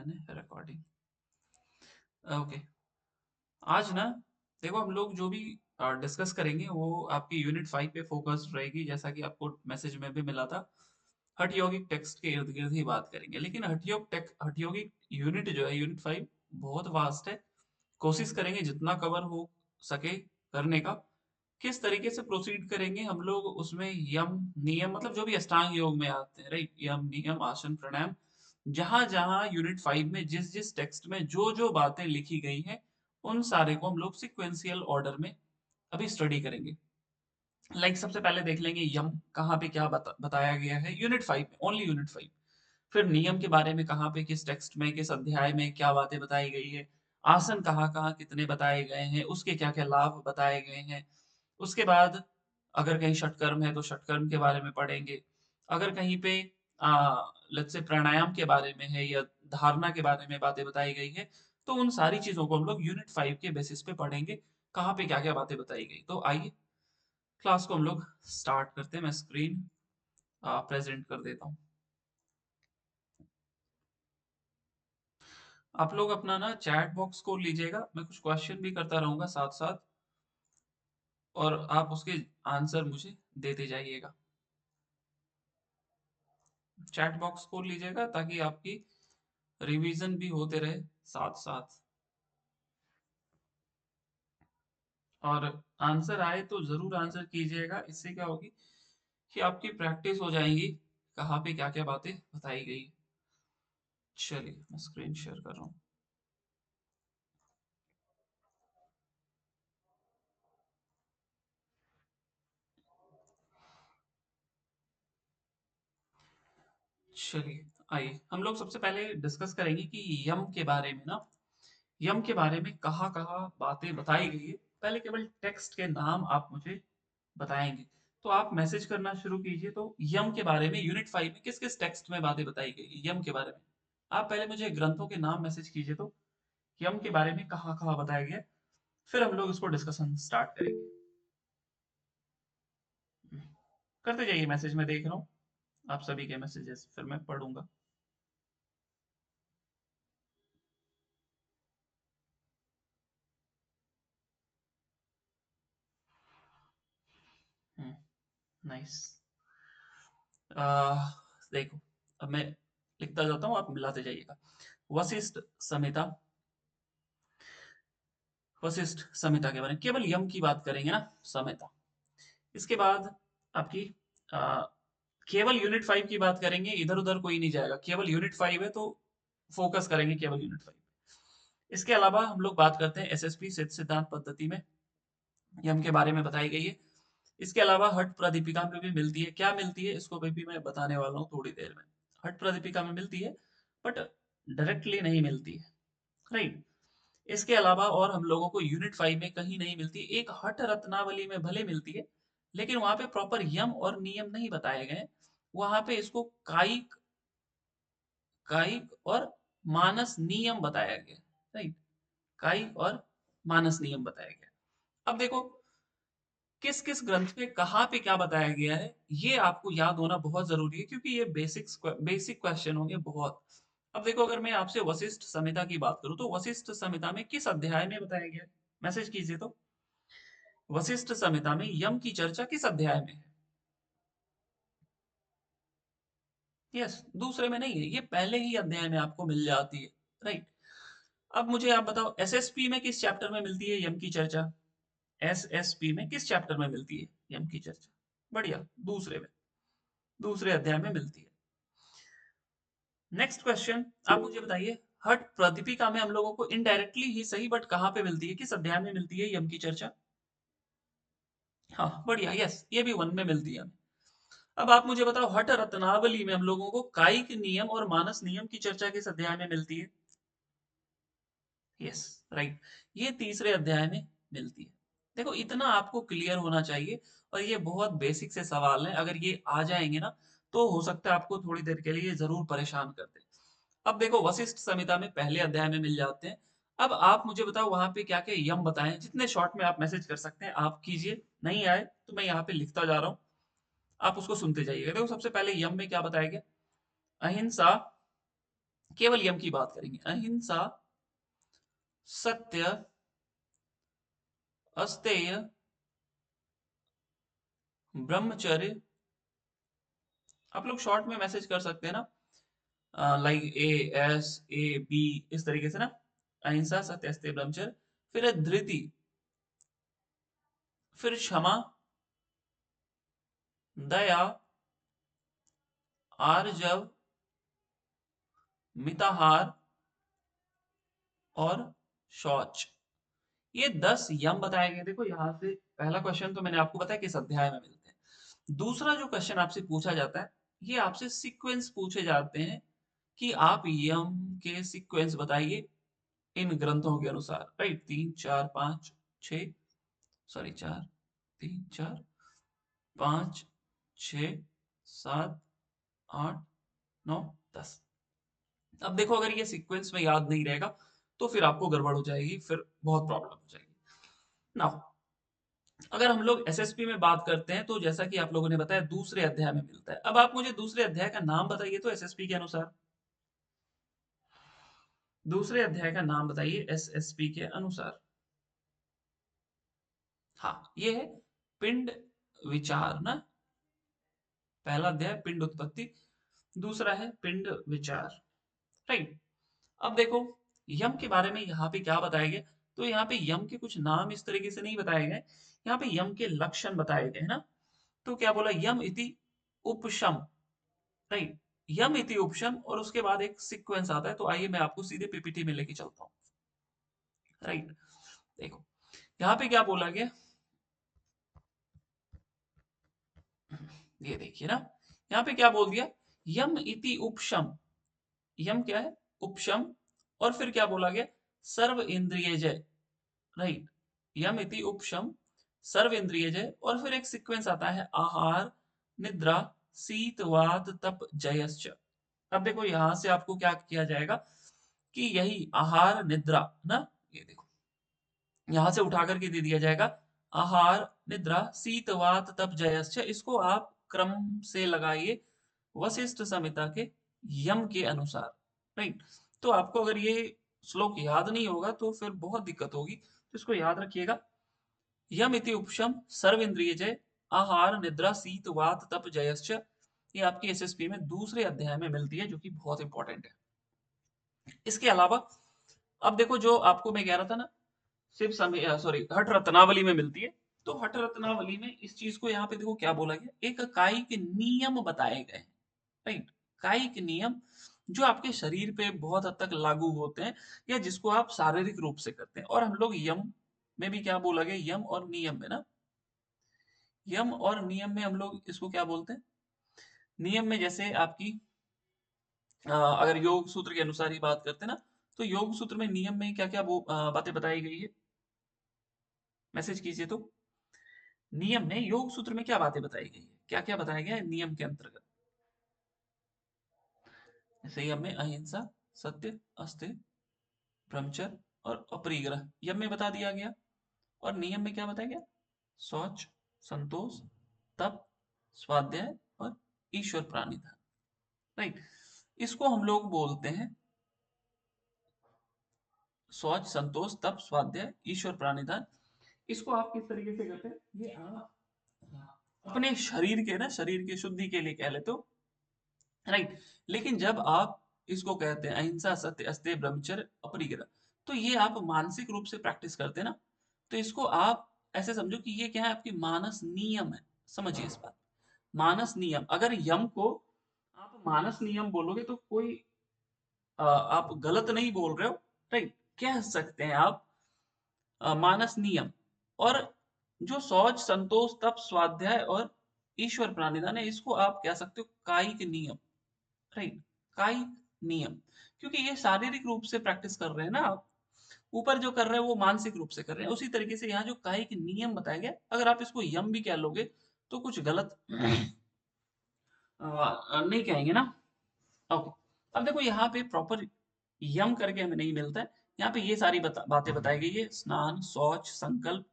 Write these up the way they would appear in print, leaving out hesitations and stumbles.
मैंने recording. Okay. आज ना देखो हम लोग जो भी डिस्कस करेंगे वो आपकी यूनिट 5 पे फोकस रहेगी, जैसा कि आपको मैसेज में भी मिला था। हठ यौगिक टेक्स्ट के इर्द गिर्द ही बात करेंगे, लेकिन हठ यौगिक यूनिट जो है यूनिट 5 बहुत वास्ट है। कोशिश करेंगे जितना कवर हो सके करने का। किस तरीके से प्रोसीड करेंगे हम लोग उसमें, यम नियम मतलब जो भी अष्टांग योग में आते हैं, राइट, यम नियम आसन प्राणायाम, जहां जहां यूनिट 5 में जिस जिस टेक्स्ट में जो जो बातें लिखी गई हैं उन सारे को हम लोग सिक्वेंशियल ऑर्डर में अभी स्टडी करेंगे। सबसे पहले देख लेंगे यम कहाँ पे क्या बताया गया है यूनिट 5 में, ओनली यूनिट 5। फिर नियम के बारे में कहाँ पे किस टेक्स्ट में किस अध्याय में क्या बातें बताई गई है। आसन कहाँ कहाँ कितने बताए गए हैं, उसके क्या क्या लाभ बताए गए हैं। उसके बाद अगर कहीं षटकर्म है तो षटकर्म के बारे में पढ़ेंगे। अगर कहीं पे लेट्स से प्राणायाम के बारे में है या धारणा के बारे में बातें बताई गई है, तो उन सारी चीजों को हम लोग यूनिट 5 के बेसिस पे पढ़ेंगे, कहाँ पे क्या क्या बातें बताई गई। तो आइए क्लास को हम लोग स्टार्ट करते हैं। मैं स्क्रीन प्रेजेंट कर देता हूँ। आप लोग अपना ना चैट बॉक्स को लीजिएगा, मैं कुछ क्वेश्चन भी करता रहूंगा साथ साथ, और आप उसके आंसर मुझे देते जाइएगा। चैट बॉक्स खोल लीजिएगा ताकि आपकी रिवीजन भी होते रहे साथ साथ, और आंसर आए तो जरूर आंसर कीजिएगा। इससे क्या होगी कि आपकी प्रैक्टिस हो जाएगी कहाँ पे क्या क्या बातें बताई गई। चलिए मैं स्क्रीन शेयर कर रहा हूँ। चलिए आइए हम लोग सबसे पहले डिस्कस करेंगे कि यम के बारे में ना, यम के बारे में कहाँ कहाँ बातें बताई गई है। पहले केवल टेक्स्ट के नाम आप मुझे बताएंगे, तो आप मैसेज करना शुरू कीजिए। तो यम के बारे में यूनिट 5 में किस किस टेक्स्ट में बातें बताई गई है यम के बारे में, आप पहले मुझे ग्रंथों के नाम मैसेज कीजिए। तो यम के बारे में कहाँ कहाँ बताया गया, फिर हम लोग इसको डिस्कशन स्टार्ट करेंगे। करते जाइए मैसेज, में देख रहा हूँ आप सभी के मैसेजेस, फिर मैं पढ़ूंगा। नाइस। देखो अब मैं लिखता जाता हूँ, आप मिलाते जाइएगा। वशिष्ठ संहिता, वशिष्ठ संहिता के बारे में केवल यम की बात करेंगे ना, संहिता। इसके बाद आपकी आ, केवल यूनिट 5 की बात करेंगे, इधर उधर कोई नहीं जाएगा, केवल यूनिट 5 है तो फोकस करेंगे केवल यूनिट 5। इसके अलावा हम लोग बात करते हैं एसएसपी सिद्धांत पद्धति में यम के बारे में बताई गई है। इसके अलावा हठ प्रदीपिका में भी मिलती है, क्या मिलती है इसको भी मैं बताने वाला हूँ थोड़ी देर में। हठ प्रदीपिका में मिलती है बट डायरेक्टली नहीं मिलती है, राइट। इसके अलावा और हम लोगों को यूनिट 5 में कहीं नहीं मिलती, एक हठ रत्नावली में भले मिलती है, लेकिन वहां पे प्रॉपर यम और नियम नहीं बताए गए। वहां पे इसको कायिक कायिक और मानस नियम बताया गया, राइट। कायिक और मानस नियम बताया गया। अब देखो किस किस ग्रंथ पे कहाँ पे क्या बताया गया है, ये आपको याद होना बहुत जरूरी है, क्योंकि ये बेसिक क्वेश्चन होंगे बहुत। अब देखो अगर मैं आपसे वशिष्ठ संहिता की बात करूं, तो वशिष्ठ संहिता में किस अध्याय में बताया गया है, मैसेज कीजिए। तो वशिष्ठ संहिता में यम की चर्चा किस अध्याय में है। यस, दूसरे में नहीं है, ये पहले ही अध्याय में आपको मिल जाती है, राइट। अब मुझे आप बताओ एसएसपी में किस चैप्टर में मिलती है यम की चर्चा। एसएसपी में किस चैप्टर में मिलती है यम की चर्चा, बढ़िया, दूसरे में, दूसरे अध्याय में मिलती है। नेक्स्ट क्वेश्चन, आप मुझे बताइए हठ प्रदीपिका में हम लोगों को इनडायरेक्टली ही सही, बट कहाँ पे मिलती है, किस अध्याय में मिलती है यम की चर्चा। हाँ बढ़िया, यस, ये भी वन में मिलती है। अब आप मुझे बताओ हठ रत्नावली में हम लोगों को कायिक नियम और मानस नियम की चर्चा किस अध्याय में मिलती है। यस, राइट, ये तीसरे अध्याय में मिलती है। देखो इतना आपको क्लियर होना चाहिए, और ये बहुत बेसिक से सवाल है, अगर ये आ जाएंगे ना तो हो सकता है आपको थोड़ी देर के लिए जरूर परेशान कर दे। अब देखो वशिष्ठ संहिता में पहले अध्याय में मिल जाते हैं। अब आप मुझे बताओ वहां पे क्या क्या यम बताएं, जितने शॉर्ट में आप मैसेज कर सकते हैं आप कीजिए, नहीं आए तो मैं यहाँ पे लिखता जा रहा हूँ, आप उसको सुनते जाइएगा। देखो सबसे पहले यम में क्या बताया गया, अहिंसा, केवल यम की बात करेंगे। अहिंसा, सत्य, अस्तेय, ब्रह्मचर्य। आप लोग शॉर्ट में मैसेज कर सकते हैं ना, लाइक ASAB, इस तरीके से ना। अहिंसा, सत्य, अस्तेय, ब्रह्मचर्य, फिर है धृति, फिर क्षमा, दया, आर्जव, मिताहार और शौच। ये 10 यम बताए गए। देखो यहाँ से पहला क्वेश्चन तो मैंने आपको बताया किस अध्याय में मिलते हैं। दूसरा जो क्वेश्चन आपसे पूछा जाता है, ये आपसे सीक्वेंस पूछे जाते हैं कि आप यम के सीक्वेंस बताइए इन ग्रंथों के अनुसार। Right, 3 4 5 6, sorry 4 3 4 5 6 7 8 9 10। अब देखो अगर ये सीक्वेंस में याद नहीं रहेगा तो फिर आपको गड़बड़ हो जाएगी, फिर बहुत प्रॉब्लम हो जाएगी। नाउ अगर हम लोग एसएसपी में बात करते हैं तो जैसा कि आप लोगों ने बताया दूसरे अध्याय में मिलता है। अब आप मुझे दूसरे अध्याय का नाम बताइए तो एसएसपी के अनुसार। दूसरे अध्याय का नाम बताइए एसएसपी के अनुसार। हाँ, ये है पिंड विचार ना। पहला अध्याय पिंड उत्पत्ति, दूसरा है पिंड विचार। राइट। अब देखो यम के बारे में यहाँ पे क्या बताया गया, तो यहाँ पे यम के कुछ नाम इस तरीके से नहीं बताए गए, यहाँ पे यम के लक्षण बताए गए हैं ना। तो क्या बोला, यम इति उपशम। राइट, यम इति उपशम, और उसके बाद एक सीक्वेंस आता है। तो आइए मैं आपको सीधे पीपीटी में लेके चलता हूँ। राइट, देखो यहाँ पे क्या बोला गया, ये देखिए ना, यहाँ पे क्या बोल दिया, यम इति उपशम। यम क्या है, उपशम। और फिर क्या बोला गया, सर्व इंद्रिय जय। राइट, यम इति उपशम, सर्व इंद्रिय जय, और फिर एक सीक्वेंस आता है आहार, निद्रा, शीत, वात, तप, जयश्च। अब देखो यहां से आपको क्या किया जाएगा कि यही आहार निद्रा ना, ये देखो यहां से उठा करके दे दिया जाएगा आहार, निद्रा, शीत, वात, तप, जयश्च। इसको आप क्रम से लगाइए वशिष्ठ संहिता के यम के अनुसार। राइट, तो आपको अगर ये श्लोक याद नहीं होगा तो फिर बहुत दिक्कत होगी, तो इसको याद रखिएगा। यम इति उपशम, सर्व इंद्रिय जय, आहार, निद्रा, शीत, वात, तप, जयश्च। ये आपकी एसएसपी में दूसरे अध्याय में मिलती है, जो कि बहुत इंपॉर्टेंट है। इसके अलावा अब देखो जो आपको मैं कह रहा था ना, शिव समय सॉरी हठ रत्नावली में मिलती है। तो हठ रत्नावली में इस चीज को यहाँ पे देखो क्या बोला गया, एक कायिक नियम बताए गए हैं। राइट, कायिक नियम जो आपके शरीर पे बहुत हद तक लागू होते हैं, या जिसको आप शारीरिक रूप से करते हैं। और हम लोग यम में भी क्या बोला गया, यम और नियम में ना, यम और नियम में हम लोग इसको क्या बोलते हैं, नियम में जैसे आपकी अगर योग सूत्र के अनुसार ही बात करते हैं ना, तो योग सूत्र में नियम में क्या क्या बातें बताई गई है, मैसेज कीजिए तो। नियम में योग सूत्र में क्या बातें बताई गई है, क्या क्या बताया गया है नियम के अंतर्गत। जैसे यम में अहिंसा, सत्य, अस्तेय, ब्रह्मचर्य और अपरिग्रह यम में बता दिया गया। और नियम में क्या बताया गया, शौच, संतोष, तप, स्वाध्याय और ईश्वर प्राणिधान। राइट, इसको हम लोग बोलते हैं शौच, संतोष, तप, स्वाध्याय, ईश्वर प्राणिधान। इसको आप किस तरीके से करते हैं, ये आप अपने शरीर के ना, शरीर की शुद्धि के लिए कह लेते हो। राइट, लेकिन जब आप इसको कहते हैं अहिंसा, सत्य, अस्तेय, ब्रह्मचर्य, अपरिग्रह, तो ये आप मानसिक रूप से प्रैक्टिस करते हैं ना। तो इसको आप ऐसे समझो कि ये क्या है, आपकी मानस नियम है। समझिए इस बात, मानस नियम। अगर यम को आप मानस नियम बोलोगे तो कोई आप गलत नहीं बोल रहे हो। राइट, कह सकते हैं आप मानस नियम। और जो शौच, संतोष, तप, स्वाध्याय और ईश्वर प्राणिधान है, इसको आप कह सकते हो कायिक नियम। राइट, कायिक नियम, क्योंकि ये शारीरिक रूप से प्रैक्टिस कर रहे हैं ना आप। ऊपर जो कर रहे हैं वो मानसिक रूप से कर रहे हैं। उसी तरीके से यहाँ जो कायिक नियम बताया गया, अगर आप इसको यम भी कह लोगे तो कुछ गलत नहीं कहेंगे ना। ओके, अब देखो यहाँ पे प्रॉपर यम करके हमें नहीं मिलता है। यहाँ पे ये सारी बातें बताई गई है, स्नान, शौच, संकल्प,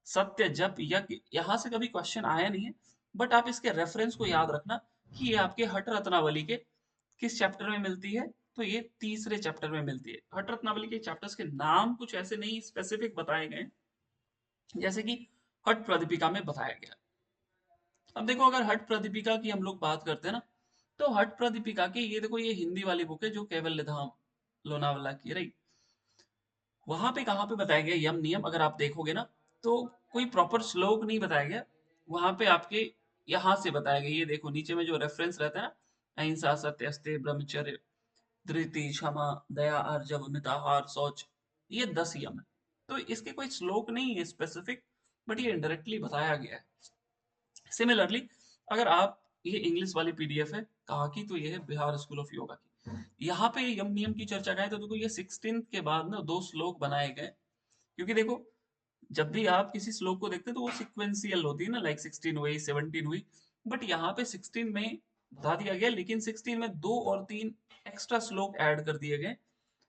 सत्य, जप, यज्ञ। यहाँ से कभी क्वेश्चन आया नहीं है, बट आप इसके रेफरेंस को याद रखना कि ये आपके हठ रत्नावली के किस चैप्टर में मिलती है, तो ये तीसरे चैप्टर में मिलती है। हठ रत्नावली के चैप्टर्स के नाम कुछ ऐसे नहीं स्पेसिफिक बताए गए, जैसे कि हठ प्रदीपिका में बताया गया। अब देखो अगर हठ प्रदीपिका की हम लोग बात करते हैं ना, तो हठ प्रदीपिका की ये देखो ये हिंदी वाली बुक है जो कैवल्य धाम लोनावाला की, राइट। वहां पे कहाँ पे बताया गया यम नियम, अगर आप देखोगे ना तो कोई प्रॉपर श्लोक नहीं बताया गया वहां पे, आपके यहाँ से बताया गया। ये देखो नीचे में जो रेफरेंस रहता है ना, अहिंसा सत्य अस्तेय ब्रह्मचर्य धृति क्षमा दया आर्जव मिताहार शौच, ये 10 यम है। तो इसके कोई श्लोक नहीं है स्पेसिफिक, बट ये इनडायरेक्टली बताया गया है। सिमिलरली अगर आप, ये इंग्लिश वाली पीडीएफ है कहा की, तो ये है बिहार स्कूल ऑफ योगा की। यहाँ पे यम नियम की चर्चा का है, तो देखो ये 16 के बाद ना 2 श्लोक बनाए गए। क्योंकि देखो जब भी आप किसी श्लोक को देखते हैं तो वो सिक्वेंशियल होती है ना, लाइक 16 हुई 17 हुई, बट यहाँ पे 16 में बता दिया गया, लेकिन 16 में 2 और 3 एक्स्ट्रा श्लोक ऐड कर दिए गए।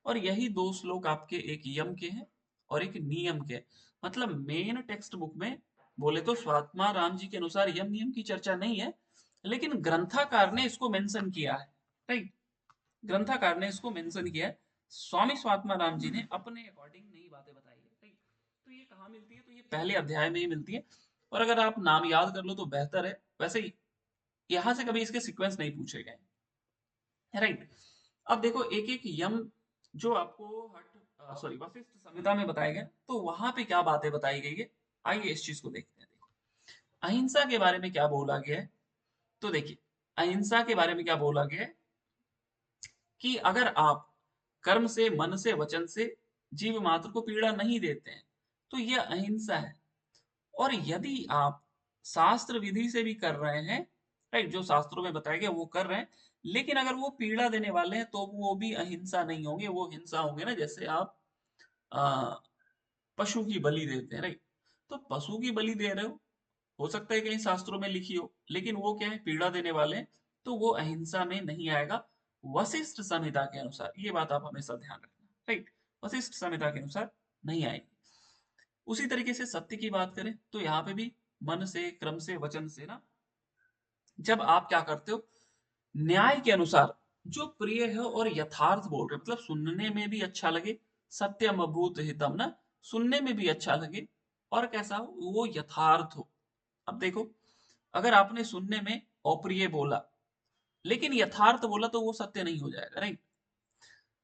और यही 2 श्लोक आपके एक यम के हैं और एक नियम के। मतलब मेन टेक्स्ट बुक में बोले तो स्वात्मा राम जी के अनुसार यम नियम की चर्चा नहीं है, लेकिन ग्रंथाकार ने इसको मेंशन किया है, राइट। ग्रंथाकार ने इसको मेंशन किया है, स्वामी स्वात्मा राम जी ने अपने अकॉर्डिंग नई बातें बताई है, राइट। तो ये कहाँ मिलती है, तो ये पहले अध्याय में ही मिलती है। और अगर आप नाम याद कर लो तो बेहतर है, वैसे ही यहाँ से कभी इसके सीक्वेंस नहीं पूछे गए, राइट। अब देखो एक एक यम जो आपको हट सॉरी वशिष्ठ संहिता में बताया गया, तो वहां पे क्या बातें बताई गई है, आइए इस चीज को देखते हैं। देखो अहिंसा के बारे में क्या बोला गया है, तो देखिए अहिंसा के बारे में क्या बोला गया है कि अगर आप कर्म से मन से वचन से जीव मात्र को पीड़ा नहीं देते हैं तो यह अहिंसा है। और यदि आप शास्त्र विधि से भी कर रहे हैं, राइट, जो शास्त्रों में बताया गया वो कर रहे हैं, लेकिन अगर वो पीड़ा देने वाले हैं तो वो भी अहिंसा नहीं होंगे, वो हिंसा होंगे ना। जैसे आप आ, पशु की बलि देते हैं, राइट, तो पशु की बलि दे रहे हो सकता है कहीं शास्त्रों में लिखी हो, लेकिन वो क्या है पीड़ा देने वाले हैं, तो वो अहिंसा में नहीं आएगा वशिष्ठ संहिता के अनुसार। ये बात आप हमेशा ध्यान रखना, राइट, वशिष्ठ संहिता के अनुसार नहीं आएगी। उसी तरीके से सत्य की बात करें तो यहाँ पे भी मन से क्रम से वचन से ना, जब आप क्या करते हो न्याय के अनुसार जो प्रिय है और यथार्थ बोल रहे हो, मतलब सुनने में भी अच्छा लगे, सत्यम अभूत हितम ना, सुनने में भी अच्छा लगे और कैसा हो वो यथार्थ हो। अब देखो अगर आपने सुनने में अप्रिय बोला लेकिन यथार्थ बोला तो वो सत्य नहीं हो जाएगा, राइट।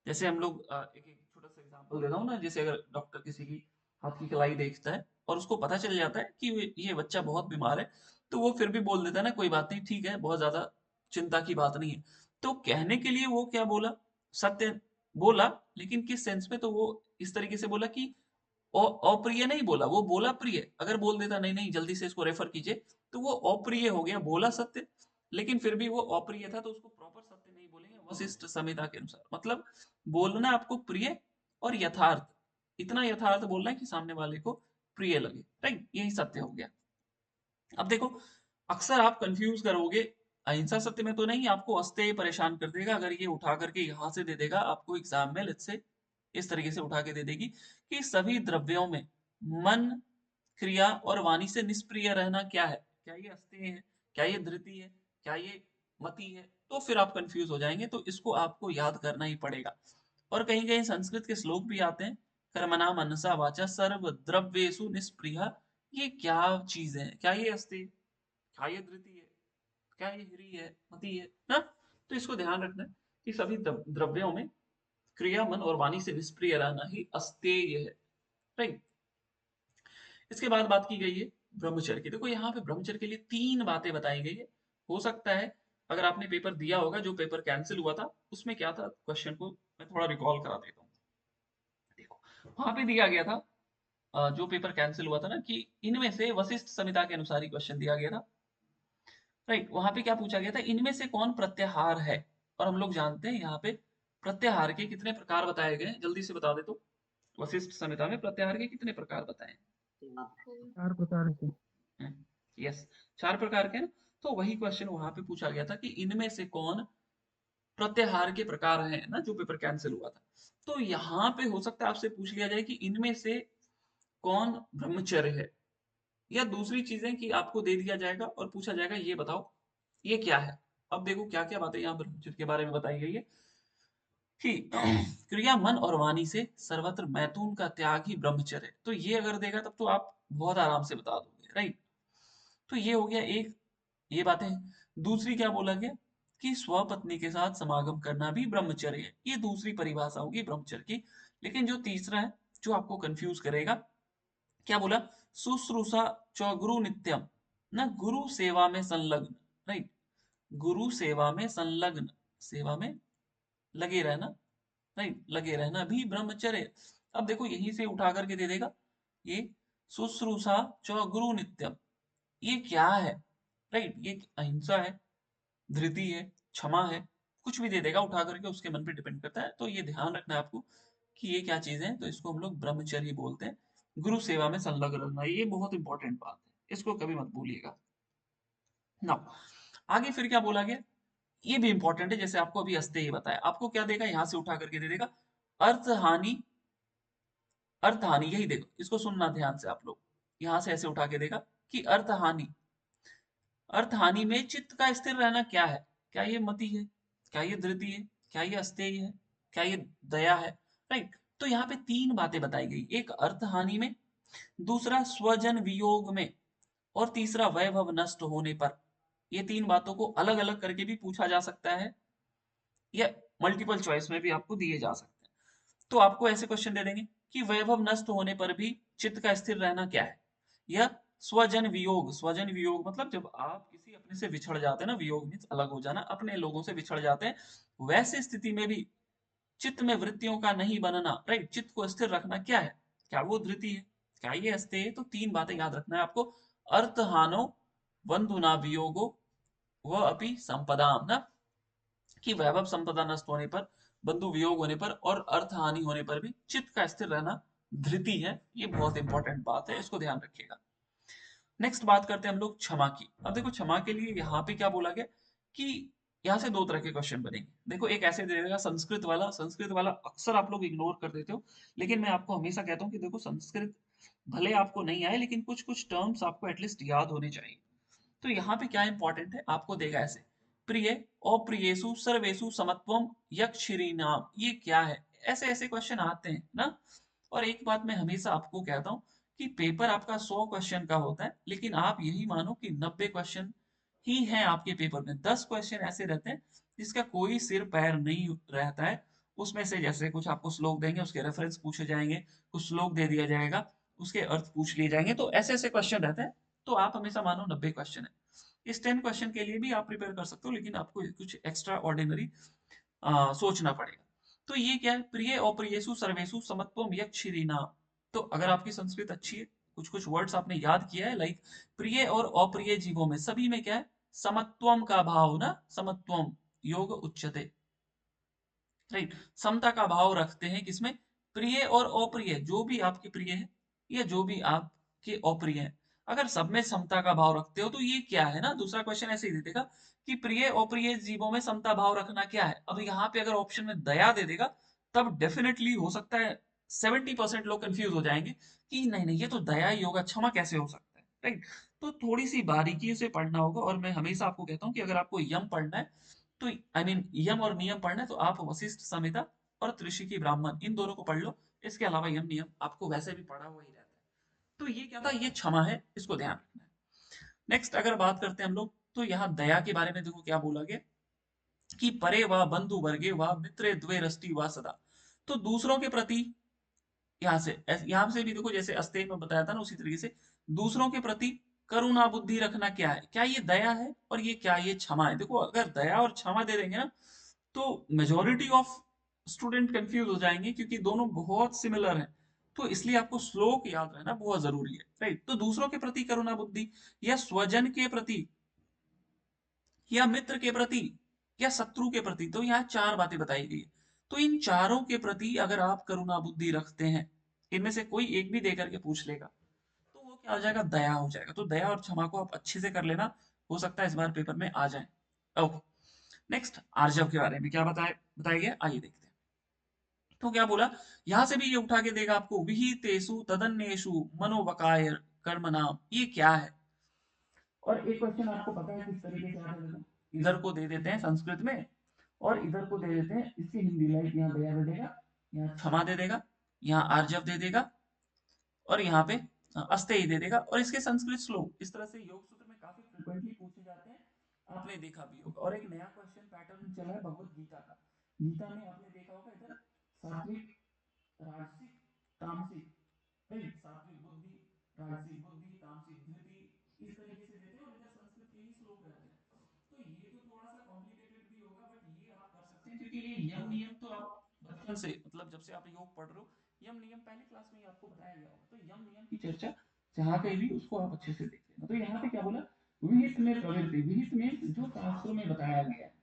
जैसे हम लोग एक छोटा सा एग्जांपल देता हूँ ना, जैसे अगर डॉक्टर किसी की हाथ की कलाई देखता है और उसको पता चल जाता है कि ये बच्चा बहुत बीमार है, तो वो फिर भी बोल देता है ना कोई बात नहीं ठीक है, बहुत ज्यादा चिंता की बात नहीं है। तो कहने के लिए वो क्या बोला, सत्य बोला, लेकिन किस सेंस में, तो वो इस तरीके से बोला कि अप्रिय नहीं बोला, वो बोला प्रिय। अगर बोल देता नहीं नहीं जल्दी से इसको रेफर कीजिए, तो वो अप्रिय हो गया, बोला सत्य लेकिन फिर भी वो अप्रिय था, तो उसको प्रॉपर सत्य नहीं बोलेंगे वशिष्ठ संहिता के अनुसार। मतलब बोलना आपको प्रिय और यथार्थ, इतना यथार्थ बोलना है कि सामने वाले को प्रिय लगे, राइट, यही सत्य हो गया। अब देखो अक्सर आप कंफ्यूज करोगे, अहिंसा सत्य में तो नहीं, आपको अस्तेय परेशान कर देगा अगर ये उठा करके यहां से दे देगा आपको एग्जाम में, लेट्स से इस तरीके से उठा के दे देगी कि सभी द्रव्यों में मन क्रिया और वाणी से निष्प्रिय रहना क्या है, क्या ये अस्तेय है, क्या ये धृति है, क्या ये मति है, तो फिर आप कंफ्यूज हो जाएंगे। तो इसको आपको याद करना ही पड़ेगा। और कहीं कहीं संस्कृत के श्लोक भी आते हैं, कर्मणा मनसा वाचा सर्व द्रव्येषु निष्प्रिय, ये क्या चीज है, क्या ये अस्तेय, क्या ये धृति है, क्या ये ह्री है, मति है ना। तो इसको ध्यान रखना है कि सभी द्रव्यों में क्रिया मन और वाणी से निष्प्रिय रहना ही अस्तेय है, राइट। इसके बाद बात की गई है ब्रह्मचर्य की। देखो यहाँ पे ब्रह्मचर्य के लिए 3 बातें बताई गई है। हो सकता है अगर आपने पेपर दिया होगा, जो पेपर कैंसिल हुआ था उसमें क्या था, क्वेश्चन को मैं थोड़ा रिकॉल करा देता हूँ। देखो वहां पे दिया गया था जो पेपर कैंसिल हुआ था ना, कि इनमें से वशिष्ठ संहिता के अनुसार ही क्वेश्चन दिया गया था, राइट। वहां पे क्या पूछा गया था, इनमें से कौन प्रत्याहार है। और हम लोग जानते हैं यहाँ पे प्रत्याहार के कितने प्रकार बताए गए हैं, जल्दी से बता दे तो। वशिष्ठ संहिता में प्रत्याहार के कितने प्रकार बताए चार प्रकार के। हैं। यस, 4 प्रकार के ना। तो वही क्वेश्चन वहां पे पूछा गया था कि इनमें से कौन प्रत्याहार के प्रकार हैं ना, जो पेपर कैंसिल हुआ था। तो यहाँ पे हो सकता है आपसे पूछ लिया जाए कि इनमें से कौन ब्रह्मचर्य है, या दूसरी चीजें कि आपको दे दिया जाएगा और पूछा जाएगा ये बताओ ये क्या है। अब देखो क्या क्या बातें यहाँ ब्रह्मचर्य के बारे में बताई गई है। कि क्रिया मन और वाणी से सर्वत्र मैथुन का त्याग ही ब्रह्मचर्य है। तो ये अगर देगा तब तो आप बहुत आराम से बता दोगे, राइट। तो ये हो गया एक, ये बातें हैं। दूसरी क्या बोला गया कि स्वपत्नी के साथ समागम करना भी ब्रह्मचर्य है, ये दूसरी परिभाषा होगी ब्रह्मचर्य की। लेकिन जो तीसरा है जो आपको कंफ्यूज करेगा, क्या बोला, शुश्रूषा च गुरु नित्यम, ना गुरु सेवा में संलग्न, राइट, गुरु सेवा में संलग्न, सेवा में लगे रहना, राइट, लगे रहना भी ब्रह्मचर्य। अब देखो यहीं से उठा करके दे देगा ये शुश्रूषा च गुरु नित्यम, ये क्या है, राइट, ये अहिंसा है, धृति है, क्षमा है, कुछ भी दे देगा उठा करके, उसके मन पे डिपेंड करता है। तो ये ध्यान रखना है आपको कि ये क्या चीजें हैं, तो इसको हम लोग ब्रह्मचर्य बोलते हैं। गुरु सेवा में संलग्न रहना, ये बहुत इंपॉर्टेंट बात है, इसको कभी मत भूलिएगा ना। आगे फिर क्या बोला गया, ये भी इंपॉर्टेंट है, जैसे आपको अभी अस्ते ही बताया, आपको क्या देगा, यहां से उठा करके दे देगा अर्थ हानि, अर्थ हानि, यही देखो, इसको सुनना ध्यान से आप लोग, यहां से ऐसे उठा के देगा कि अर्थ हानि, अर्थ हानि में चित्त का स्थिर रहना क्या है, क्या ये मति है, क्या ये धृति है, क्या ये अस्तेय है, क्या ये दया है, राइट। तो यहाँ पे तीन बातें बताई गई, एक अर्थ हानि में, दूसरा स्वजन वियोग में, और तीसरा वैभव नष्ट होने पर। ये तीन बातों को अलग अलग करके भी पूछा जा सकता है, या मल्टीपल चॉइस में भी आपको दिए जा सकते हैं। तो आपको ऐसे क्वेश्चन दे देंगे कि वैभव नष्ट होने पर भी चित्त का स्थिर रहना क्या है, या स्वजन वियोग, स्वजन वियोग मतलब जब आप किसी अपने से बिछड़ जाते हैं ना, वियोग मीन्स अलग हो जाना, अपने लोगों से बिछड़ जाते हैं, वैसे स्थिति में भी चित्त में वृत्तियों का नहीं बनना, राइट, चित्त को स्थिर रखना क्या है, क्या वो धृति है, क्या ये अस्तेय है। तो तीन बातें याद रखना है आपको, अर्थ हानो बंधु ना वियोगो वह अपि संपदाम ना, कि वैभव संपदा नष्ट होने पर, बंधु वियोग होने पर और अर्थ हानि होने पर भी चित्त का स्थिर रहना धृति है। ये बहुत इंपॉर्टेंट बात है, इसको ध्यान रखिएगा। नेक्स्ट बात करते हैं हम लोग क्षमा की। अब देखो क्षमा के लिए यहाँ पे क्या बोला गया कि यहाँ से दो तरह के क्वेश्चन बनेंगे। देखो एक ऐसे दे देगा संस्कृत वाला, संस्कृत वाला अक्सर आप लोग इग्नोर कर देते हो, लेकिन मैं आपको हमेशा कहता हूँ कि देखो संस्कृत भले आपको नहीं आए लेकिन कुछ कुछ टर्म्स आपको एटलीस्ट याद होने चाहिए। तो यहाँ पे क्या इंपॉर्टेंट है, आपको देगा ऐसे, प्रिय अप्रियेषु सर्वेषु समत्वम यक्षिरीणाम, ये क्या है, ऐसे ऐसे क्वेश्चन आते हैं ना। और एक बात मैं हमेशा आपको कहता हूँ कि पेपर आपका 100 क्वेश्चन का होता है, लेकिन आप यही मानो कि 90 क्वेश्चन ही हैं आपके पेपर में, 10 क्वेश्चन ऐसे रहते हैं जिसका कोई सिर पैर नहीं रहता है। उसमें से जैसे कुछ आपको श्लोक देंगे, उसके रेफरेंस पूछे जाएंगे, कुछ श्लोक दे दिया जाएगा, उसके अर्थ पूछ लिए जाएंगे, तो ऐसे ऐसे क्वेश्चन रहते हैं। तो आप हमेशा मानो 90 क्वेश्चन है, इस 10 क्वेश्चन के लिए भी आप प्रिपेयर कर सकते हो, लेकिन आपको कुछ एक्स्ट्रा ऑर्डिनरी सोचना पड़ेगा। तो ये क्या है, प्रिय अप्रियेषु सर्वेषु समत्वम यक्षिरीणाम। तो अगर आपकी संस्कृत अच्छी है, कुछ कुछ वर्ड्स आपने याद किया है, लाइक प्रिय और अप्रिय जीवों में सभी में क्या है, समत्वम का भाव ना, समत्वम योग उच्यते, राइट, समता का भाव रखते हैं किसमें, प्रिय और अप्रिय, जो भी आपके प्रिय है या जो भी आपके अप्रिय है, अगर सब में समता का भाव रखते हो तो ये क्या है ना। दूसरा क्वेश्चन ऐसे ही दे देगा कि प्रिय अप्रिय जीवों में समता भाव रखना क्या है। अब यहाँ पे अगर ऑप्शन में दया दे देगा तब डेफिनेटली हो सकता है 70% लोग कंफ्यूज हो जाएंगे कि नहीं नहीं ये तो दया ही होगा, क्षमा कैसे हो सकता है, राइट। तो थोड़ी सी बारीकी से पढ़ना होगा, और मैं हमेशा आपको कहता हूँ कि अगर आपको यम पढ़ना है, तो आई मीन यम और नियम पढ़ना है, तो आप वशिष्ठ संहिता और त्रिशिकी ब्राह्मण इन दोनों को पढ़ लो। इसके अलावा यम नियम आपको वैसे भी पढ़ा हुआ ही रहता है। तो ये क्या था, ये क्षमा है, इसको ध्यान रखना है। नेक्स्ट अगर बात करते हैं हम लोग, तो यहाँ दया के बारे में देखो क्या बोला गया कि परे व बंधु वर्गे व मित्रे द्वे रष्टि व सदा। तो दूसरों के प्रति, यहाँ से भी देखो जैसे अस्तेय में बताया था ना, उसी तरीके से दूसरों के प्रति करुणा बुद्धि रखना क्या है, क्या ये दया है और ये क्या ये क्षमा है। देखो अगर दया और क्षमा दे देंगे ना तो मेजोरिटी ऑफ स्टूडेंट कंफ्यूज हो जाएंगे, क्योंकि दोनों बहुत सिमिलर हैं। तो इसलिए आपको श्लोक याद रहना बहुत जरूरी है, राइट। तो दूसरों के प्रति करुणा बुद्धि, या स्वजन के प्रति, या मित्र के प्रति, या शत्रु के प्रति, तो यहाँ चार बातें बताई गई है। तो इन चारों के प्रति अगर आप करुणा बुद्धि रखते हैं, इनमें से कोई एक भी देकर के पूछ लेगा, तो वो क्या हो जाएगा, दया हो जाएगा। तो दया और क्षमा को आप अच्छे से कर लेना, हो सकता है इस बार पेपर में आ जाए। ओके, नेक्स्ट आर्जव के बारे में क्या बताया गया, आइए देखते हैं। तो क्या बोला, यहां से भी ये उठा के देगा आपको, विहितेषु तदन्येषु मनोबकाय कर्म नाम, ये क्या है। और एक क्वेश्चन आपको पता है किस तरीके से आता है, इधर को दे देते हैं संस्कृत में, और इधर को दे देते हैं इसकी हिंदी, लाइक यहाँ दया दे देगा, यहाँ क्षमा दे देगा, यहाँ आर्जव दे देगा, और यहाँ पे अस्तेय दे देगा। और इसके संस्कृत श्लोक इस तरह से योग सूत्र में काफी फ्रिक्वेंटली पूछे जाते हैं, आपने देखा भी होगा। और एक नया क्वेश्चन पैटर्न चला है भगवत गीता का। गीता में आपने देखा होगा इधर सात्विक, राजसिक, तामसिक, नहीं सात्विक बुद्धि, राजसिक बुद्धि, तामसिक धृति, इस तरीके से देते हैं, और इधर संस्कृत के ही श्लोक रहते हैं। तो ये तो थोड़ा सा कॉम्प्लिकेटेड भी होगा, बट ये आप कर सकते हैं, क्योंकि ये यम नियम तो आप बचपन से, मतलब जब से आप योग पढ़ रहे हो, यम नियम पहली क्लास में ही आपको बताया गया होगा। तो यम नियम की चर्चा जहाँ कहीं भी उसको आप अच्छे से देख लेना। तो यहाँ पे क्या बोला, विहित में प्रवृत्ति, विहित में जो शास्त्रों में बताया गया है,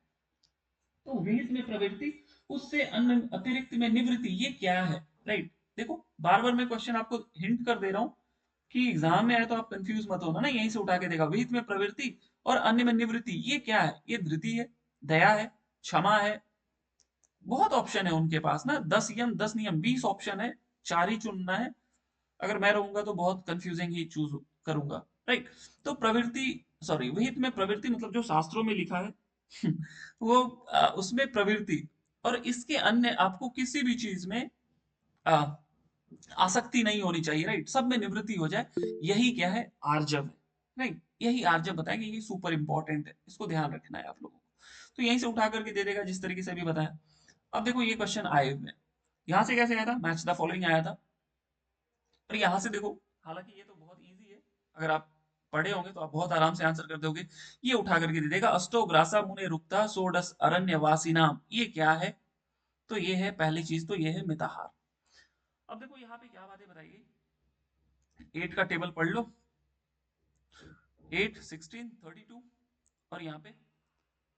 तो विहित में प्रवृत्ति, उससे अन्य अतिरिक्त में निवृत्ति, ये क्या है, राइट। देखो बार बार मैं क्वेश्चन आपको हिंट कर दे रहा हूँ कि एग्जाम में आए तो आप कंफ्यूज मत होना ना, यहीं से उठा के देगा, विहित में प्रवृत्ति और अन्य में निवृत्ति, ये क्या है, ये धृति है, दया है, क्षमा है, बहुत ऑप्शन है उनके पास ना, 10 यम 10 नियम 20 ऑप्शन है, 4 ही चुनना है। अगर मैं रहूंगा तो बहुत कंफ्यूजिंग ही चूज करूंगा, राइट। तो प्रवृत्ति, सॉरी विहित में प्रवृत्ति मतलब जो शास्त्रों में लिखा है वो उसमें प्रवृत्ति, और इसके अन्य आपको किसी भी चीज में आ, आसक्ति नहीं होनी चाहिए, राइट, सब में निवृत्ति हो जाए, यही क्या है, आर्जव है, राइट। यही आर्जव बताएंगे, ये सुपर इंपॉर्टेंट है, इसको ध्यान रखना है आप लोगों को। तो यहीं से उठा करके दे देगा जिस तरीके से अभी बताया। अब देखो ये क्वेश्चन आए हुए हैं, यहाँ से कैसे आया था, मैच द फॉलोइंग आया था, और यहाँ से देखो, हालांकि ये तो बहुत इजी है, अगर आप पढ़े होंगे तो आप बहुत आराम से आंसर कर दोगे। ये उठा करके दे देगा, अष्टो ग्रासा मुने रुक्ता सोडस अरण्य वासिनाम, ये क्या है, तो ये है पहली चीज, तो ये है मिताहार। अब देखो यहाँ पे क्या बातें बताई गई, 8 का टेबल पढ़ लो, 8 16 32, और यहाँ पे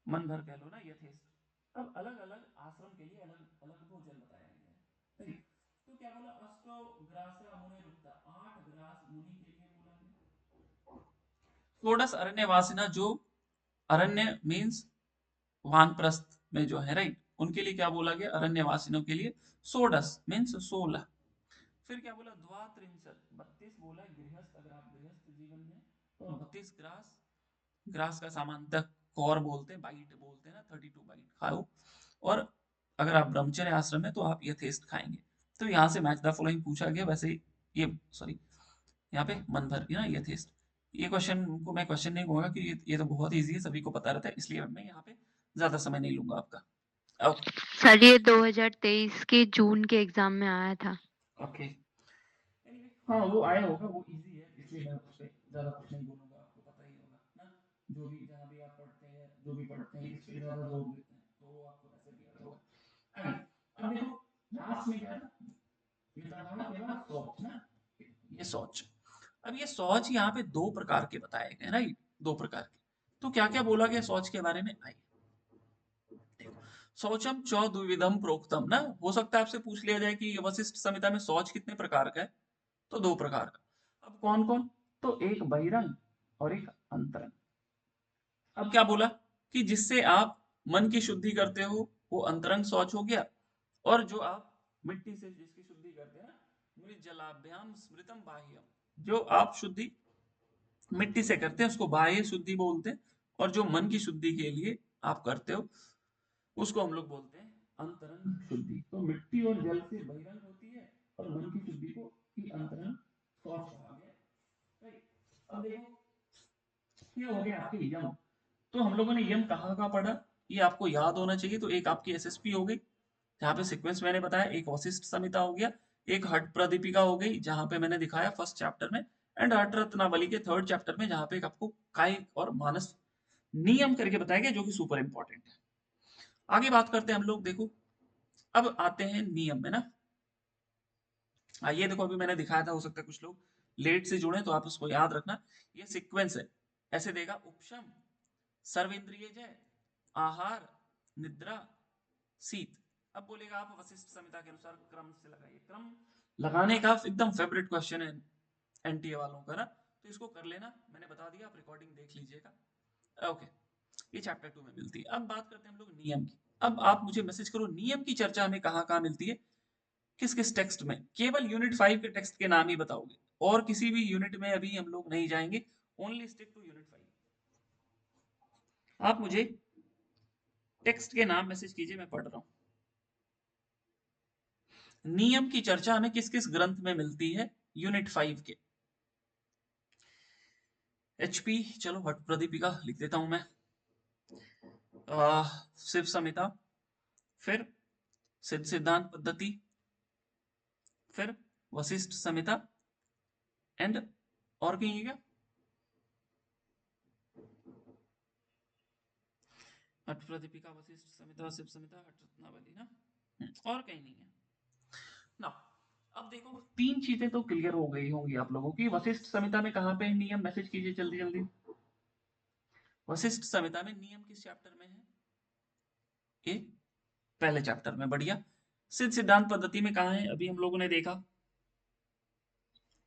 मन भर कह लो ना, यथेष्ट। अब अलग अलग आश्रम के लिए अलग अलग भोजन बताया गया है, ठीक। तो क्या बोला, अष्टो ग्रासा मुने रुक्ता, 8 ग्रास मुनि के लिए बोला है। षोडश अरण्य वासिना, जो अरण्य मीन्स वानप्रस्थ में जो है, राइट, उनके लिए क्या बोला गया, अरण्य वासिनों के लिए षोडश मीन्स 16। फिर क्या बोला, द्वात्रिंशत 32 बोला गृहस्थ, अगर आप गृहस्थ जीवन में तो 32 ग्रास, ग्रास का सामान्यतः कौर बोलते हैं, बाइट बोलते हैं ना, 32 बाइट खाओ। और अगर आप ब्रह्मचर्य आश्रम है तो आप यथेष्ट खाएंगे। तो यहाँ से मैच द फॉलोइंग पूछा गया, वैसे ये सॉरी यहाँ पे मन भर गया यथेष्ट। ये क्वेश्चन को मैं क्वेश्चन नहीं कहूंगा कि ये तो बहुत इजी है, सभी को पता रहता है, इसलिए मैं यहाँ पे ज्यादा समय नहीं लूंगा आपका। ओके। सर ये 2023 के जून के एग्जाम में आया था। ओके, हाँ वो आया होगा, वो इजी है, इसलिए मैं उस पर ज्यादा कुछ नहीं बोलूंगा, आपको पता ही होगा ना, जो भी जहाँ भी आप पढ़ते हैं, जो भी पढ़ते हैं इस पे ज्यादा जोर देते हैं, तो वो आपको वैसे भी आता होगा। आगे, अब देखो लास्ट में क्या था, मिताहार के बाद शौच ना, ये शौच। अब ये शौच यहाँ पे दो प्रकार के बताए गए, राइट, दो प्रकार के। तो क्या क्या बोला गया शौच के बारे में, आइए देखो। शौचम च द्विविधम प्रोक्तम ना, हो सकता है आपसे पूछ लिया जाए कि वशिष्ठ संहिता में शौच कितने प्रकार का है, तो दो प्रकार का। अब कौन कौन, तो एक बहिरंग और एक अंतरंग। अब क्या बोला कि जिससे आप मन की शुद्धि करते हो वो अंतरंग शौच हो गया, और जो आप मिट्टी से जिसकी शुद्धि करते हैं ना, मृज्जलाभ्याम स्मृतम बाह्यम, जो आप शुद्धि मिट्टी से करते हैं उसको बाह्य शुद्धि बोलते हैं, और जो मन की शुद्धि के लिए आप करते हो उसको हम लोग बोलते हैं अंतरंग शुद्धि। तो मिट्टी और जल से बहिरंग होती है, और मन की शुद्धि को ही अंतरंग शौच कहा गया, राइट। अब देखो ये हो गया आपके यम। तो हम लोगों ने यम कहाँ कहाँ पढ़ा, ये आपको याद होना चाहिए। तो एक आपकी एसएसपी हो गई, जहाँ पे सीक्वेंस मैंने बताया, एक वशिष्ठ संहिता हो गया, एक हठ प्रदीपिका हो गई जहाँ पे मैंने दिखाया फर्स्ट चैप्टर में, एंड हठ रत्नावली के थर्ड चैप्टर में, जहाँ पे एक आपको कायिक और मानस नियम करके बताया गया, जो कि सुपर इंपॉर्टेंट है। आगे बात करते हैं हम लोग, देखो अब आते हैं नियम में ना। ये देखो अभी मैंने दिखाया था, हो सकता है कुछ लोग लेट से जुड़े तो आप उसको याद रखना, ये सीक्वेंस है, ऐसे देगा, उपशम, सर्वेंद्रिय जय, आहार, निद्रा, शीत। अब बोलेगा आप वशिष्ठ संहिता के अनुसार क्रम से लगाइए, क्रम लगाने का एकदम फेवरेट क्वेश्चन है एनटीए वालों का ना, तो इसको कर लेना, मैंने बता दिया, आप रिकॉर्डिंग देख लीजिएगा। ओके, ये चैप्टर 2 में मिलती है। अब बात करते हैं हम लोग नियम की। अब आप मुझे मैसेज करो, नियम की चर्चा हमें कहाँ कहाँ मिलती है, किस किस टेक्स्ट में, केवल यूनिट 5 के टेक्स्ट के नाम ही बताओगे, और किसी भी यूनिट में अभी हम लोग नहीं जाएंगे, ओनली स्टिक टू यूनिट 5। आप मुझे टेक्स्ट के नाम मैसेज कीजिए, मैं पढ़ रहा हूँ। नियम की चर्चा हमें किस किस ग्रंथ में मिलती है? यूनिट 5 के। एचपी, चलो भट्ट प्रदीपिका लिख देता हूं मैं। शिव संहिता, फिर सिद्ध सिद्धांत पद्धति, फिर वशिष्ठ संहिता एंड, और कहीं है क्या? हट प्रदीपिका, वशिष्ठ संहिता, शिव संहिता, हट रत्नावली ना। और कहीं नहीं है ना। अब देखो, तीन चीजें तो क्लियर हो गई होंगी आप लोगों की। वशिष्ठ संहिता में कहां पे है नियम? मैसेज कीजिए जल्दी जल्दी। वशिष्ठ संहिता में नियम किस चैप्टर में है? ए, पहले चैप्टर में, बढ़िया। सिद्ध सिद्धांत पद्धति में कहा है? अभी हम लोगों ने देखा,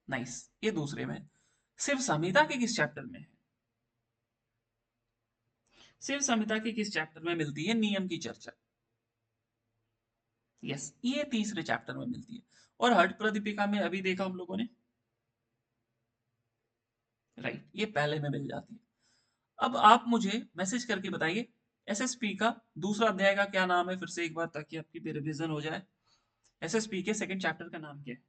नाइस, ये दूसरे में। शिव संहिता के किस चैप्टर में है? शिव संहिता के किस चैप्टर में मिलती है नियम की चर्चा? यस, ये तीसरे चैप्टर में मिलती है। और हठ प्रदीपिका में अभी देखा हम लोगों ने, राइट, ये पहले में मिल जाती है। अब आप मुझे मैसेज करके बताइए, एसएसपी का दूसरा अध्याय का क्या नाम है, फिर से एक बार, ताकि आपकी भी रिवीजन हो जाए। एसएसपी के सेकंड चैप्टर का नाम क्या है?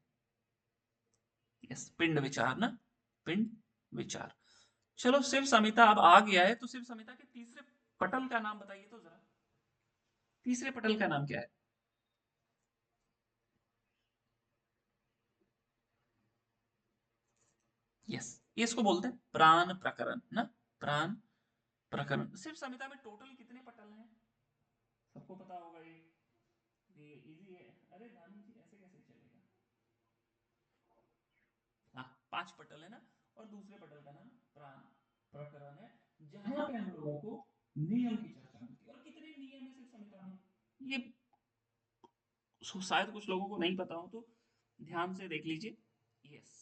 यस, पिंड विचार ना, पिंड विचार। चलो, शिव संहिता अब आ गया है, तो शिव संहिता के तीसरे पटल का नाम बताइए तो जरा। तीसरे पटल का नाम क्या है? यस, ये इसको बोलते हैं प्राण प्रकरण ना, प्राण प्रकरण। शिव संहिता में टोटल कितने पटल हैं? सबको पता होगा ये इजी है। अरे नानी जी, ऐसे कैसे चलेगा? हाँ, 5 पटल है ना। और दूसरे पटल का नाम प्राण प्रकरण है, जहां पे हम लोगों को नियम की चर्चा मिलती है। और कितने नियम है शिव संहिता में? ये शायद कुछ लोगों को नहीं पता हो, तो ध्यान से देख लीजिए। यस,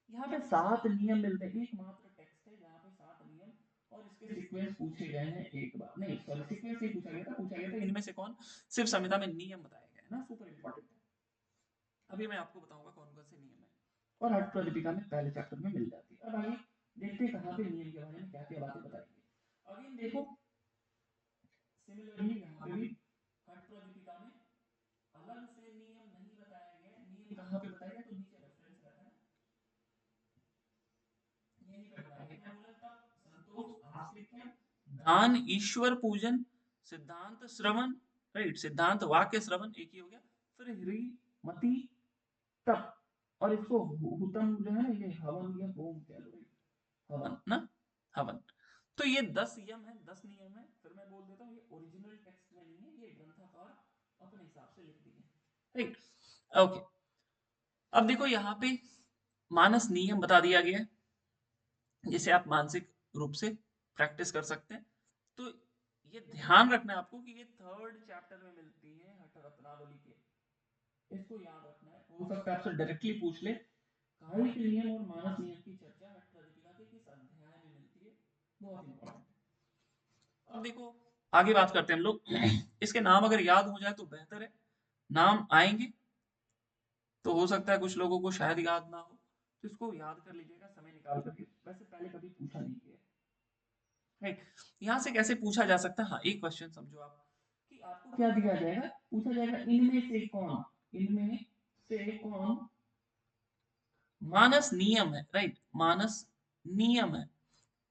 यहाँ पे 7 नियम मिलते हैं। एकमात्र टेक्स्ट है जहाँ पे 7 नियम और इसके सीक्वेंस पूछे गए हैं। एक बार नहीं, सॉरी, सीक्वेंस नहीं पूछा गया था, पूछा गया था इनमें से कौन शिव संहिता में नियम बताए गए हैं ना, सुपर इंपॉर्टेंट है। अभी मैं आपको बताऊंगा कौन कौन से नियम है। और हठ प्रदीपिका में पहले चैप्टर में मिल जाती है। अब आइए देखते हैं कहाँ पे नियम के बारे में क्या क्या बातें बताएंगे। अगेन देखो, सिमिलरली यहाँ पे भी हठ प्रदीपिका में अलग से नियम नहीं बताया गया है। नियम कहाँ पे बताया गया, तो नीचे रेफरेंस रहता है, यहीं पे बताया गया। क्या बोला था? संतोष, आस्तिक्यम, दान, ईश्वर पूजन, सिद्धांत श्रवण, राइट, सिद्धांत वाक्य श्रवण, एक ही हो गया। फिर ह्री, मति, तप, और इसको हुतम जो है ना, ये हवन या होम कह लो, हवन ना, हवन। तो ये 10 नियम है, 10 नियम है। फिर मैं बोल देता हूँ, ये ओरिजिनल टेक्स्ट में नहीं है, ये ग्रंथकार अपने हिसाब से लिख दिए, राइट, ओके। अब देखो यहाँ पे मानस नियम बता दिया गया है, जिसे आप मानसिक रूप से प्रैक्टिस कर सकते हैं। तो ये ध्यान रखना है आपको कि ये थर्ड चैप्टर में मिलती है हठ रत्नावली के, इसको याद रखना है। हो सकता है आपसे डायरेक्टली पूछ ले, कायिक नियम और मानस नियम की चर्चा हठ प्रदीपिका के किस अध्याय में मिलती है? बहुत इंपॉर्टेंट है। अब देखो, आगे बात करते हैं हम लोग। इसके नाम अगर याद हो जाए तो बेहतर है। नाम आएंगे तो हो सकता है कुछ लोगों को शायद याद ना हो, तो इसको याद कर लीजिएगा समय निकाल करके। वैसे पहले कभी पूछा नहीं गया, राइट। यहाँ से कैसे पूछा जा सकता है? हाँ, एक क्वेश्चन समझो आप, कि आपको क्या दिया जाएगा? पूछा जाएगा इनमें से कौन, इनमें से कौन मानस नियम है, राइट, मानस नियम है।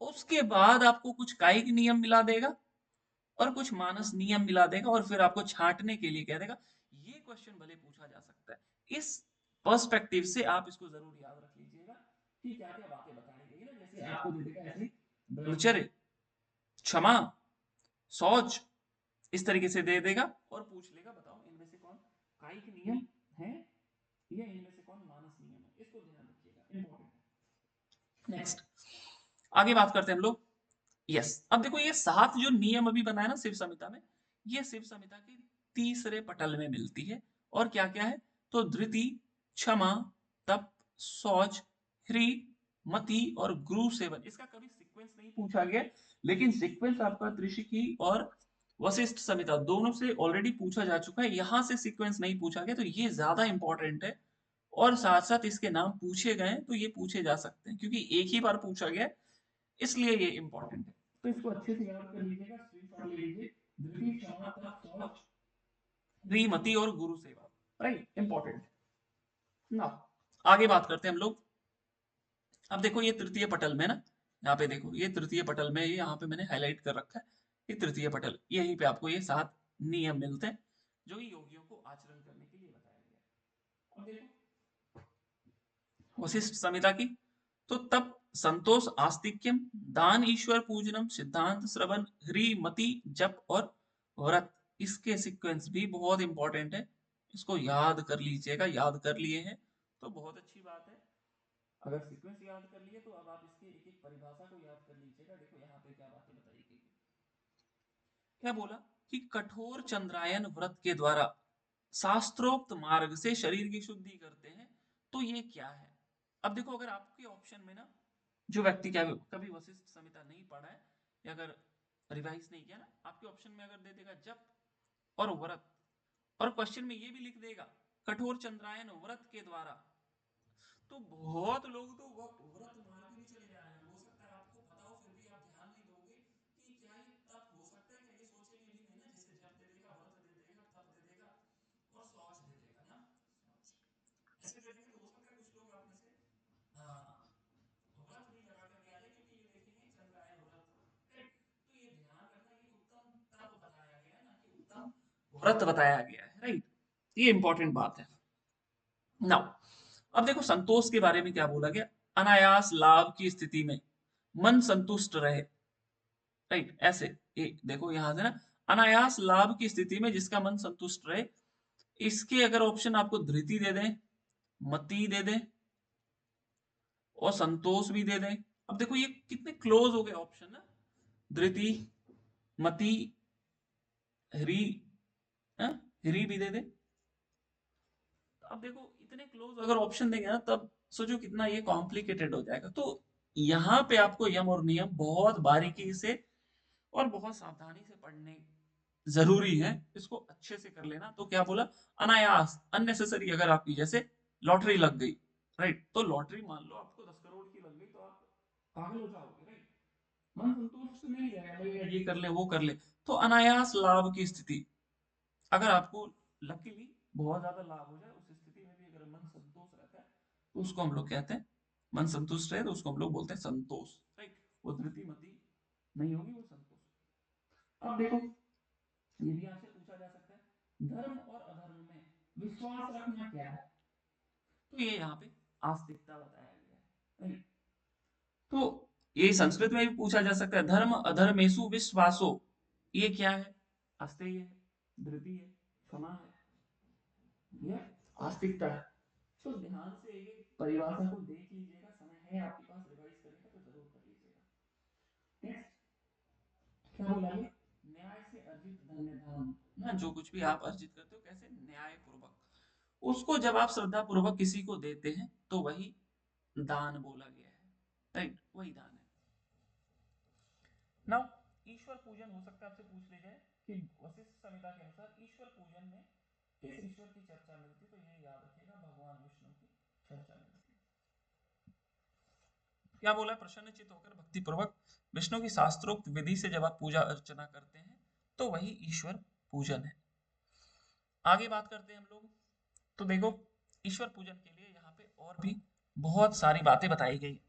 उसके बाद आपको कुछ कायिक नियम मिला देगा और कुछ मानस नियम मिला देगा, और फिर आपको छांटने के लिए कह देगा। ये क्वेश्चन भले पूछा जा सकता है। इस पर्सपेक्टिव से आप इसको जरूर याद रख लीजिएगा कि क्या क्या बातें बताई गई ना। जैसे आपको दे देगा ऐसे, ब्रह्मचर्य, क्षमा, शौच, इस तरीके से दे देगा और पूछ लेगा बताओ इनमें से कौन कायिक नियम है या इनमें से कौन मानस नियम है। इसको ध्यान रखिएगा, इंपॉर्टेंट। नेक्स्ट, आगे बात करते हैं हम लोग। यस, अब देखो, ये 7 जो नियम अभी बनाए ना शिव संहिता में, ये शिव संहिता के तीसरे पटल में मिलती है। और क्या क्या है? तो धृति, क्षमा, तप, शौच, ह्री, मति और गुरु सेवन। इसका कभी सीक्वेंस नहीं पूछा गया, लेकिन सीक्वेंस आपका त्रिशिकी और वशिष्ठ संहिता दोनों से ऑलरेडी पूछा जा चुका है। यहां से सीक्वेंस नहीं पूछा गया, तो ये ज्यादा इंपॉर्टेंट है। और साथ साथ इसके नाम पूछे गए, तो ये पूछे जा सकते हैं क्योंकि एक ही बार पूछा गया, इसलिए ये इंपॉर्टेंट है। तो इसको अच्छे से याद कर लीजिएगा, स्क्रीनशॉट ले लीजिए। धृति, क्षमा, तप, शौच, श्रीमती और गुरु सेवा, राइट, इंपॉर्टेंट। ना आगे बात करते हैं हम लोग। अब देखो ये तृतीय पटल में ना, यहाँ पे देखो ये तृतीय पटल में, ये यहाँ पे मैंने हाईलाइट कर रखा है, ये तृतीय पटल, यहीं पे आपको ये 7 नियम मिलते हैं जो कि योगियों को आचरण करने के लिए बताया गया है। अब देखो वशिष्ठ संहिता की, तो तब संतोष, आस्तिक्यम, दान, ईश्वर पूजनम, सिद्धांत श्रवण, ह्रीमति, जप और व्रत, इसके सीक्वेंस भी बहुत इंपॉर्टेंट है, इसको याद कर लीजिएगा। याद कर लिए हैं तो बहुत अच्छी बात है। अगर सीक्वेंस याद कर लिए तो अब आप इसके एक एक परिभाषा को याद कर लीजिएगा। देखो यहाँ पे क्या बातें बताई गई है। क्या बोला कि कठोर चंद्रायन व्रत के द्वारा शास्त्रोक्त मार्ग से शरीर की शुद्धि करते हैं, तो ये क्या है। अब देखो अगर आपके ऑप्शन में ना, जो व्यक्ति क्या कभी वशिष्ठ संहिता नहीं पढ़ा है या अगर रिवाइज नहीं किया ना, आपके ऑप्शन में अगर दे देगा जप और व्रत, और क्वेश्चन में ये भी लिख देगा कठोर चंद्रायन व्रत के द्वारा, तो बहुत लोग तो व्रत मार्ग भी चले जाएंगे। हो सकता है आपको पता हो फिर भी आप ध्यान नहीं दोगे कि क्या ये तप हो सकता है, क्या ये सोचेंगे भी नहीं ना, जैसे जप दे देगा, व्रत दे देगा, तप दे देगा और शौच दे देगा ना, ऐसे दे देंगे तो हो सकता है कुछ लोग आप में से व्रत भी लगा करके आ जाए, क्योंकि ये देखेंगे चंद्रायन व्रत, राइट। तो ये ध्यान रखना कि उत्तम तप बताया गया है ना कि उत्तम व्रत बताया गया है, राइट, ये इंपॉर्टेंट बात है। नाउ अब देखो संतोष के बारे में क्या बोला गया, अनायास लाभ की स्थिति में मन संतुष्ट रहे, राइट, ऐसे देखो यहां से ना, अनायास लाभ की स्थिति में जिसका मन संतुष्ट रहे, इसके अगर ऑप्शन आपको धृति दे दें, मति दे दें और संतोष भी दे दें, अब देखो ये कितने क्लोज हो गए ऑप्शन ना, धृति, मति, ह्री, ह्री भी दे दें। अब देखो इतने क्लोज अगर ऑप्शन देंगे ना, तब सोचो कितना ये कॉम्प्लिकेटेड हो जाएगा। तो यहाँ पे आपको यम और नियम बहुत बारीकी से और बहुत सावधानी से पढ़ने जरूरी है, इसको अच्छे से कर लेना। तो क्या बोला, अनायास, अननेसेसरी, अगर आपकी जैसे लॉटरी लग गई, राइट, तो लॉटरी मान लो आपको 10 करोड़ की लग गई तो आप पागल हो जाओगे, राइट, मन संतुष्ट नहीं रहेगा, लगेगा ये कर ले वो कर ले। तो अनायास लाभ की स्थिति, अगर आपको लकीली बहुत ज्यादा लाभ हो जाए, उस स्थिति में भी अगर मन संतोष रहता है तो उसको हम लोग कहते हैं, मन संतुष्ट रहे तो उसको हम लोग बोलते हैं संतोष, राइट, वो धृति मति नहीं होगी, वो संतोष। अब देखो ये भी आपसे पूछा जा सकता है, धर्म और अधर्म में विश्वास रखना क्या है, तो ये यहाँ पे आस्तिकता बताया गया है, right? तो ये संस्कृत में भी पूछा जा सकता है, धर्म अधर्मेशु विश्वासो, ये क्या है, अस्तेय है, धृति है, क्षमा है, ये आस्तिकता है। तो ध्यान से एक परिभाषा को देख लीजिएगा, समय है आपके पास रिवाइज करने का तो जरूर कर लीजिएगा। नेक्स्ट क्या बोला ये, न्याय से अर्जित धन्य धन, ना जो कुछ भी आप अर्जित करते हो कैसे न्याय पूर्वक, उसको जब आप श्रद्धा पूर्वक किसी को देते हैं तो वही दान बोला गया है, राइट, वही दान है। नाउ ईश्वर पूजन, हो सकता है आपसे पूछ ले जाए कि वशिष्ठ संहिता के अनुसार ईश्वर पूजन में किस ईश्वर की चर्चा मिलती है, तो ये याद रखिएगा भगवान विष्णु की चर्चा मिलती है। क्या बोला, प्रसन्नचित होकर भक्ति पूर्वक विष्णु की शास्त्रोक्त विधि से जब आप पूजा अर्चना करते हैं तो वही ईश्वर पूजन है। आगे बात करते हैं हम लोग। तो देखो ईश्वर पूजन के लिए यहाँ पे और भी बहुत सारी बातें बताई गई।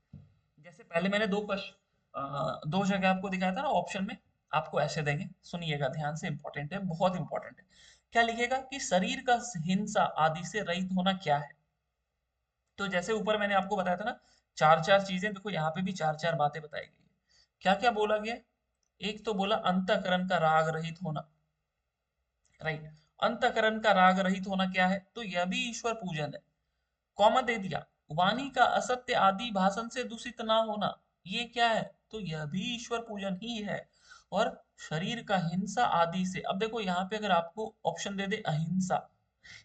जैसे पहले मैंने दो जगह आपको दिखाया था ना ऑप्शन में, आपको ऐसे देंगे, सुनिएगा ध्यान से, इंपॉर्टेंट है, बहुत इंपॉर्टेंट है। क्या लिखेगा कि शरीर का हिंसा आदि से रहित होना क्या है। तो जैसे ऊपर मैंने आपको बताया था ना, चार चार चीजें, देखो यहाँ पे भी चार चार बातें बताई गई है। क्या क्या बोला गया, एक तो बोला अंतःकरण का राग रहित होना, राइट, अंतःकरण का राग रहित होना क्या है, तो यह भी ईश्वर पूजन है। कॉमा दे दिया, वाणी का असत्य आदि भाषण से दूषित ना होना, ये क्या है, तो यह भी ईश्वर पूजन ही है। और शरीर का हिंसा आदि से, अब देखो यहाँ पे अगर आपको ऑप्शन दे दे अहिंसा,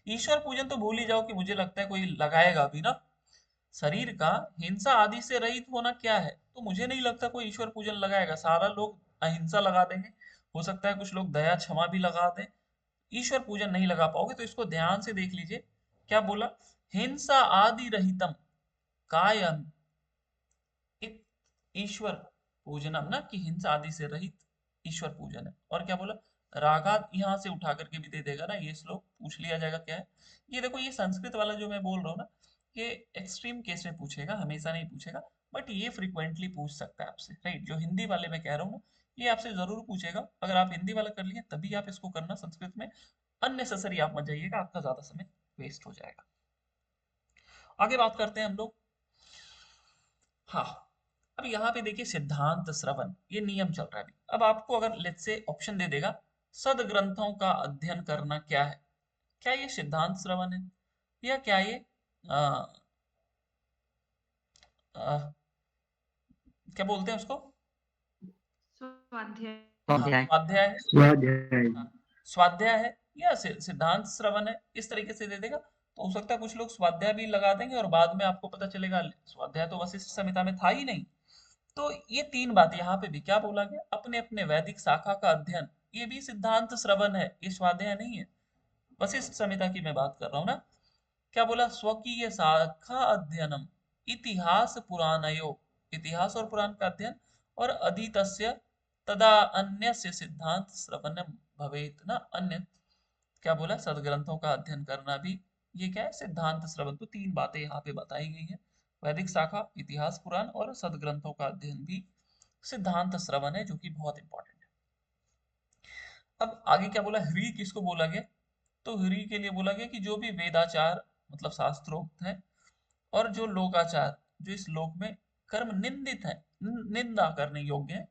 ईश्वर पूजन तो भूल ही जाओ, कि मुझे लगता है कोई लगाएगा भी ना। शरीर का हिंसा आदि से रहित होना क्या है, तो मुझे नहीं लगता कोई ईश्वर पूजन लगाएगा, सारा लोग अहिंसा लगा देंगे, हो सकता है कुछ लोग दया क्षमा भी लगा दें, ईश्वर पूजन नहीं लगा पाओगे। तो इसको ध्यान से देख लीजिए, क्या बोला, हिंसा आदि रहितम कायम इत ईश्वर पूजनम ना, कि हिंसा आदि से रहित ईश्वर पूजन है। और क्या बोला, रागात यहाँ से उठा करके भी दे देगा ना, ये श्लोक पूछ लिया जाएगा क्या है। ये देखो, ये संस्कृत वाला जो मैं बोल रहा हूँ ना, ये एक्सट्रीम केस में पूछेगा, हमेशा नहीं पूछेगा, बट ये फ्रिक्वेंटली पूछ सकता है आपसे, राइट। जो हिंदी वाले मैं कह रहा हूँ ना, ये आपसे जरूर पूछेगा। अगर आप हिंदी वाला कर लिए तभी आप इसको करना संस्कृत में, अननेसेसरी आप मत जाइएगा, आपका ज्यादा समय वेस्ट हो जाएगा। आगे बात करते हैं हम लोग। हाँ, अब यहाँ पे देखिए सिद्धांत श्रवण, ये नियम चल रहा है अभी। अब आपको अगर लेट्स से ऑप्शन दे देगा, सद ग्रंथों का अध्ययन करना क्या है, क्या ये सिद्धांत श्रवण है, या क्या ये आ, आ, क्या बोलते हैं उसको, स्वाध्याय। हाँ स्वाध्याय। स्वाध्याय है, स्वाध्याय। हाँ स्वाध्याय है, या सिद्धांत श्रवण है, इस तरीके से दे देगा तो हो सकता है कुछ लोग स्वाध्याय भी लगा देंगे और बाद में आपको पता चलेगा स्वाध्याय तो वशिष्ठ संहिता में था ही नहीं। तो ये तीन बात यहाँ पे भी क्या बोला गया, अपने अपने वैदिक शाखा का अध्ययन, ये भी सिद्धांत श्रवण है, ये स्वाध्याय नहीं है। वशिष्ठ संहिता की मैं बात कर रहा हूँ ना। क्या बोला, स्वकीय शाखा अध्ययनम, इतिहास पुराणयो, इतिहास और पुराण का अध्ययन, और अधीतस्य तदा अन्यस्य सिद्धांत श्रवणम भवेत ना अन्य। क्या बोला, सदग्रंथों का अध्ययन करना भी ये क्या है, सिद्धांत श्रवण। तो तीन बातें यहाँ पे बताई गई है, वैदिक शाखा, इतिहास पुराण और सदग्रंथों का अध्ययन भी सिद्धांत श्रवण है, जो कि बहुत इंपॉर्टेंट है। अब आगे क्या बोला, ह्री किसको बोला गया, तो ह्री के लिए बोला गया कि जो भी वेदाचार मतलब शास्त्रोक्त है, और जो लोकाचार, जो इस लोक में कर्म निंदित है, निंदा करने योग्य है,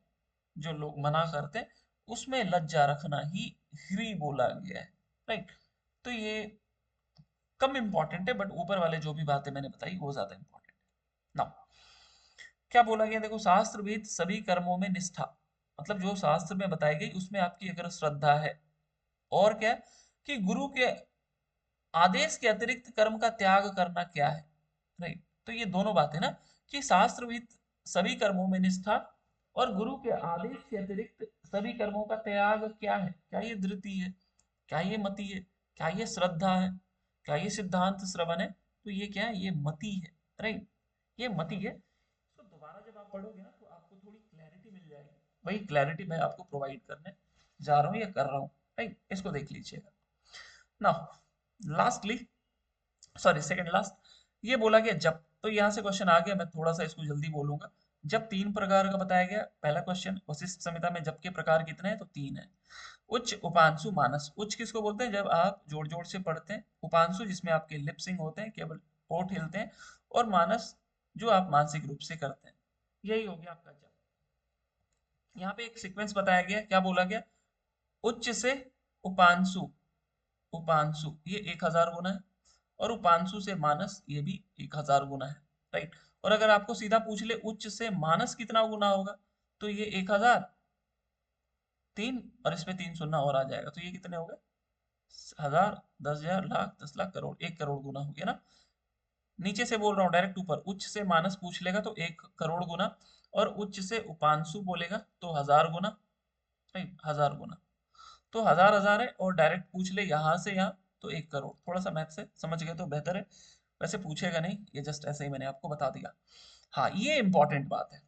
जो लोग मना करते हैं, उसमें लज्जा रखना ही ह्री बोला गया है, राइट। तो ये कम इंपॉर्टेंट है, बट ऊपर वाले जो भी बातें मैंने बताई वो ज्यादा इंपॉर्टेंट है ना। क्या बोला गया, देखो शास्त्र विहित सभी कर्मों में निष्ठा, मतलब जो शास्त्र में बताई गई उसमें आपकी अगर श्रद्धा है, और क्या, कि गुरु के आदेश के अतिरिक्त कर्म का त्याग करना क्या है, राइट। तो ये दोनों बातें ना, कि शास्त्र विहित सभी कर्मों में निष्ठा, और गुरु के आदेश के अतिरिक्त सभी कर्मों का त्याग क्या है, क्या ये धृति है, क्या ये मति है, क्या ये श्रद्धा है, क्या ये सिद्धांत श्रवण है, तो ये क्या है, ये मति है, राइट। ये मति है। तो दोबारा जब आप पढ़ोगे ना तो आपको थोड़ी क्लैरिटी मिल जाएगी, वही क्लैरिटी मैं आपको प्रोवाइड करने जा रहा हूँ या कर रहा हूँ, राइट। इसको देख लीजिएगा। Now lastly, sorry second last, ये बोला गया जब, तो यहाँ से क्वेश्चन आ गया, मैं थोड़ा सा इसको जल्दी बोलूंगा। जब तीन प्रकार का बताया गया, पहला क्वेश्चन, वशिष्ठ संहिता में जब के प्रकार कितने हैं, तो तीन है। उच्च, उपांशु, मानस। उच्च किसको बोलते हैं, जब आप जोड़ जोड़ से पढ़ते हैं। उपांशु जिसमें आपके लिपसिंग होते हैं, केवल होंठ हिलते हैं। और मानस जो आप मानसिक रूप से करते हैं। यही हो गया आपका जप। यहाँ पे एक सीक्वेंस बताया गया, क्या बोला गया, उच्च से उपांशु, उपांशु ये 1000 गुना है, और उपांशु से मानस ये भी 1000 गुना है, राइट। और अगर आपको सीधा पूछ ले उच्च से मानस कितना गुना होगा, तो ये 1000, तीन, और इसमें तीन शून्य और आ जाएगा, तो ये कितने हो गए, 1000, 10,000, लाख, 10 लाख, करोड़, 1 करोड़ गुना हो गया ना। नीचे से बोल रहा हूँ डायरेक्ट ऊपर, उच्च से मानस पूछ लेगा तो 1 करोड़ गुना, और उच्च से उपांशु बोलेगा तो 1000 गुना, राइट, 1000 गुना। तो 1000 1000 है, और डायरेक्ट पूछ ले यहाँ से यहाँ तो 1 करोड़। थोड़ा सा मैथ से समझ गए तो बेहतर है, वैसे पूछेगा नहीं, ये जस्ट ऐसे ही मैंने आपको बता दिया। हाँ, ये इंपॉर्टेंट बात है।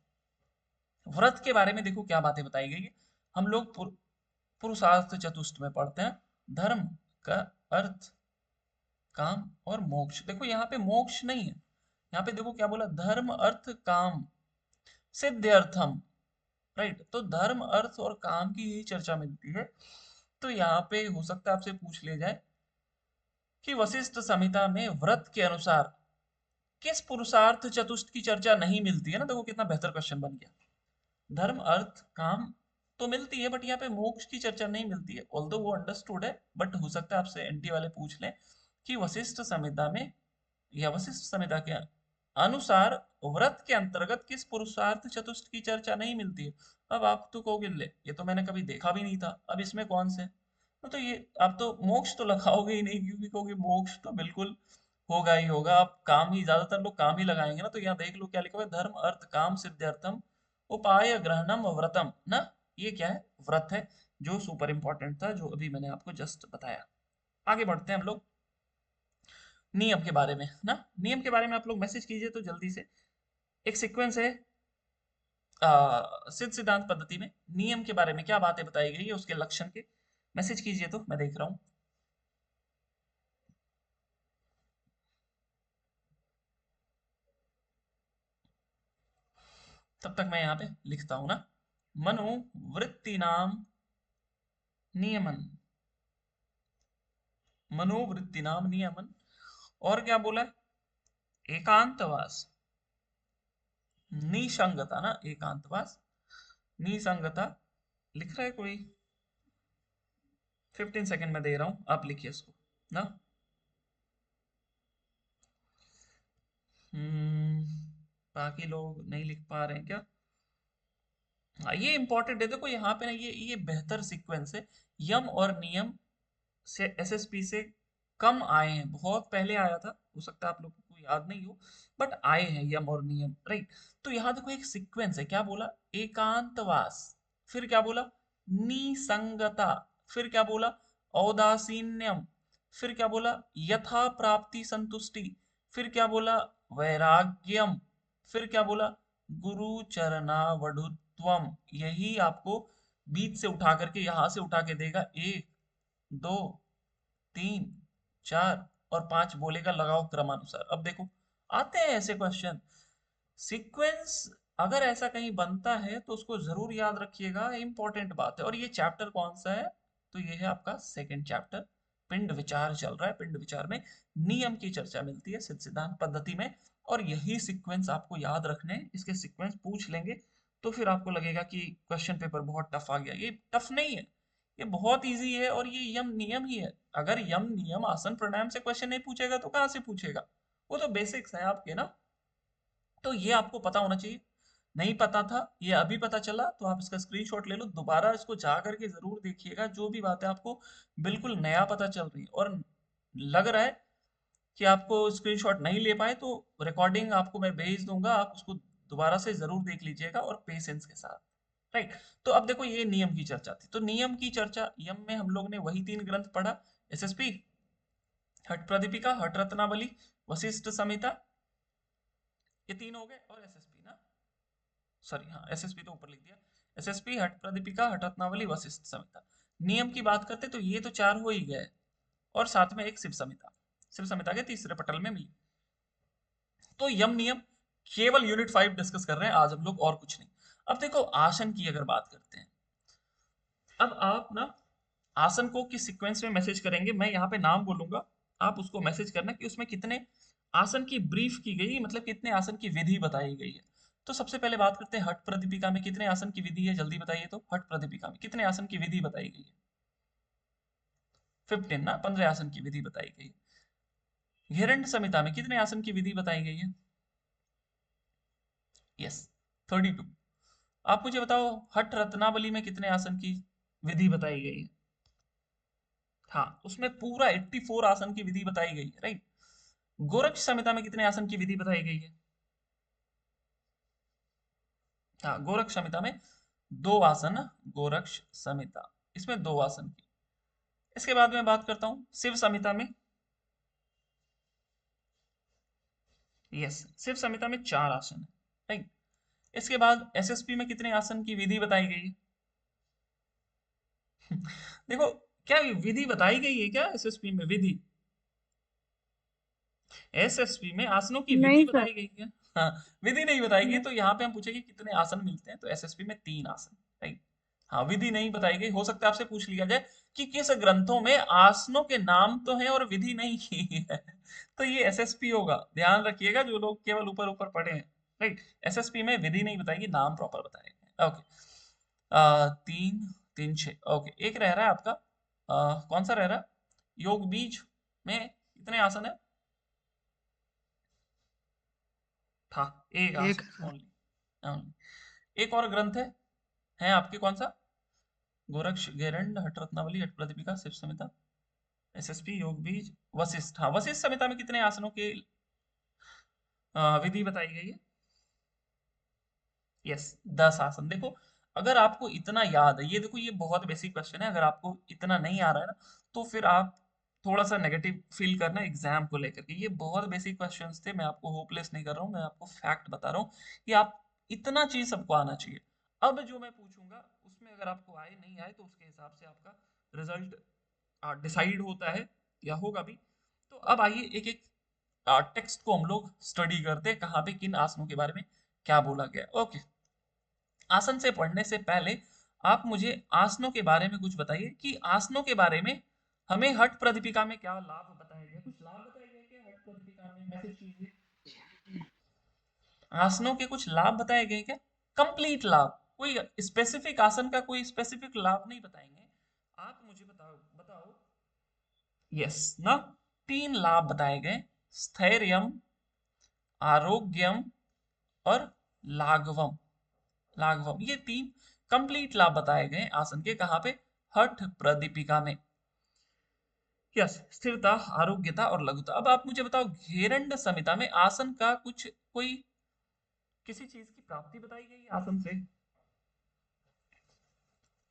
व्रत के बारे में देखो क्या बातें बताई गई है। हम लोग पुरुषार्थ चतुष्ट में पढ़ते हैं, धर्म का, अर्थ, काम और मोक्ष। देखो यहाँ पे मोक्ष नहीं है, यहाँ पे देखो क्या बोला, धर्म अर्थ काम सिद्ध्यर्थम, राइट। तो धर्म अर्थ और काम की ही चर्चा मिलती है। तो यहाँ पे हो सकता है आपसे पूछ लिया जाए कि वशिष्ठ संहिता में व्रत के अनुसार किस पुरुषार्थ चतुष्ट की चर्चा नहीं मिलती है ना। देखो कितना बेहतर क्वेश्चन बन गया। धर्म अर्थ काम तो मिलती है, बट यहाँ पे मोक्ष की चर्चा नहीं मिलती है, ऑल्दो वो अंडरस्टूड है, बट हो सकता है आपसे एनटी वाले पूछ लें कि वशिष्ठ संहिता में या वशिष्ठ संहिता के अनुसार व्रत के अंतर्गत किस पुरुषार्थ चतुष्ट की चर्चा नहीं मिलती है। अब आप तो कहोगे ले, ये तो मैंने कभी देखा भी नहीं था, अब इसमें कौन से, तो ये आप तो मोक्ष तो लगाओगे ही नहीं, क्योंकि कहोगे मोक्ष तो बिल्कुल होगा ही होगा, आप काम ही, ज्यादातर लोग काम ही लगाएंगे ना। तो यहाँ देख लो क्या लिखा हुआ है, धर्म अर्थ काम सिद्ध्यर्थम उपाय ग्रहणम व्रतम ना। ये क्या है, व्रत है, जो सुपर इंपॉर्टेंट था, जो अभी मैंने आपको जस्ट बताया। आगे बढ़ते हैं हम लोग नियम के बारे में ना। नियम के बारे में आप लोग मैसेज कीजिए तो जल्दी से। एक सीक्वेंस है, सिद्ध सिद्धांत पद्धति में नियम के बारे में क्या बातें बताई गई है, उसके लक्षण के मैसेज कीजिए, तो मैं देख रहा हूँ। तब तक मैं यहाँ पे लिखता हूँ ना। मनोवृत्ति नाम नियमन, मनोवृत्ति नाम नियमन। और क्या बोला है? एकांतवास, निसंगता ना, एकांतवास, निसंगता। लिख रहा है कोई? 15 सेकंड में दे रहा हूं, आप लिखिए इसको ना। हम्म, बाकी लोग नहीं लिख पा रहे हैं क्या? हाँ, ये इंपॉर्टेंट है। देखो यहाँ पे ना, ये बेहतर सीक्वेंस है। यम और नियम से एसएसपी से कम आए हैं, बहुत पहले आया था, हो सकता है आप लोगों को याद नहीं हो, बट आए हैं यम और नियम, राइट। तो यहाँ देखो एक सीक्वेंस है, क्या बोला? एकांतवास, फिर क्या बोला? निसंगता, फिर क्या बोला? औदासीन्यम, फिर क्या बोला? यथा प्राप्ति संतुष्टि, फिर क्या बोला? वैराग्यम, फिर क्या बोला? गुरु चरणावधुत्वम। यही आपको बीच से उठा करके, यहां से उठा के देगा। एक, दो, तीन, चार और पांच बोलेगा, लगाओ क्रमानुसार। अब देखो, आते हैं ऐसे क्वेश्चन। सीक्वेंस अगर ऐसा कहीं बनता है तो उसको जरूर याद रखिएगा, इंपॉर्टेंट बात है। और ये चैप्टर कौन सा है? तो ये है आपका सेकंड चैप्टर, पिंड विचार चल रहा है। पिंड विचार में नियम की चर्चा मिलती है सिद्ध सिद्धांत पद्धति में। और यही सीक्वेंस आपको याद रखने हैं। इसके सीक्वेंस पूछ लेंगे तो फिर आपको लगेगा कि क्वेश्चन पेपर बहुत टफ आ गया। ये टफ नहीं है, ये बहुत इजी है। और ये यम नियम ही है। अगर यम नियम आसन प्राणायाम से क्वेश्चन नहीं पूछेगा तो कहाँ से पूछेगा? वो तो बेसिक्स है आपके ना। तो ये आपको पता होना चाहिए। नहीं पता था, ये अभी पता चला, तो आप इसका स्क्रीनशॉट ले लो, दोबारा इसको जा करके जरूर देखिएगा। जो भी बातें आपको बिल्कुल नया पता चल रही है और लग रहा है कि आपको स्क्रीनशॉट नहीं ले पाए, तो रिकॉर्डिंग आपको मैं भेज दूंगा, आप उसको दोबारा से जरूर देख लीजिएगा और पेशेंस के साथ, राइट। तो अब देखो, ये नियम की चर्चा थी। तो नियम की चर्चा, यम में हम लोग ने वही 3 ग्रंथ पढ़ा। एसएसपी, हठ प्रदीपिका, हठ रत्नावली, वशिष्ठ संहिता, ये 3 हो गए। और एसएसपी ना, सॉरी हाँ, एसएसपी तो ऊपर लिख दिया। एसएसपी, हठ प्रदीपिका, हठ रत्नावली, वशिष्ठ संहिता। नियम की बात करते तो ये तो 4 हो ही गए। और साथ में एक शिव संहिता, शिव संहिता के तीसरे पटल में मिली। तो यम नियम केवल यूनिट 5 डिस्कस कर रहे हैं आज हम लोग, और कुछ नहीं। अब देखो, आसन की अगर बात करते हैं, अब आप ना आसन को किस सीक्वेंस में मैसेज करेंगे, मैं यहाँ पे नाम बोलूंगा, आप उसको मैसेज करना कि उसमें कितने आसन की ब्रीफ की गई, मतलब कितने आसन की विधि बताई गई है। तो सबसे पहले बात करते हैं हठ प्रदीपिका में कितने आसन की विधि है, जल्दी बताइए। तो हठ प्रदीपिका में कितने आसन की विधि बताई गई है? 15 ना, 15 आसन की विधि बताई गई है। हिरण्य संहिता में कितने आसन की विधि बताई गई है? यस, 32। आप मुझे बताओ, हठ रत्नावली में कितने आसन की विधि बताई गई है? हाँ, उसमें पूरा 84 आसन की विधि बताई गई है, राइट। गोरक्ष संहिता में कितने आसन की विधि बताई गई है? हाँ, गोरक्ष संहिता में 2 आसन। गोरक्ष संहिता, इसमें 2 आसन की। इसके बाद में बात करता हूँ शिव संहिता में। यस, शिव संहिता में 4 आसन है, राइट। इसके बाद एसएसपी में कितने आसन की विधि बताई गई है? देखो, क्या विधि बताई गई है क्या एसएसपी में? विधि, एसएसपी में आसनों की विधि नहीं सर। बताई गई है। हाँ, विधि नहीं बताई गई, नहीं। तो यहाँ पे हम पूछेंगे कितने आसन मिलते हैं, तो एसएसपी में 3 आसन, राइट। हाँ, विधि नहीं बताई गई। हो सकता है आपसे पूछ लिया जाए कि किस ग्रंथों में आसनों के नाम तो हैं और विधि नहीं की है। तो ये एसएसपी होगा, ध्यान रखिएगा जो लोग केवल ऊपर ऊपर पढ़े हैं, राइट। एसएसपी में विधि नहीं बताएगी, नाम प्रॉपर बताएंगे। ओके, 3, 3, 6। ओके, एक रह रहा है आपका, कौन सा रह रहा है? योग बीज में कितने आसन है? था, एक एक आसन सर। ओनली। एक और ग्रंथ है आपके, कौन सा? गोरक्ष, गेरंड, हठ रत्नावली, हठ प्रदीपिका, शिव संहिता, एसएसपी, योग बीज, वशिष्ठ। हाँ, वशिष्ठ संहिता में कितने आसनों की विधि बताई गई है? यस, 10 आसन। देखो, अगर आपको इतना याद है, ये देखो ये बहुत बेसिक क्वेश्चन है, अगर आपको इतना नहीं आ रहा है ना, तो फिर आप थोड़ा सा नेगेटिव फील करना एग्जाम को लेकर के। ये बहुत बेसिक क्वेश्चंस थे, मैं आपको होपलेस नहीं कर रहा हूँ, मैं आपको फैक्ट बता रहा हूँ कि आप इतना चीज सबको आना चाहिए। अब जो मैं पूछूंगा उसमें अगर आपको आए नहीं आए तो उसके हिसाब से आपका रिजल्ट डिसाइड होता है या होगा भी। तो अब आइए एक एक टेक्स्ट को हम लोग स्टडी करते हैं, कहाँ पे किन आसनों के बारे में क्या बोला गया। ओके, आसन से पढ़ने से पहले आप मुझे आसनों के बारे में कुछ बताइए कि आसनों के बारे में हमें हठ प्रदीपिका में क्या लाभ बताए गए, कुछ लाभ बताए गए क्या हठ प्रदीपिका में, मैसेज कीजिए। आसनों के कुछ लाभ बताए गए क्या, कंप्लीट लाभ, कोई स्पेसिफिक आसन का कोई स्पेसिफिक लाभ नहीं बताएंगे, आप मुझे बताओ बताओ। यस ना, तीन लाभ बताए गए, स्थैर्यम, आरोग्यम और लाघवम। लाघवम, ये तीन कंप्लीट लाभ बताए गए आसन के, कहाँ पे, हठ प्रदीपिका में। यस, स्थिरता, आरोग्यता और लघुता। अब आप मुझे बताओ, घेरंड संहिता में आसन का कुछ कोई किसी चीज की प्राप्ति बताई गई है आसन से,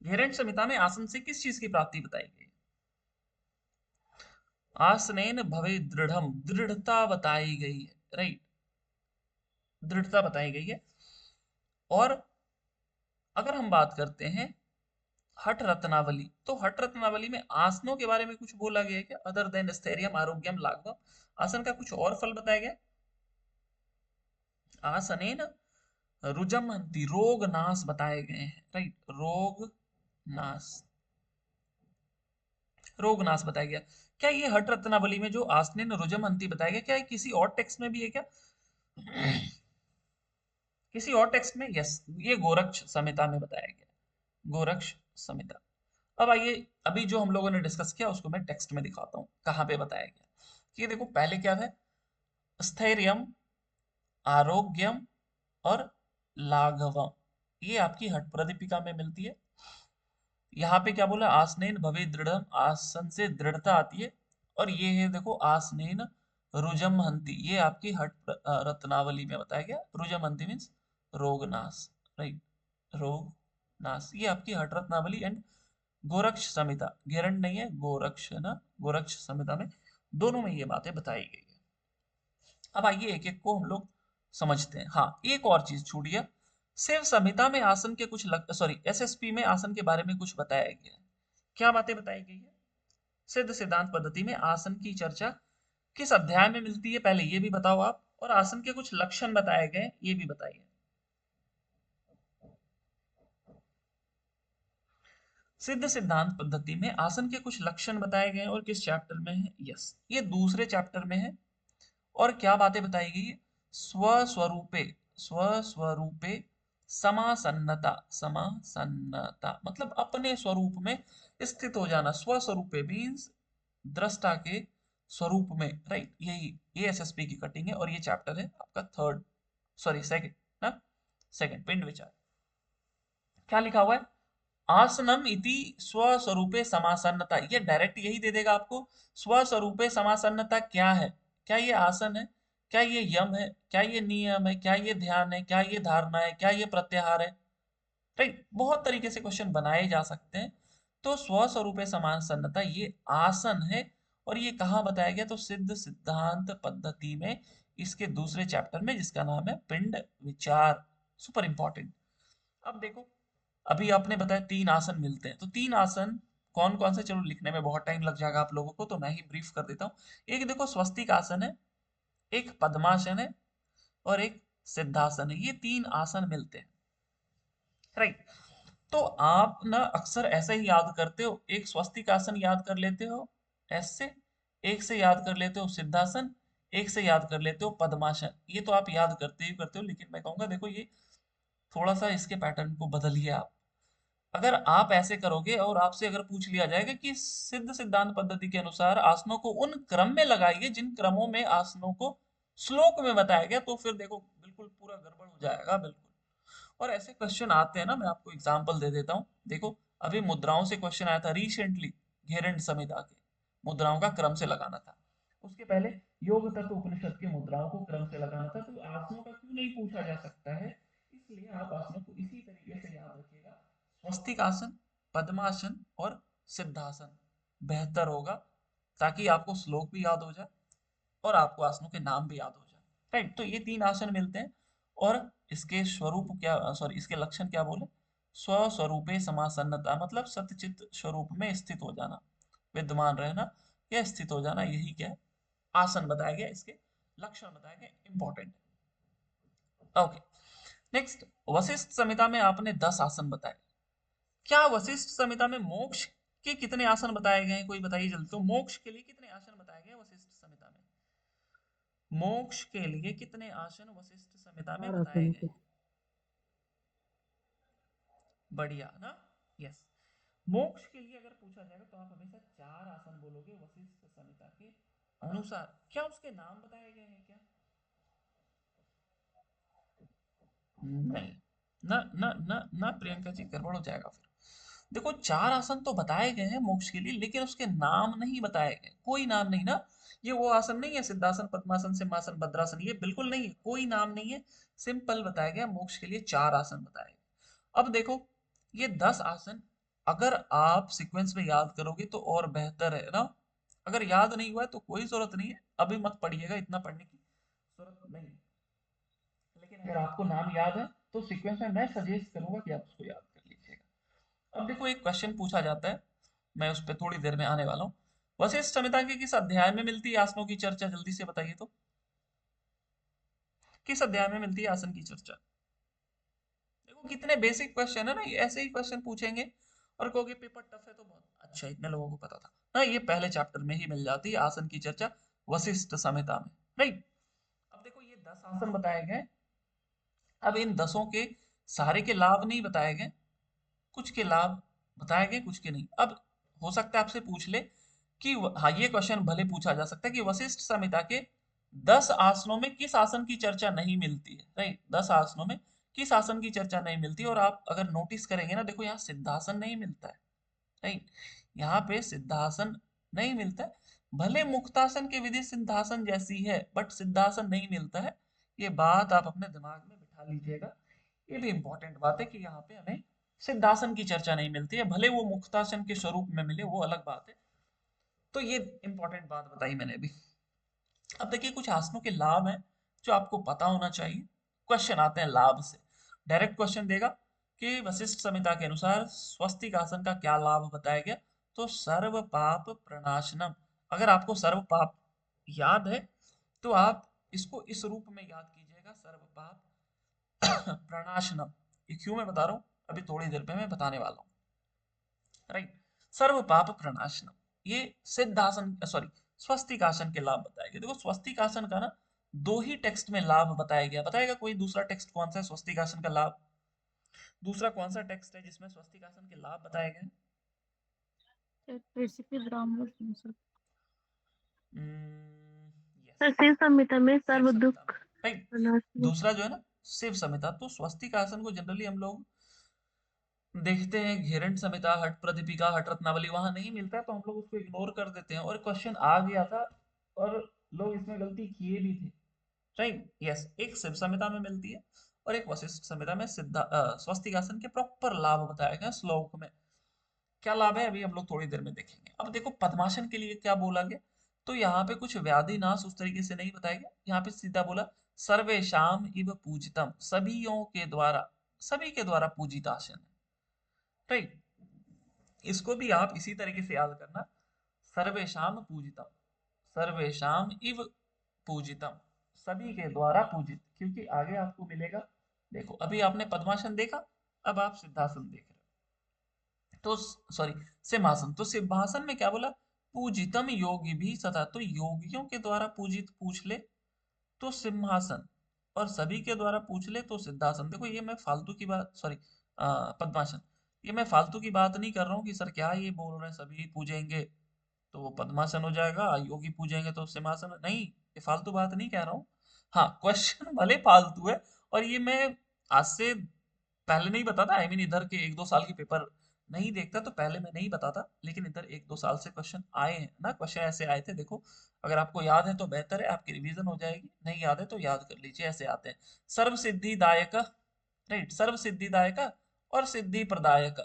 घेरंड संहिता में आसन से किस चीज की प्राप्ति बताई गई। आसनेन भवे दृढ़म, दृढ़ता बताई गई है, राइट, दृढ़ता बताई गई है। और अगर हम बात करते हैं हठ रत्नावली, तो हठ रत्नावली में आसनों के बारे में कुछ बोला गया है क्या, अदर देन स्थैर्यम आरोग्यम लाघवम, आसन का कुछ और फल बताया गया। आसनेन रुजमंती, रोग नाश बताए गए हैं, राइट, रोग नाश, रोग नाश बताया गया। क्या ये हठ रत्नावली में जो आसनेन रुजमंती बताया गया, क्या ये किसी और टेक्स्ट में भी है क्या, किसी और टेक्स्ट में, यस, ये गोरक्ष संहिता में बताया गया, गोरक्ष संहिता। अब आइए, अभी जो हम लोगों ने डिस्कस किया उसको मैं टेक्स्ट में दिखाता हूँ कहाँ पे बताया गया। ये देखो, पहले क्या था, स्थैर्यम, आरोग्यम और लाघवम, ये आपकी हठ प्रदीपिका में मिलती है। यहाँ पे क्या बोला, आसनेन भवे दृढ़म, आसन से दृढ़ता आती है। और ये है देखो, आसनेन रुजमहंती, ये आपकी रत्नावली में बताया गया, रुजमहंती मीन्स रोगनाश, राइट, रोग नाश, ये आपकी हठ रत्नावली एंड गोरक्ष संहिता, घेरंड नहीं है, गोरक्ष है ना, गोरक्ष संहिता में दोनों में ये बातें बताई गई है। अब आइए एक एक को हम लोग समझते हैं। हाँ, एक और चीज छूट गया, शिव संहिता में आसन के कुछ सॉरी, एसएसपी में आसन के बारे में कुछ बताया गया है। क्या बातें बताई गई है, सिद्ध सिद्धांत पद्धति में आसन की चर्चा किस अध्याय में मिलती है, पहले ये भी बताओ आप, और आसन के कुछ लक्षण बताए गए ये भी बताइए। सिद्ध सिद्धांत पद्धति में आसन के कुछ लक्षण बताए गए और किस चैप्टर में है, यस, ये दूसरे चैप्टर में है। और क्या बातें बताई गई है, स्वस्वरूपे, स्वस्वरूपे समासन्नता, समासन्नता मतलब अपने स्वरूप में स्थित हो जाना, स्वस्वरूपे मीन्स दृष्टा के स्वरूप में, राइट, यही ये एसएसपी की कटिंग है। और ये चैप्टर है आपका थर्ड, सॉरी सेकंड ना, सेकंड, पिंड विचार। क्या लिखा हुआ है, आसनम इति स्वस्वरूपे समासन्नता, ये डायरेक्ट यही दे देगा आपको, स्वस्वरूपे समासन्नता क्या है, क्या ये आसन है, क्या ये यम है, क्या ये नियम है, क्या ये ध्यान है, क्या ये धारणा है, क्या ये प्रत्याहार है, राइट, बहुत तरीके से क्वेश्चन बनाए जा सकते हैं। तो स्वस्वरूपे समासन्नता ये आसन है, और ये कहाँ बताया गया, तो सिद्ध सिद्धांत पद्धति में, इसके दूसरे चैप्टर में जिसका नाम है पिंड विचार, सुपर इंपॉर्टेंट। अब देखो, अभी आपने बताया तीन आसन मिलते हैं, तो तीन आसन कौन कौन से, चलो लिखने में बहुत टाइम लग जाएगा आप लोगों को, तो मैं ही ब्रीफ कर देता हूँ। एक देखो स्वस्तिक आसन है, एक पद्मासन है और एक सिद्धासन है, ये तीन आसन मिलते हैं, राइट। तो आप ना अक्सर ऐसे ही याद करते हो, एक स्वस्तिक आसन याद कर लेते हो एस से, एक से याद कर लेते हो सिद्धासन, एक से याद कर लेते हो पद्मासन, ये तो आप याद करते हो, लेकिन मैं कहूंगा देखो ये थोड़ा सा इसके पैटर्न को बदलिए आप। अगर आप ऐसे करोगे और आपसे अगर पूछ लिया जाएगा कि सिद्ध सिद्धांत पद्धति के अनुसार आसनों को उन क्रम में लगाइए जिन क्रमों में आसनों को श्लोक में बताया गया, तो फिर देखो बिल्कुल पूरा गड़बड़ हो जाएगा, बिल्कुल। और ऐसे क्वेश्चन आते हैं ना, मैं आपको एग्जांपल दे देता हूँ, देखो अभी मुद्राओं से क्वेश्चन आया था रिसेंटली, घेरंड संहिता के मुद्राओं का क्रम से लगाना था, उसके पहले योग तत्व उपनिषद की मुद्राओं को क्रम से लगाना था, तो आसनों का क्यों नहीं पूछा जा सकता है, इसलिए आप आसनों को इसी तरीके से याद रखिएगा, स्वस्तिक आसन, पद्मासन और सिद्धासन बेहतर होगा, ताकि आपको श्लोक भी याद हो जाए और आपको आसनों के नाम भी याद हो जाए, राइट। तो ये तीन आसन मिलते हैं, और इसके स्वरूप क्या, सॉरी इसके लक्षण क्या बोले, स्वस्वरूपे समासन्नता, मतलब सत्यचित स्वरूप में स्थित हो जाना, विद्यमान रहना या स्थित हो जाना, यही क्या है, आसन बताया गया, इसके लक्षण बताया गया, इंपॉर्टेंट। ओके, नेक्स्ट, वशिष्ठ संहिता में आपने 10 आसन बताए, क्या वशिष्ठ संहिता में मोक्ष के कितने आसन बताए गए हैं, कोई बताइए जल्दी, तो मोक्ष के लिए कितने आसन बताए गए हैं वशिष्ठ संहिता में, मोक्ष के लिए कितने आसन वशिष्ठ संहिता में चार बताए आसनों गए के। हैं, बढ़िया ना, यस। मोक्ष के लिए अगर पूछा जाएगा तो आप हमेशा 4 आसन बोलोगे वशिष्ठ संहिता के अनुसार, क्या उसके नाम बताए गए हैं क्या, नहीं, ना ना ना ना प्रियंका जी, गड़बड़ हो जाएगा फिर। देखो 4 आसन तो बताए गए हैं मोक्ष के लिए, लेकिन उसके नाम नहीं बताए गए, कोई नाम नहीं ना, ये वो आसन नहीं है सिद्धासन पद्मासन सिंहासन भद्रासन, ये बिल्कुल नहीं है, कोई नाम नहीं है, सिंपल बताया गया, मोक्ष के लिए 4 आसन बताए गए। अब देखो ये 10 आसन अगर आप सीक्वेंस में याद करोगे तो और बेहतर है ना, अगर याद नहीं हुआ है तो कोई जरूरत नहीं है, अभी मत पढ़िएगा, इतना पढ़ने की जरूरत नहीं, लेकिन अगर आपको नाम याद है तो सीक्वेंस में मैं सजेस्ट करूंगा कि आप उसको याद कर लीजिएगा। अब देखो एक क्वेश्चन पूछा जाता है, मैं उस पर थोड़ी देर में आने वाला हूँ, वशिष्ठ संहिता के किस अध्याय में मिलती है आसनों की चर्चा, जल्दी से बताइए तो, किस अध्याय में मिलती है आसन की चर्चा। देखो कितने बेसिक क्वेश्चन है ना, ये ऐसे ही क्वेश्चन पूछेंगे और कहोगे पेपर टफ है, तो बहुत अच्छा, इतने लोगों को पता था ना, ये पहले चैप्टर में ही मिल जाती है आसन की चर्चा वशिष्ठ संहिता में, राइट। अब देखो ये 10 आसन बताए गए, अब इन 10 के सारे के लाभ नहीं बताए गए, कुछ के लाभ बताए गए, कुछ के नहीं। अब हो सकता है आपसे पूछ ले कि हाँ, ये क्वेश्चन भले पूछा जा सकता है कि वशिष्ठ संहिता के 10 आसनों में किस आसन की चर्चा नहीं मिलती है, राइट, 10 आसनों में किस आसन की चर्चा नहीं मिलती, और आप अगर नोटिस करेंगे ना, देखो यहाँ सिद्धासन नहीं मिलता है, राइट, यहाँ पे सिद्धासन नहीं मिलता है, भले मुक्तासन के विधि सिद्धासन जैसी है बट सिद्धासन नहीं मिलता है, ये बात आप अपने दिमाग में बिठा लीजिएगा, ये भी इंपॉर्टेंट बात है कि यहाँ पे हमें सिद्धासन की चर्चा नहीं मिलती है, भले वो मुक्तासन के स्वरूप में मिले वो अलग बात है, तो ये इंपॉर्टेंट बात बताई मैंने अभी। अब देखिए कुछ आसनों के लाभ हैं जो आपको पता होना चाहिए, क्वेश्चन आते हैं लाभ से, डायरेक्ट क्वेश्चन देगा कि वशिष्ठ संहिता के अनुसार स्वस्तिक आसन का क्या लाभ बताया गया, तो सर्व पाप प्रणाशनम, अगर आपको सर्व पाप याद है तो आप इसको इस रूप में याद कीजिएगा, सर्व पाप प्रणाशनम, ये क्यों मैं बता रहा हूँ अभी थोड़ी देर में मैं बताने वाला हूँ, राइट, सर्व पाप प्रणाशनम, ये सिद्धासन, सॉरी स्वस्तिक आसन के लाभ बताए गए। देखो स्वस्तिक आसन का ना 2 ही टेक्स्ट में लाभ बताया गया, बताएगा कोई दूसरा टेक्स्ट कौन सा है स्वस्तिक आसन का लाभ, दूसरा कौन सा टेक्स्ट है जिसमें स्वस्तिक आसन के लाभ बताए गए रेसिपी ब्राह्मण संसद। हैं, यस, सर शिव संहिता में शिव सर्व संहिता में, दुख राइट, प्रणाशनम। दूसरा जो है ना शिव संहिता, तो स्वस्तिक आसन को जनरली हम लोग देखते हैं घेरंट संहिता, हठ प्रदीपिका, हठ रत्नावली, वहां नहीं मिलता है तो हम लोग उसको इग्नोर कर देते हैं, और क्वेश्चन आ गया था और लोग इसमें गलती किए भी थे, राइट, यस, एक शिव संहिता में मिलती है और एक वशिष्ठ संहिता में स्वस्तिक आसन के प्रॉपर लाभ बताए गए श्लोक में, क्या लाभ है अभी हम लोग थोड़ी देर में देखेंगे। अब देखो पद्मासन के लिए क्या बोला गया, तो यहाँ पे कुछ व्याधि नाश उस तरीके से नहीं बताया गया, यहाँ पे सीधा बोला सर्वेशाम इव पूजितम, सभी के द्वारा पूजित आसन है, राइट, इसको भी आप इसी तरीके से याद करना, सर्वेशाम पूजितम, सर्वेशाम इव पूजितम, सभी के द्वारा पूजित, क्योंकि आगे आपको मिलेगा, देखो अभी आपने पद्मासन देखा, अब आप सिद्धासन देख रहे हो, तो सॉरी सिंहासन, तो सिंहासन में क्या बोला, पूजितम योगी भी सदा, तो योगियों के द्वारा पूजित पूछ ले तो सिंहासन, और सभी के द्वारा पूछ ले तो सिद्धासन। देखो ये मैं फालतू की बात, सॉरी पद्मासन, ये मैं फालतू की बात नहीं कर रहा हूँ कि सर क्या ये बोल रहे हैं सभी पूजेंगे तो वो पद्मासन हो जाएगा, योगी पूजेंगे तो सिंहासन, नहीं, ये फालतू बात नहीं कह रहा हूँ। हाँ क्वेश्चन भले फालतू है, और ये मैं आज से पहले नहीं बताता, आई मीन इधर के 1-2 साल की पेपर नहीं देखता तो पहले मैं नहीं बताता, लेकिन इधर 1-2 साल से क्वेश्चन आए हैं ना, क्वेश्चन ऐसे आए थे, देखो अगर आपको याद है तो बेहतर है, आपकी रिवीजन हो जाएगी, नहीं याद है तो याद कर लीजिए, ऐसे आते हैं, सर्व सिद्धिदायक, राइट, सर्व सिद्धिदायक और सिद्धि प्रदायक,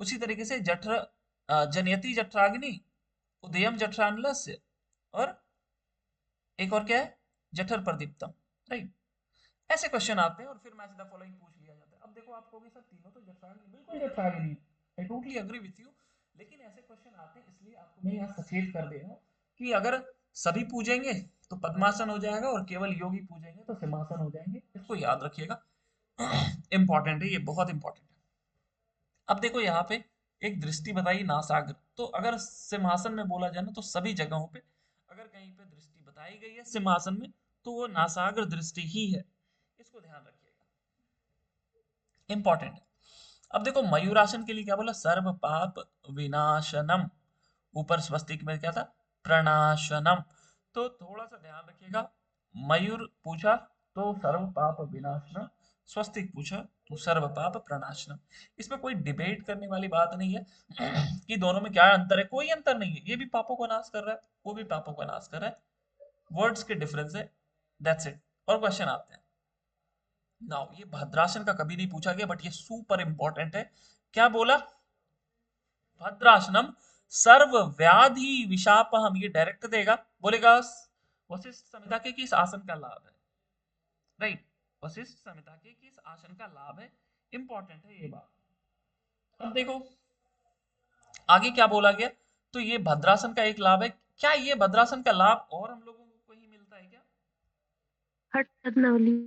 उसी तरीके से जठर जनयति जठराग्नि, उदयम जठरानलस्य, और एक और क्या है, जठर प्रदीप्तम, राइट, ऐसे क्वेश्चन आते हैं और फिर मैच द फॉलोइंग पूछ लिया जाता है। अब देखो आप कहोगे सर तीनों तो जट से आगे नहीं, बिल्कुल जट से आगे नहीं, I totally agree with you, लेकिन ऐसे क्वेश्चन आते हैं इसलिए आपको मैं यहाँ सचेत कर दे रहा हूँ कि अगर सभी पूछेंगे तो पद्मासन हो जाएगा और केवल योगी पूछेंगे तो सिंहासन हो जाएंगे, इसको याद रखिएगा। इंपॉर्टेंट है ये, बहुत इंपॉर्टेंट है। अब देखो यहाँ पे एक दृष्टि बताई नासाग्र, तो अगर सिंहासन में बोला जाए ना तो सभी जगहों पे अगर कहीं पे दृष्टि बताई गई है सिंहासन में तो वो नासाग्र दृष्टि ही है, इसको ध्यान रखिएगा, इंपॉर्टेंट है। अब देखो मयूरासन के लिए क्या बोला, सर्व पाप विनाशनम, ऊपर स्वस्तिक में क्या था, प्रणाशनम। तो थोड़ा सा ध्यान रखिएगा, मयूर पूछा तो सर्व पाप विनाशनम, स्वस्तिक पूछा तो सर्व पाप प्रणाशनम। इसमें कोई डिबेट करने वाली बात नहीं है कि दोनों में क्या अंतर है, कोई अंतर नहीं है, ये भी पापों को नाश कर रहा है, वो भी पापों को नाश कर रहा है, वर्ड्स के डिफरेंस है, दैट्स इट। और क्वेश्चन आते हैं नाउ, ये भद्रासन का कभी नहीं पूछा गया बट ये सुपर इंपॉर्टेंट है। क्या बोला, भद्रासनम सर्व व्याधि विशापहम, ये डायरेक्ट देगा, बोलेगा वशिष्ठ संहिता के किस आसन का लाभ है, राइट, वशिष्ठ संहिता के किस आसन का लाभ है, इंपॉर्टेंट है ये बात। अब देखो आगे क्या बोला गया, तो ये भद्रासन का एक लाभ है, क्या ये भद्रासन का लाभ और हम लोगों को कहीं मिलता है क्या? हट रत्नावली।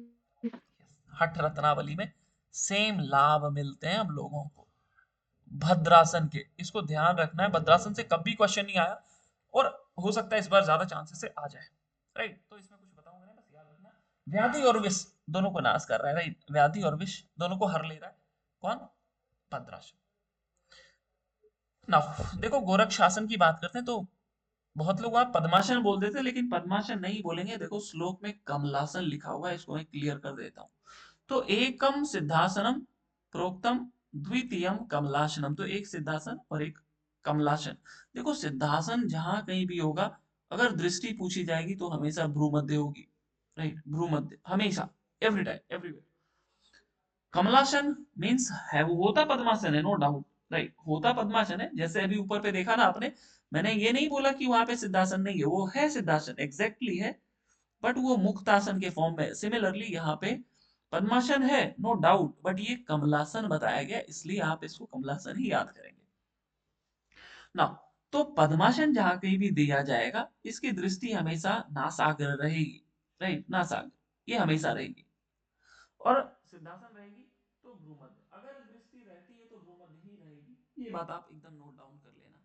हठ रत्नावली में सेम लाभ मिलते हैं हम लोगों को भद्रासन के, इसको ध्यान रखना है, भद्रासन से कभी क्वेश्चन नहीं आया और हो सकता है इस बार ज्यादा चांसेस से आ जाए, राइट। तो इसमें कुछ बताऊंगा नहीं, बस याद रखना व्याधि और विष दोनों को नाश कर रहा है, राइट, व्याधि और विष दोनों को हर ले रहा है, कौन, भद्रासन। ना देखो गोरख शासन की बात करते हैं तो बहुत लोग वहां पद्मासन बोल देते हैं लेकिन पद्मासन नहीं बोलेंगे, देखो श्लोक में कमलासन लिखा हुआ है, इसको मैं क्लियर कर देता हूँ। तो एकम सिद्धासनम प्रोक्तम द्वितीयम कमलासनम, तो एक सिद्धासन और एक कमलासन। देखो सिद्धासन जहां कहीं भी होगा, अगर दृष्टि पूछी जाएगी तो हमेशा भ्रू मध्य होगी, राइट, भ्रू मध्य हमेशा, एवरी टाइम एवरीवेयर। कमलासन मीन्स है, वो होता पद्मासन है, नो डाउट, राइट, होता पद्मासन है, जैसे अभी ऊपर पे देखा ना आपने, मैंने ये नहीं बोला कि वहां पे सिद्धासन नहीं है, वो है सिद्धासन एग्जैक्टली है, बट वो मुक्तासन के फॉर्म में। सिमिलरली यहाँ पे पद्मासन है नो डाउट, बट ये कमलासन बताया गया इसलिए आप इसको कमलासन ही याद करेंगे ना। तो पद्मासन जहां कहीं भी दिया जाएगा इसकी दृष्टि हमेशा नासाग्र रहेगी, राइट, नासाग्र ये हमेशा रहेगी, और सिद्धासन रहेगी तो भ्रूमध्य, अगर दृष्टि रहती है तो भ्रूमध्य ही रहेगी, ये बात आप एकदम नोट डाउन कर लेना,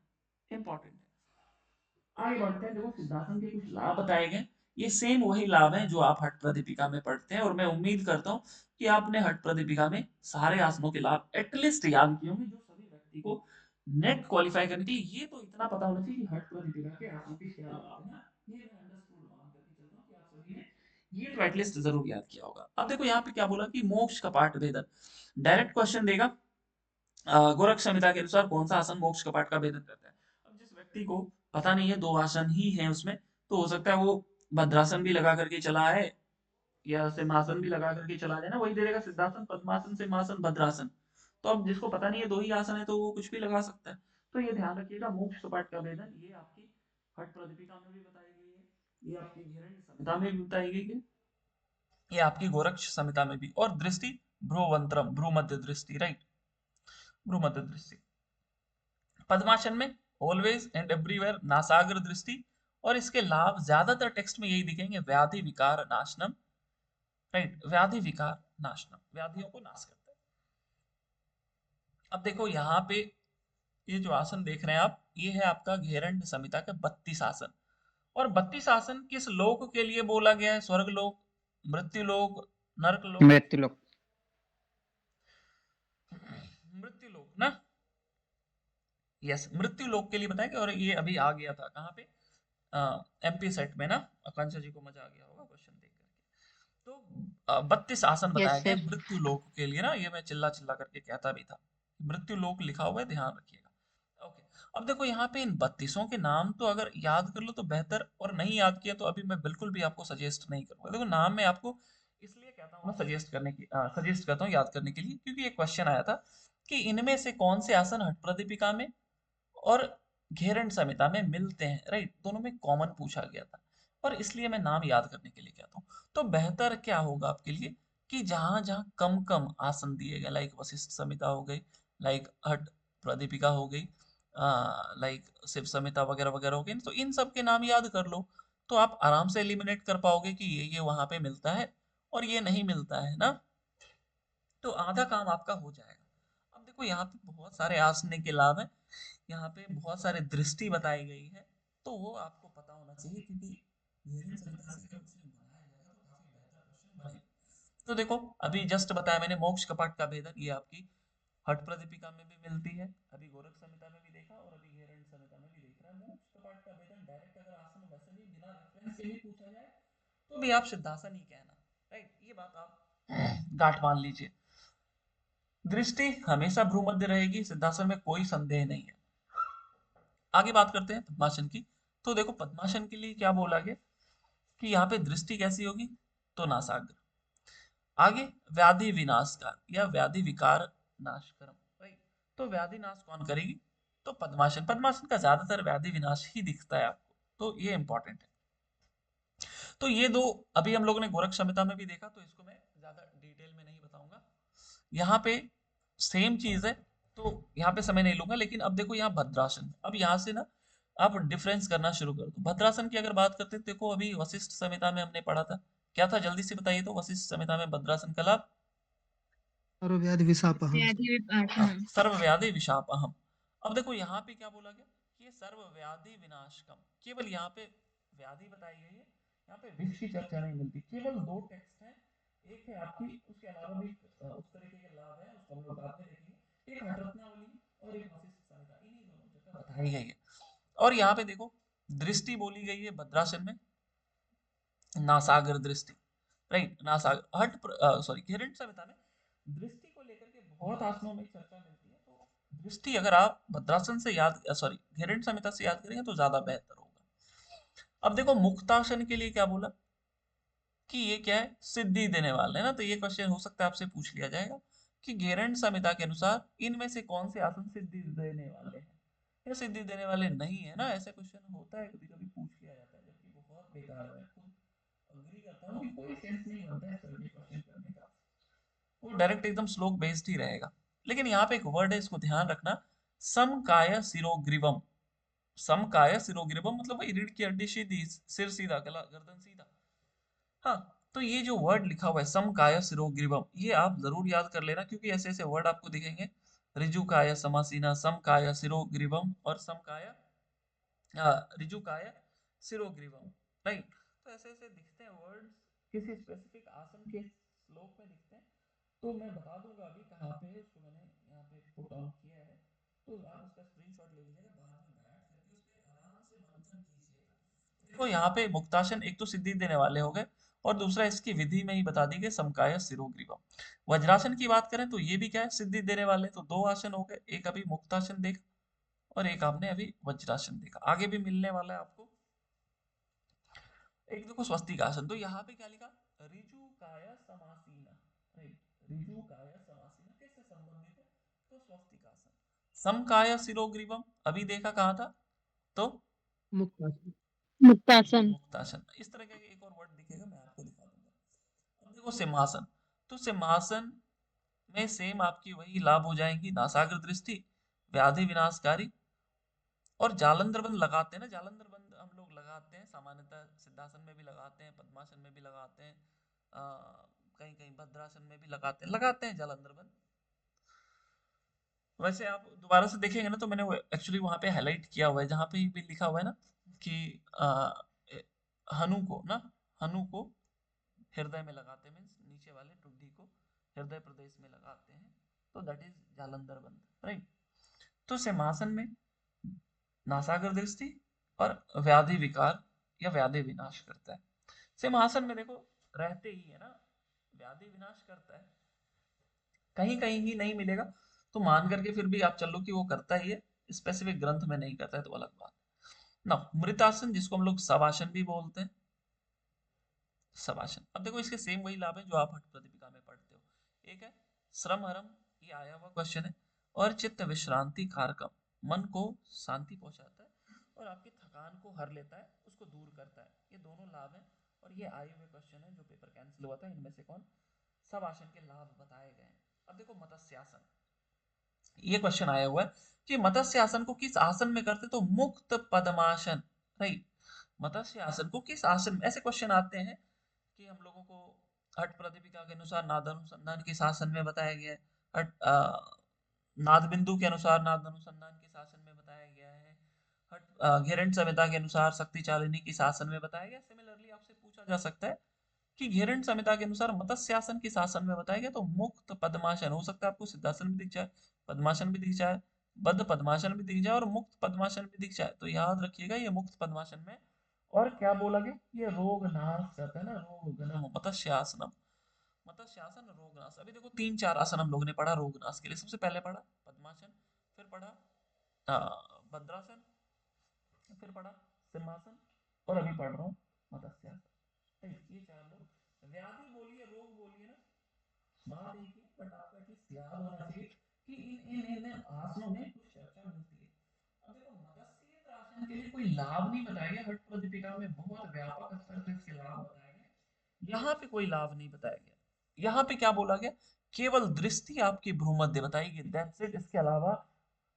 इंपॉर्टेंट है। आगे बढ़ते हैं, देखो सिद्धासन के कुछ लाभ बताए गए, ये सेम वही लाभ हैं जो आप हट प्रदीपिका में पढ़ते हैं, और मैं उम्मीद करता हूँ कि आपने हट प्रदीपिका में सारे आसनों के लाभ एटलीस्ट याद किए होंगे, जो सभी व्यक्ति को नेट क्वालिफाई करने के लिए, ये तो इतना पता होना चाहिए कि हट प्रदीपिका के आसनों के क्या लाभ है ना, ये मैं अंडरस्टूड मान करके चल रहा हूँ कि आप सभी ने ये तो एटलीस्ट जरूर याद किया होगा। अब देखो यहाँ पे क्या बोला कि मोक्ष का पाठ भेदन, डायरेक्ट क्वेश्चन देगा, गोरख संहिता के अनुसार कौन सा आसन मोक्ष कपाट का भेदन करता है। अब जिस व्यक्ति को पता नहीं है, दो आसन ही है उसमें, तो हो सकता है वो भद्रासन भी लगा करके चला है या सिंहासन भी लगा करके चला जाए ना, वही दे देगा सिद्धासन पद्मासन सिंहासन भद्रासन। तो अब जिसको पता नहीं है दो ही आसन है तो वो कुछ भी लगा सकता है। तो ये ध्यान रखिएगा, मोक्ष कपाट का भेदन ये आपकी हठ प्रदीपिका में भी बताई गई है, ये आपकी हिरण्य संहिता में भी बताई गई है, ये आपकी गोरक्ष संहिता में भी। और दृष्टि भ्रूवंत्रम, भ्रू मध्य दृष्टि, राइट, भ्रू मध्य दृष्टि। पद्मासन में ऑलवेज एंड एवरीवेयर नासाग्र दृष्टि, और इसके लाभ ज्यादातर टेक्स्ट में यही दिखेंगे, व्याधि विकार नाशनम, राइट, व्याधि विकार नाशनम, व्याधियों को नाश करता है। अब देखो यहाँ पे ये जो आसन देख रहे हैं आप, ये है आपका घेरंड संहिता का 32 आसन, और 32 आसन किस लोक के लिए बोला गया है, स्वर्ग लोक, मृत्यु लोक, नरक लोक, मृत्यु लोक। मृत्यु लोक ना, यस मृत्यु लोक के लिए बताया गया, और ये अभी आ गया था कहाँ पे, एमपी सेट में ना, आकांक्षा जी को मजा आ गया होगा क्वेश्चन देख करके। तो 32 आसन बताया यस गया सर। मृत्यु लोक के लिए ना, ये मैं चिल्ला चिल्ला करके कहता भी था, मृत्यु लोक लिखा हुआ है, ध्यान रखिएगा। ओके, अब देखो यहाँ पे इन 32 के नाम तो अगर याद कर लो तो बेहतर, और नहीं याद किया तो अभी मैं बिल्कुल भी आपको सजेस्ट नहीं करूंगा। देखो नाम मैं आपको इसलिए कहता हूँ ना, सजेस्ट करने की सजेस्ट करता हूँ याद करने के लिए, क्योंकि एक क्वेश्चन आया था कि इनमें से कौन से आसन हठ प्रदीपिका में और घेरंड संहिता में मिलते हैं, राइट, दोनों में कॉमन पूछा गया था, और इसलिए मैं नाम याद करने के लिए कहता हूँ। तो बेहतर क्या होगा आपके लिए कि जहां जहां कम कम आसन दिए गए, लाइक वशिष्ठ संहिता हो गई, लाइक हठ प्रदीपिका हो गई, लाइक शिव संहिता वगैरह वगैरह हो गई, तो इन सब के नाम याद कर लो, तो आप आराम से एलिमिनेट कर पाओगे कि ये वहां पे मिलता है और ये नहीं मिलता है ना। तो आधा काम आपका हो जाएगा। अब देखो यहाँ पे बहुत सारे आसने के लाभ हैं, यहाँ पे बहुत सारे दृष्टि बताई गई है, तो वो आपको पता होना चाहिए, क्योंकि धैर्य संहिता से अगर क्वेश्चन बनाया जाएगा तो काफी बेहतर क्वेश्चन बनेगा। तो देखो अभी जस्ट बताया मैंने मोक्ष कपाट का भेदन, ये आपकी हठ प्रदीपिका में भी मिलती है, अभी गोरख संहिता में भी देखा और अभी घेरंड संहिता में भी देख रहा है। मोक्ष कपाट का भेदन डायरेक्ट अगर आसन वैसे भी बिना रेफरेंस के भी पूछा जाए तो भी आप सिद्धासन ही कहना, राइट, ये बात आप गांठ मान लीजिए। दृष्टि हमेशा भ्रूमध्य रहेगी, सिद्धासन में कोई संदेह नहीं है। आगे बात करते हैं पद्मासन की। तो देखो पद्मासन के लिए क्या बोला गया कि यहाँ पे दृष्टि कैसी होगी, तो नासाग्र। आगे व्याधि विनाशकार या व्याधि विकार नाशकरम, राइट, तो व्याधि नाश कौन करेगी, तो पद्मासन। पद्मासन का ज्यादातर व्याधि विनाश ही दिखता है आपको, तो ये इंपॉर्टेंट है। तो ये दो अभी हम लोगों ने गोरख संहिता में भी देखा, तो इसको मैं ज्यादा डिटेल में नहीं बताऊंगा। यहाँ पे सेम चीज है, तो यहाँ पे समय नहीं लूंगा, लेकिन अब देखो यहाँ भद्रासन, अब यहाँ से ना आप डिफरेंस करना शुरू कर दो। भद्रासन की अगर बात करते हैं, देखो अभी वशिष्ठ संहिता में हमने पढ़ा था, क्या था जल्दी से बताइए, तो वशिष्ठ संहिता में भद्रासन का लाभ, सर्वव्याधि विशापहम। व्याधि हाँ, विपाशम। सर्व व्याधि विशापहम। अब देखो यहाँ पे क्या बोला गया कि ये सर्व व्याधि विनाशकम, केवल यहाँ पे व्याधि बताई गई है, यहाँ पे विष की चर्चा नहीं मिलती। केवल दो टेक्स्ट हैं, एक है आपकी, उसके अलावा भी उस तरीके के लाभ है, उसको हम लोग बाद में देखेंगे, एक हठरत्नावली और एक वशिष्ठ संहिता, इन्हीं दोनों जगह बताई गई है। और यहाँ पे देखो दृष्टि बोली गई है भद्रासन में, नासागर दृष्टि, राइट, नासागर हट, सॉरी घेरंड संहिता में दृष्टि को लेकर के बहुत आसनों में चर्चा मिलती है, तो दृष्टि अगर आप भद्रासन से याद, सॉरी घेरंड संहिता से याद करेंगे तो ज्यादा बेहतर होगा। अब देखो मुक्तासन के लिए क्या बोला कि ये क्या है, सिद्धि देने वाले है ना, तो ये क्वेश्चन हो सकता है आपसे पूछ लिया जाएगा कि घेरंड संहिता के अनुसार इनमें से कौन से आसन सिद्धि देने वाले हैं या सिद्धि देने वाले नहीं है ना, ऐसा क्वेश्चन होता है, कभी कभी पूछ लिया जाता है, जबकि बहुत बेकार है। अग्री करता हूँ कि कोई सेंस नहीं बनता है इस तरह के क्वेश्चन करने का, वो डायरेक्ट एकदम श्लोक बेस्ड ही रहेगा। लेकिन यहाँ पे एक वर्ड है, इसको ध्यान रखना, समकाय सिरोग्रीवम। समकाय सिरोग्रीवम मतलब वही रीढ़ की हड्डी सीधी, सिर सीधा, गला गर्दन सीधा। हाँ, तो ये जो वर्ड लिखा हुआ है समकाय सिरोग्रीवम, ये आप जरूर याद कर लेना, क्योंकि ऐसे ऐसे वर्ड आपको दिखेंगे, ऋजुकाय समासीना, समकाय सिरोग्रीवम और समकाय ऋजुकाय सिरोग्रीवम, राइट। तो ऐसे ऐसे दिखते हैं वर्ड्स, किसी स्पेसिफिक आसन के श्लोक में दिखते हैं, तो मैं बता दूंगा अभी कहाँ पे है, उसको मैंने यहाँ पे पुट डाउन किया है, तो आप उसका स्क्रीनशॉट ले लीजिएगा, बाद में बैठ करके उस पे आराम से मंथन कीजिएगा। देखो यहाँ पे मुक्तासन एक तो सिद्धि देने वाले हो गए, और दूसरा इसकी विधि में ही बता दी गई समकाय सिरोग्रीवम। वज्रासन की बात करें तो ये भी क्या है, सिद्धि देने वाले, तो दो आसन हो गए, एक अभी मुक्तासन देखा और एक आपने अभी वज्रासन देखा, आगे भी मिलने वाला है आपको। एक देखो स्वस्तिक आसन, तो यहाँ पे क्या लिखा, ऋजु काय समासीना, राइट, ऋजु काय समासीना किससे संबंधित है, तो स्वस्तिक आसन। समकाय सिरोग्रीवम अभी देखा कहाँ था, तो मुक्तासन। मुक्तासन। मुक्तासन। इस तरह का एक और वर्ड दिखेगा, मैं आपको दिखा दूंगा। अब देखो सिंहासन, तो सिंहासन में सेम आपकी वही लाभ हो जाएंगी, नासाग्र दृष्टि, व्याधि विनाशकारी, और जालंधर बंद लगाते हैं ना, जालंधर बंद हम लोग लगाते हैं सामान्यतः, सिद्धासन में भी लगाते हैं, पद्मासन में भी लगाते हैं, कहीं कहीं भद्रासन में भी लगाते हैं जालंधर बंद। वैसे आप दोबारा से देखेंगे ना, तो मैंने एक्चुअली वहां पे हाईलाइट किया हुआ है, जहां पे भी लिखा हुआ है ना कि ए- हनु को ना, हनु को हृदय में लगाते हैं, मीन्स नीचे वाले टुड्डी को हृदय प्रदेश में लगाते हैं, तो दैट इज जालंधर बंद, राइट। तो सिंहासन में नासागर दृष्टि और व्याधि विकार या व्याधि विनाश करता है। सिंहासन में देखो रहते ही है ना, व्याधि विनाश करता है, कहीं कहीं ही नहीं मिलेगा, तो मान करके फिर भी आप चलो कि वो करता ही है, स्पेसिफिक ग्रंथ में नहीं करता है तो अलग बात। ना मृतासन जिसको हम लोग सवासन भी बोलते हैं, सवासन। अब देखो इसके सेम वही लाभ है जो आप हठ प्रदीपिका में पढ़ते हो। एक है श्रम हरम, ये आया हुआ क्वेश्चन है, और चित्त विश्रांति कारकम, मन को शांति पहुंचाता है और आपकी थकान को हर लेता है, उसको दूर करता है, ये दोनों लाभ हैं। और ये आए हुए क्वेश्चन है जो पेपर कैंसिल हुआ था, इनमें से कौन सब आसन के लाभ बताए गए हैं। अब देखो मत्स्यासन, ये क्वेश्चन आया हुआ है कि मत्स्य आसन को किस आसन में करते, तो मुक्त पद्मासन, राइट। मत्स्य आसन को किस आसन में, ऐसे क्वेश्चन आते हैं कि हम लोगों को हठ प्रदीपिका के अनुसार नाद अनुसंधान किस आसन में बताया गया है, नाद बिंदु के अनुसार नाद अनुसंधान किस आसन में बताया गया है, घेरंड संहिता के अनुसार शक्ति चालिनी किस आसन में बताया गया। सिमिलरली आपसे पूछा जा सकता है कि घेरंड संहिता के अनुसार मत्स्यासन किस आसन में बताया गया, तो मुक्त पद्मासन। हो सकता है आपको सिद्धासन भी दिख जाए, पद्मासन भी दिख जाए, बद्ध पद्मासन भी दिख जाए और मुक्त पद्मासन भी दिख जाए, तो याद रखिएगा ये मुक्त पद्मासन में। और क्या बोला गया, ये रोग नाश करता है ना, रोग मत्स्यासनम, मत्स्यासन रोगनाश। अभी देखो तीन चार आसन हम लोगों ने पढ़ा रोगनाश के लिए। सबसे पहले पढ़ा पद्मासन, फिर पढ़ा भद्रासन, फिर पढ़ा सिंहासन, और अभी पढ़ रहा हूँ मत्स्यासन। ये चार लोग, व्याधि बोलिए रोग बोलिए ना, बात एक ही, बट आपको एटलीस्ट याद होना चाहिए कि इन इन इन आसनों में कुछ चर्चा मिलती है। अब देखो मत्स्य आसन के लिए कोई लाभ नहीं बताया गया, हठ प्रदीपिका में बहुत व्यापक स्तर से इसके लाभ बताए गए, यहाँ पे कोई लाभ नहीं बताया गया। यहाँ पे क्या बोला गया, केवल दृष्टि आपकी भ्रूमध्य बताई गई, दैट्स इट। इसके अलावा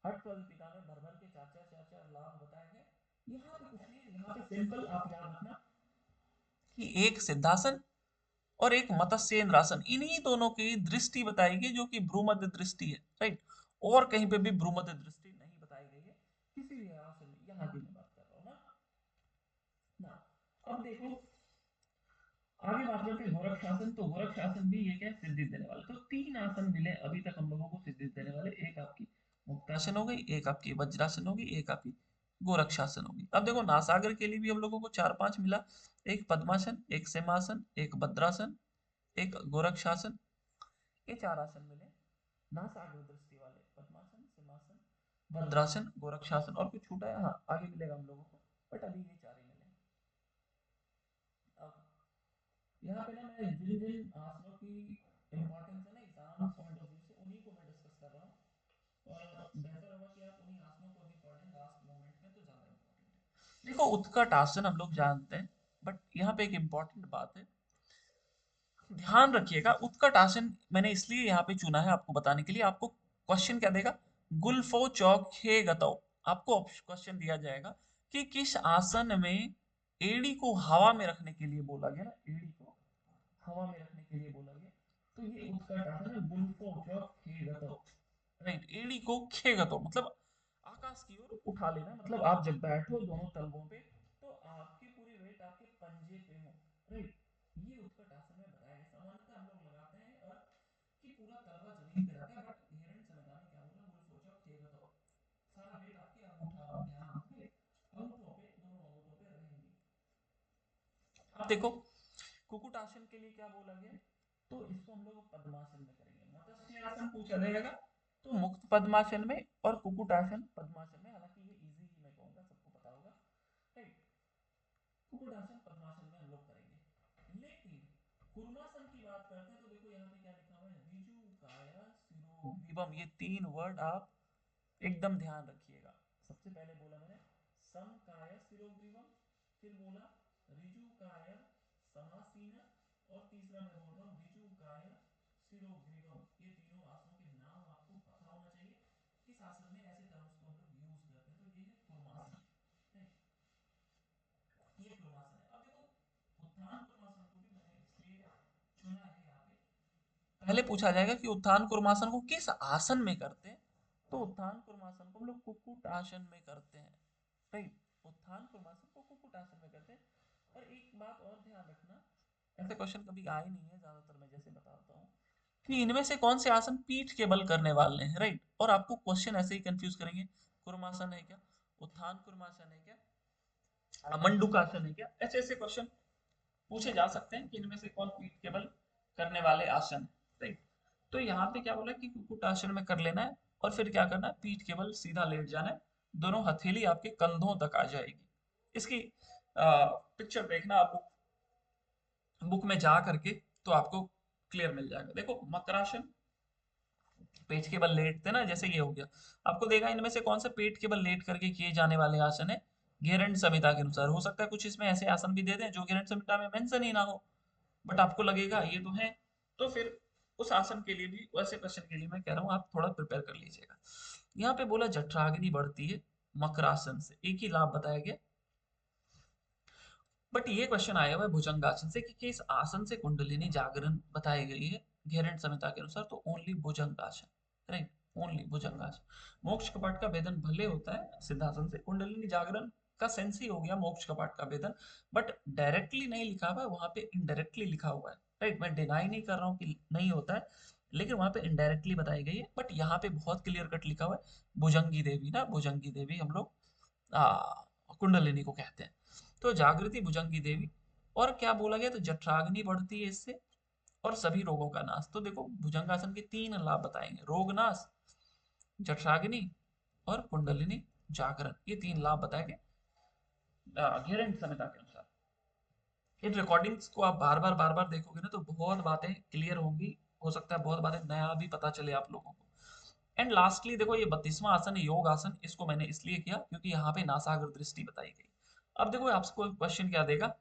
हठ प्रदीपिका में भर भर के चार चार चार चार लाभ बताए गए, यहाँ पे कुछ नहीं है। यहाँ पे सिंपल आप याद रखना कि एक सिद्धासन और एक मत्स्येंद्रासन, इन्हीं दोनों की दृष्टि बताई गई जो कि भ्रूमध्य दृष्टि है, राइट। और कहीं पे भी भ्रूमध्य दृष्टि नहीं बताई गई है किसी भी आसन में, यहाँ की मैं बात कर रहा हूँ ना। अब देखो आगे बात करते हैं गोरक्षासन। तो गोरक्षासन भी ये क्या है, सिद्धि देने वाला। तो तीन आसन मिले अभी तक हम लोगों को सिद्धि देने वाले, एक आपकी मुक्तासन हो गई, एक आपकी वज्रासन होगी, एक आपकी गोरक्षासन होगी। अब देखो नासागर के लिए भी हम लोगों को चार पांच मिला, एक पद्मासन, एक सिंहासन, एक भद्रासन, एक गोरक्षासन, ये चार आसन मिले नासाग्र दृष्टि वाले, पद्मासन, सिंहासन, भद्रासन, गोरक्षासन। और कुछ छूटा है, हाँ आगे मिलेगा हम लोगों को, बट अभी ये चार ही मिले। अब यहाँ पे ना मैं जिन जिन आसनों की इम्पोर्टेंस है ना एग्जाम पॉइंट ऑफ व्यू से, उन्हीं को मैं डिस्कस कर रहा हूँ, और बेहतर होगा कि आप उन्हीं आसनों को अभी पढ़ें लास्ट मोमेंट में, तो ज्यादा इम्पोर्टेंट है। देखो उत्कट आसन हम लोग जानते हैं, बट यहाँ पे एक इम्पोर्टेंट बात है, ध्यान रखिएगा। उत्कट आसन मैंने इसलिए यहाँ पे चुना है आपको बताने के लिए। आपको क्वेश्चन क्या देगा, गुल्फो चौखे गतौ, आपको क्वेश्चन दिया जाएगा कि किस आसन में एड़ी को हवा में रखने के लिए बोला गया ना, एड़ी को हवा में रखने के लिए बोला गया, तो ये उत्कट आसन है, गुल्फो चौखे गतौ, राइट। एड़ी को खेगतो मतलब आकाश की ओर उठा लेना, मतलब आप जब बैठो दोनों तलवों पे, तो आपकी पूरी वेट आपके पंजे पे हो, राइट। ये उत्कट आसन में बताया गया। सामान्यतः हम लोग लगाते हैं कि पूरा तलवा जमीन पे रहता है, बट हिरण संहिता में क्या बोला, गुल्फोचक खेगतो, सारा वेट आपके अंगूठा, ध्यान, राइट, अंगूठों पे, दोनों अंगूठों पे रहेंगे। अब देखो कुकुट आसन के लिए क्या बोला गया, तो इसको हम लोग पद्मासन में करेंगे। मत्स्य आसन पूछा जाएगा तो मुक्त पद्मासन में, और कुकुट आसन पद्मासन में। हालांकि ये इजी ही मैं कहूंगा, सबको पता होगा, राइट। कुकुट आसन पद्मासन में हम लोग करेंगे। लेकिन कूर्मासन की बात करते हैं तो देखो यहाँ पे क्या लिखा हुआ है, ऋजु काया शिरोग्रीवम, ये तीन वर्ड आप एकदम ध्यान रखिएगा। सबसे पहले बोला मैंने समकाय शिरोग्रीवम, फिर बोला ऋजुकाय समासीना, और तीसरा मैं बोल रहा हूँ ऋजुकाय शिरोग्रीवम। ये तीनों आसनों के नाम आपको पता होना चाहिए, किस आसन में ऐसे टर्म्स को हम लोग यूज करते हैं। तो ये है कूर्मासन, ये कूर्मासन है। अब देखो उत्थान कूर्मासन को भी मैंने इसलिए चुना है यहाँ पे, पहले पूछा जाएगा कि उत्थान कूर्मासन को किस आसन में करते हैं, तो उत्थान कूर्मासन को हम लोग कुक्कुट आसन में करते हैं, राइट। उत्थान कूर्मासन को कुक्कुट आसन में करते हैं। और एक बात और ध्यान रखना, ऐसे क्वेश्चन कभी आए नहीं है ज्यादातर, मैं जैसे बताता हूँ कि इनमें से कौन से आसन पीठ के बल करने वाले हैं, राइट। और आपको क्वेश्चन ऐसे ही कंफ्यूज करेंगे, कूर्मासन है क्या, उत्थान कूर्मासन है क्या, मंडूकासन है क्या, ऐसे ऐसे क्वेश्चन पूछे जा सकते हैं कि इनमें से कौन पीठ के बल करने वाले आसन, राइट। तो यहाँ पे क्या बोला कि कुक्कुट आसन में कर लेना है, और फिर क्या करना है, पीठ के बल सीधा लेट जाना है, दोनों हथेली आपके कंधों तक आ जाएगी। इसकी पिक्चर देखना आप बुक में जा करके, तो आपको क्लियर मिल जाएगा। देखो मकरासन, पेट के बल लेटते ना, जैसे ये हो गया, आपको देगा इनमें से कौन सा पेट के बल लेट करके किए जाने वाले आसन है, घेरंड संहिता के अनुसार। हो सकता है कुछ इसमें ऐसे आसन भी दे दें जो घेरंड संहिता में मेंशन ही ना हो, बट आपको लगेगा ये तो है, तो फिर उस आसन के लिए भी, वैसे क्वेश्चन के लिए मैं कह रहा हूँ आप थोड़ा प्रिपेयर कर लीजिएगा। यहाँ पे बोला जठराग्नि बढ़ती है मकरासन से, एक ही लाभ बताया गया। बट ये क्वेश्चन आया हुआ है भुजंगासन से कि इस आसन से कुंडलिनी जागरण बताई गई है घेरंड संहिता के अनुसार, तो ओनली भुजंगासन, राइट, ओनली भुजंगासन। मोक्ष कपाट का भेदन भले होता है सिद्धासन से, कुंडलिनी जागरण का सेंस ही हो गया मोक्ष कपाट का भेदन, बट डायरेक्टली नहीं लिखा हुआ है, वहां पे इनडायरेक्टली लिखा हुआ है, राइट। मैं डिनाई नहीं कर रहा हूँ कि नहीं होता है, लेकिन वहां पे इनडायरेक्टली बताई गई है, बट यहाँ पे बहुत क्लियर कट लिखा हुआ है भुजंगी देवी ना, भुजंगी देवी हम लोग कुंडलिनी को कहते हैं। तो जागृति भुजंगी देवी, और क्या बोला गया, तो जठराग्नि बढ़ती है इससे, और सभी रोगों का नाश। तो देखो भुजंगासन के 3 लाभ बताएंगे, रोग नाश, जठराग्नि और कुंडलिनी जागरण, ये 3 लाभ बताएंगे घेरंड संहिता के अनुसार। इन रिकॉर्डिंग्स को आप बार बार देखोगे ना तो बहुत बातें क्लियर होंगी, हो सकता है बहुत बातें नया भी पता चले आप लोगों को। एंड लास्टली देखो ये 32वां आसन है योग आसन, इसको मैंने इसलिए किया क्योंकि यहाँ पे नासाग्र दृष्टि बताई गई। अब देखो आपको क्वेश्चन क्या देगा,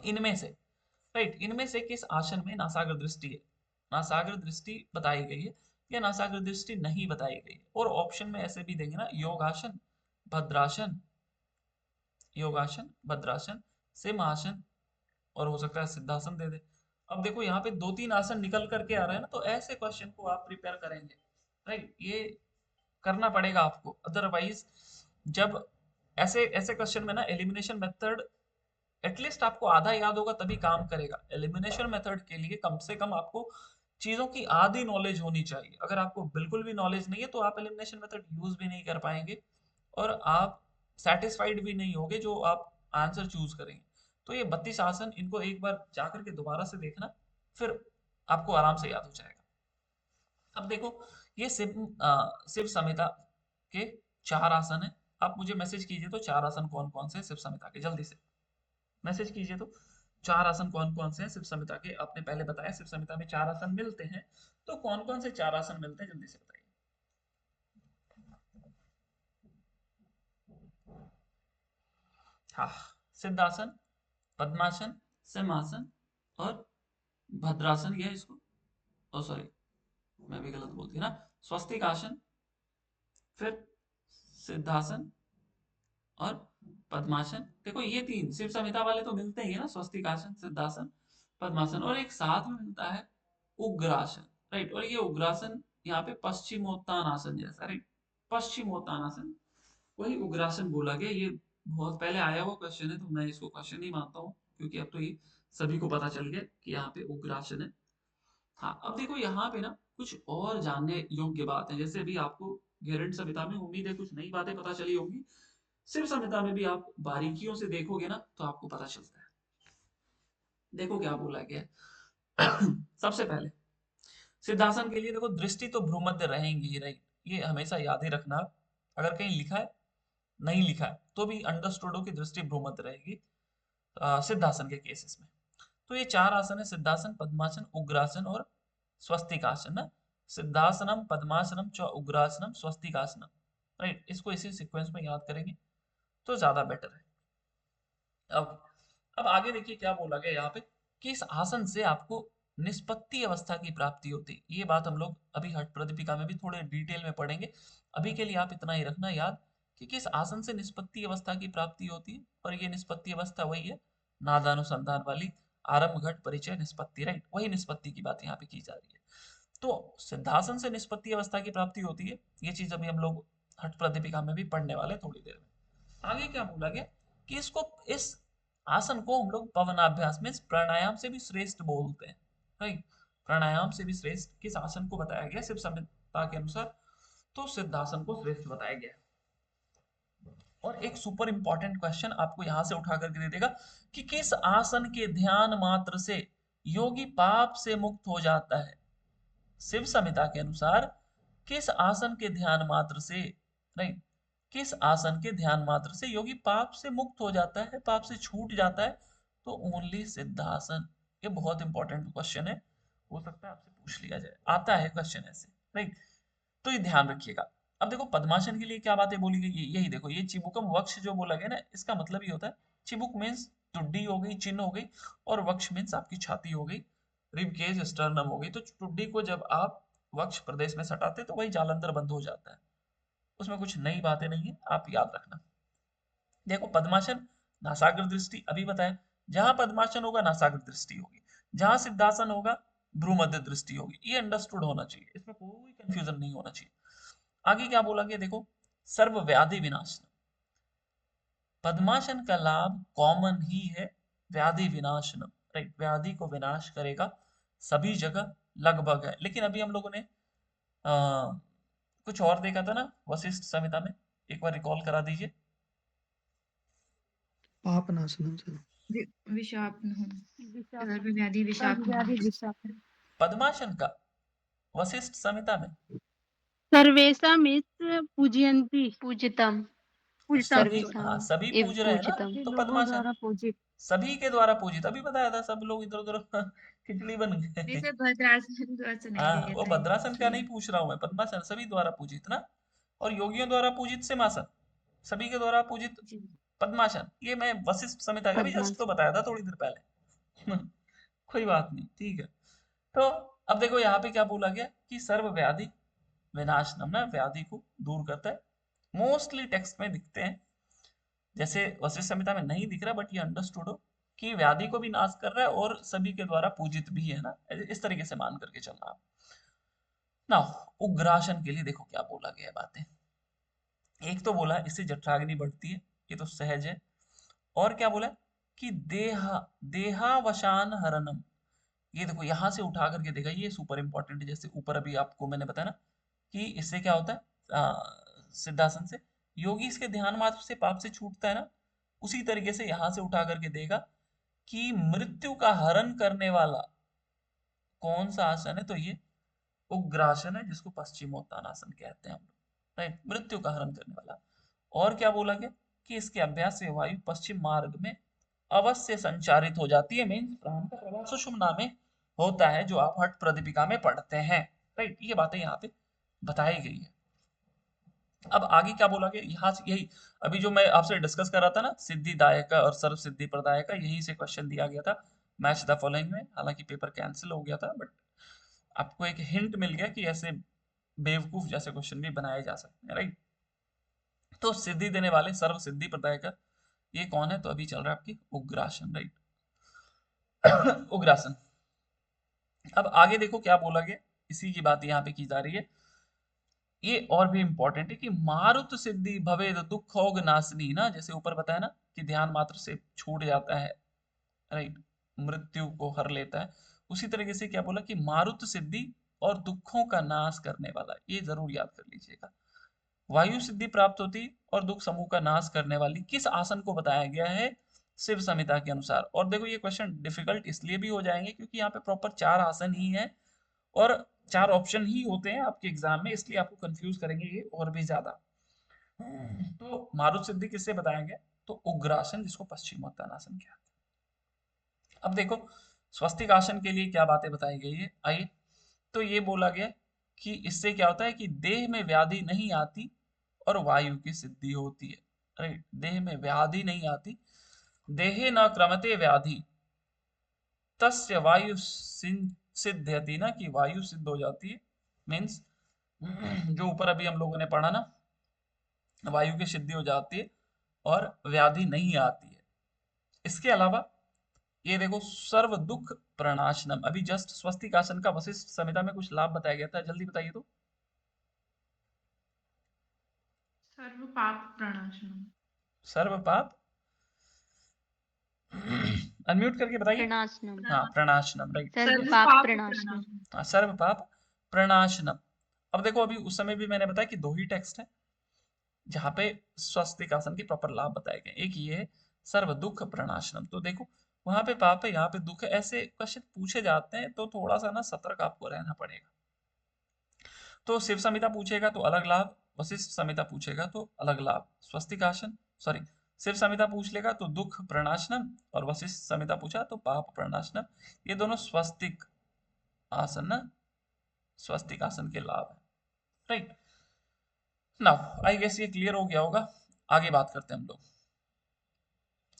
इनमें से, राइट, इनमें से किस आसन में नासाग्र दृष्टि है, नासाग्र दृष्टि बताई गई है या नासाग्र दृष्टि नहीं बताई गई है। और ऑप्शन में ऐसे भी देंगे ना, योगासन, भद्रासन, योगासन, भद्रासन, सिंहासन, और हो सकता है सिद्धासन दे दे। अब देखो यहाँ पे 2-3 आसन निकल करके आ रहे हैं ना, तो ऐसे क्वेश्चन को आप प्रिपेयर करेंगे, राइट, ये करना पड़ेगा आपको, अदरवाइज जब ऐसे ऐसे क्वेश्चन में ना एलिमिनेशन मेथड एटलीस्ट आपको आधा याद होगा तभी काम करेगा। एलिमिनेशन मेथड के लिए कम से कम आपको चीजों की आधी नॉलेज होनी चाहिए। अगर आपको बिल्कुल भी नॉलेज नहीं है तो आप एलिमिनेशन मेथड यूज भी नहीं कर पाएंगे, और आप सेटिस्फाइड भी नहीं होगे जो आप आंसर चूज करेंगे। तो ये 32 आसन, इनको एक बार जाकर के दोबारा से देखना, फिर आपको आराम से याद हो जाएगा। अब देखो ये शिव संहिता के 4 आसन है। आप मुझे मैसेज कीजिए तो 4 आसन कौन कौन से शिव संहिता के, जल्दी से मैसेज कीजिए तो 4 आसन कौन कौन से हैं शिव संहिता के। आपने पहले बताया शिव संहिता में 4 आसन मिलते हैं, तो कौन कौन से 4 आसन मिलते हैं, जल्दी से बताइए। हाँ, सिद्धासन, पद्मासन, सिंहासन और भद्रासन, ये इसको, ओ सॉरी मैं भी गलत बोल दिया ना, स्वस्तिक आसन, फिर सिद्धासन और पद्मासन। देखो ये 3 शिव संहिता वाले तो मिलते ही है ना, स्वस्तिक आसन, सिद्धासन, पद्मासन, और एक साथ में मिलता है उग्रासन, राइट। और ये उग्रासन यहाँ पे पश्चिमोत्तान आसन जैसा, राइट, पश्चिमोत्तान आसन, वही उग्रासन बोला गया। ये बहुत पहले आया हुआ क्वेश्चन है, तो मैं इसको क्वेश्चन नहीं मानता हूँ, क्योंकि अब तो ये सभी को पता चल गया कि यहाँ पे उग्रासन है। हाँ, अब देखो यहाँ पे ना कुछ और जानने योग्य बात है, जैसे अभी आपको घेरंड संहिता में उम्मीद है कुछ नई बातें पता चली होंगी, शिव संहिता में भी आप बारीकियों से देखोगे ना तो आपको पता चलता है। देखो क्या बोला गया है। सबसे पहले सिद्धासन के लिए देखो दृष्टि तो भ्रूमध्य रहेंगी ही, राइट, ये हमेशा याद ही रखना। अगर कहीं लिखा है, नहीं लिखा है, तो भी अंडरस्टूड हो कि दृष्टि भ्रूमध्य रहेगी सिद्धासन के केसेस में। तो ये 4 आसन है, सिद्धासन, पद्मासन, उग्रासन और स्वस्तिकासन ना, सिद्धासनम, पद्मासनम च उग्रासनम, स्वस्तिकासनम, राइट, इसको इसी सीक्वेंस में याद करेंगे तो ज्यादा बेटर है। अब अब आगे देखिए क्या बोला गया यहाँ पे, कि इस आसन से आपको निष्पत्ति अवस्था की प्राप्ति होती है। ये बात हम लोग अभी हठ प्रदीपिका में भी थोड़े डिटेल में पढ़ेंगे। अभी के लिए आप इतना ही रखना याद कि किस आसन से निष्पत्ति अवस्था की प्राप्ति होती है, और ये निष्पत्ति अवस्था वही है नादानुसंधान वाली, आरंभ घट परिचय निष्पत्ति, राइट, वही निष्पत्ति की बात यहाँ पे की जा रही है। तो सिद्धासन से निष्पत्ति अवस्था की प्राप्ति होती है, ये चीज अभी हम लोग हठ प्रदीपिका में भी पढ़ने वाले थोड़ी देर में। आगे क्या बोला गया कि इसको, इस आसन को हम लोग पवनाभ्यास में प्राणायाम से भी श्रेष्ठ बोलते हैं, राइट, प्राणायाम से भी श्रेष्ठ किस आसन को बताया गया शिव संहिता के अनुसार, तो सिद्धासन को श्रेष्ठ बताया गया। और एक सुपर इंपॉर्टेंट क्वेश्चन आपको यहां से उठा करके दे देगा कि किस आसन के ध्यान मात्र से योगी पाप से मुक्त हो जाता है। शिव संहिता के अनुसार किस आसन के ध्यान मात्र से, राइट, किस आसन के ध्यान मात्र से योगी पाप से मुक्त हो जाता है, पाप से छूट जाता है, तो ओनली सिद्धासन। ये बहुत इंपॉर्टेंट क्वेश्चन है, हो सकता है आपसे पूछ लिया जाए, आता है क्वेश्चन ऐसे, राइट, तो ये ध्यान रखिएगा। अब देखो पद्मासन के लिए क्या बातें बोली गई, यही देखो, ये चिबुकम वक्ष जो बोला गया ना, इसका मतलब ये होता है, चिबुक मीन्स टुड्डी हो गई, चिन्ह हो गई, और वक्ष मीन्स आपकी छाती हो गई, रिब केज स्टर्नम हो गई। तो टुड्डी को जब आप वक्ष प्रदेश में सटाते तो वही जालंधर बंद हो जाता है, उसमें कुछ नई बातें नहीं है, आप याद रखना। देखो पद्मासन नासाग्र दृष्टि अभी बताया, जहां पद्मासन होगा नासाग्र दृष्टि होगी, जहां सिद्धासन होगा भ्रूमध्य दृष्टि होगी, ये अंडरस्टूड होना चाहिए, इसमें कोई कंफ्यूजन नहीं होना चाहिए। आगे क्या बोला गया देखो, सर्व व्याधि विनाशन। पद्मासन का लाभ कॉमन ही है, व्याधि विनाशनम, राइट, व्याधि को विनाश करेगा सभी जगह लगभग है। लेकिन अभी हम लोगों ने कुछ और देखा था ना वशिष्ठ संहिता में, एक बार रिकॉल करा दीजिए। पापनाशनम सर। पद्मासन का वशिष्ठ संहिता में सर्वेषामित्र पूजयन्ति पूजितम पूजतम सभी, सर्वेषां हाँ सभी इव पूज रहे हैं ना, पूजितम तो लोगों पद्मासन द्वारा पूजित। सभी के द्वारा पूजित, अभी बताया था, सब लोग इधर उधर खिचड़ी बन गए। हाँ वो भद्रासन का नहीं पूछ रहा हूँ मैं, पद्मासन सभी द्वारा पूजित ना, और योगियों द्वारा पूजित सिंहासन, सभी के द्वारा पूजित पद्मासन, ये मैं वशिष्ठ संहिता अभी जस्ट तो पद्मासन। बताया था थोड़ी देर पहले। कोई बात नहीं, ठीक है। तो अब देखो यहाँ पे क्या बोला गया कि सर्व व्याधि विनाशनम ना, व्याधि को दूर करता है। मोस्टली टेक्स्ट में दिखते हैं, जैसे वशिष्ठ संहिता में नहीं दिख रहा, बट ये अंडरस्टूड हो कि व्याधि को भी नाश कर रहा है और सभी के द्वारा पूजित भी है ना, इस तरीके से मान करके चलना ना। उग्रासन के लिए देखो क्या बोला गया है बातें। एक तो बोला इससे जठराग्नि बढ़ती है, ये तो सहज है। और क्या बोला कि देहावसान हरणम, ये देखो यहां से उठा करके देखा, ये सुपर इंपॉर्टेंट है। जैसे ऊपर अभी आपको मैंने बताया ना कि इससे क्या होता है, सिद्धासन से योगी इसके ध्यान मात्र से पाप से छूटता है ना, उसी तरीके से यहां से उठा करके देगा कि मृत्यु का हरण करने वाला कौन सा आसन है, तो ये उग्रासन है, जिसको पश्चिमोत्तानासन कहते हैं हम लोग, राइट, मृत्यु का हरण करने वाला। और क्या बोला गया कि इसके अभ्यास से वायु पश्चिम मार्ग में अवश्य संचारित हो जाती है, मीन्स प्राण का प्रवाह सुषुम्ना में होता है, जो आप हठ प्रदीपिका में पढ़ते हैं, राइट, ये बातें यहाँ पे बताई गई है। अब आगे क्या बोला गया, यहाँ से यही अभी जो मैं आपसे डिस्कस कर रहा था ना, सिद्धिदायक और सर्व सिद्धि प्रदायक, यही से क्वेश्चन दिया गया था मैच द फॉलोइंग में। हालांकि पेपर कैंसिल हो गया था, बट आपको एक हिंट मिल गया कि ऐसे बेवकूफ जैसे क्वेश्चन भी बनाए जा सकते हैं, राइट। तो सिद्धि देने वाले सर्व सिद्धि प्रदायक ये कौन है, तो अभी चल रहा है आपकी उग्रासन, राइट। उग्रासन। अब आगे देखो क्या बोला गया, इसी की बात यहाँ पे की जा रही है। ये और भी इंपॉर्टेंट है कि मारुत सिद्धि भवेद दुखोग नासनी ना, जैसे ऊपर बताया ना कि ध्यान मात्र से छूट जाता है, राइट, मृत्यु को हर लेता है, उसी तरीके से क्या बोला कि मारुत सिद्धि और दुखों का नाश करने वाला, ये जरूर याद कर लीजिएगा। वायु सिद्धि प्राप्त होती और दुख समूह का नाश करने वाली किस आसन को बताया गया है शिव संहिता के अनुसार। और देखो ये क्वेश्चन डिफिकल्ट इसलिए भी हो जाएंगे क्योंकि यहाँ पे प्रॉपर 4 आसन ही है और 4 ऑप्शन ही होते हैं आपके एग्जाम में, इसलिए आपको कंफ्यूज करेंगे ये और भी ज्यादा। तो मारुत सिद्धि किससे बताया गया, तो उग्रासन, जिसको पश्चिमोत्तानासन कहते हैं। अब देखो स्वस्तिक आसन के लिए क्या बातें बताई गई है, आइए। तो ये बोला गया कि इससे क्या होता है कि देह में व्याधि नहीं आती और वायु की सिद्धि होती है, राइट, देह में व्याधि नहीं आती, देहे न क्रमते व्याधि तस्य वायु सिद्ध्यति ना, कि वायु सिद्ध हो जाती है, मीन्स जो ऊपर अभी हम लोगों ने पढ़ा ना, वायु की सिद्धि हो जाती है और व्याधि नहीं आती है। इसके अलावा ये देखो सर्व दुख प्रणाशनम, अभी जस्ट स्वस्तिक आसन का वशिष्ठ संहिता में कुछ लाभ बताया गया था, जल्दी बताइए तो। सर्व पाप प्रणाशनम। सर्व पाप अनम्यूट करके बताइए। प्रणाशनम। हाँ प्रणाशनम, राइट, सर्व पाप प्रणाशनम। हाँ सर्व पाप प्रणाशनम। अब देखो अभी उस समय भी मैंने बताया कि 2 ही टेक्स्ट है जहाँ पे स्वस्तिक आसन के प्रॉपर लाभ बताए गए, एक ये है सर्व दुख प्रणाशनम। तो देखो वहां पे पाप है, यहाँ पे दुख है, ऐसे क्वेश्चन पूछे जाते हैं तो थोड़ा सा ना सतर्क आपको रहना पड़ेगा। तो शिव संहिता पूछेगा तो अलग लाभ, वशिष्ठ संहिता पूछेगा तो अलग लाभ। स्वस्तिक आसन, सॉरी, शिव संहिता पूछ लेगा तो दुख प्रणाशनम, और वशिष्ठ संहिता पूछा तो पाप प्रणाशनम। ये दोनों स्वस्तिक आसन ना, स्वस्तिक आसन के लाभ है, राइट। नाउ आई गेस ये क्लियर हो गया होगा, आगे बात करते हैं हम लोग।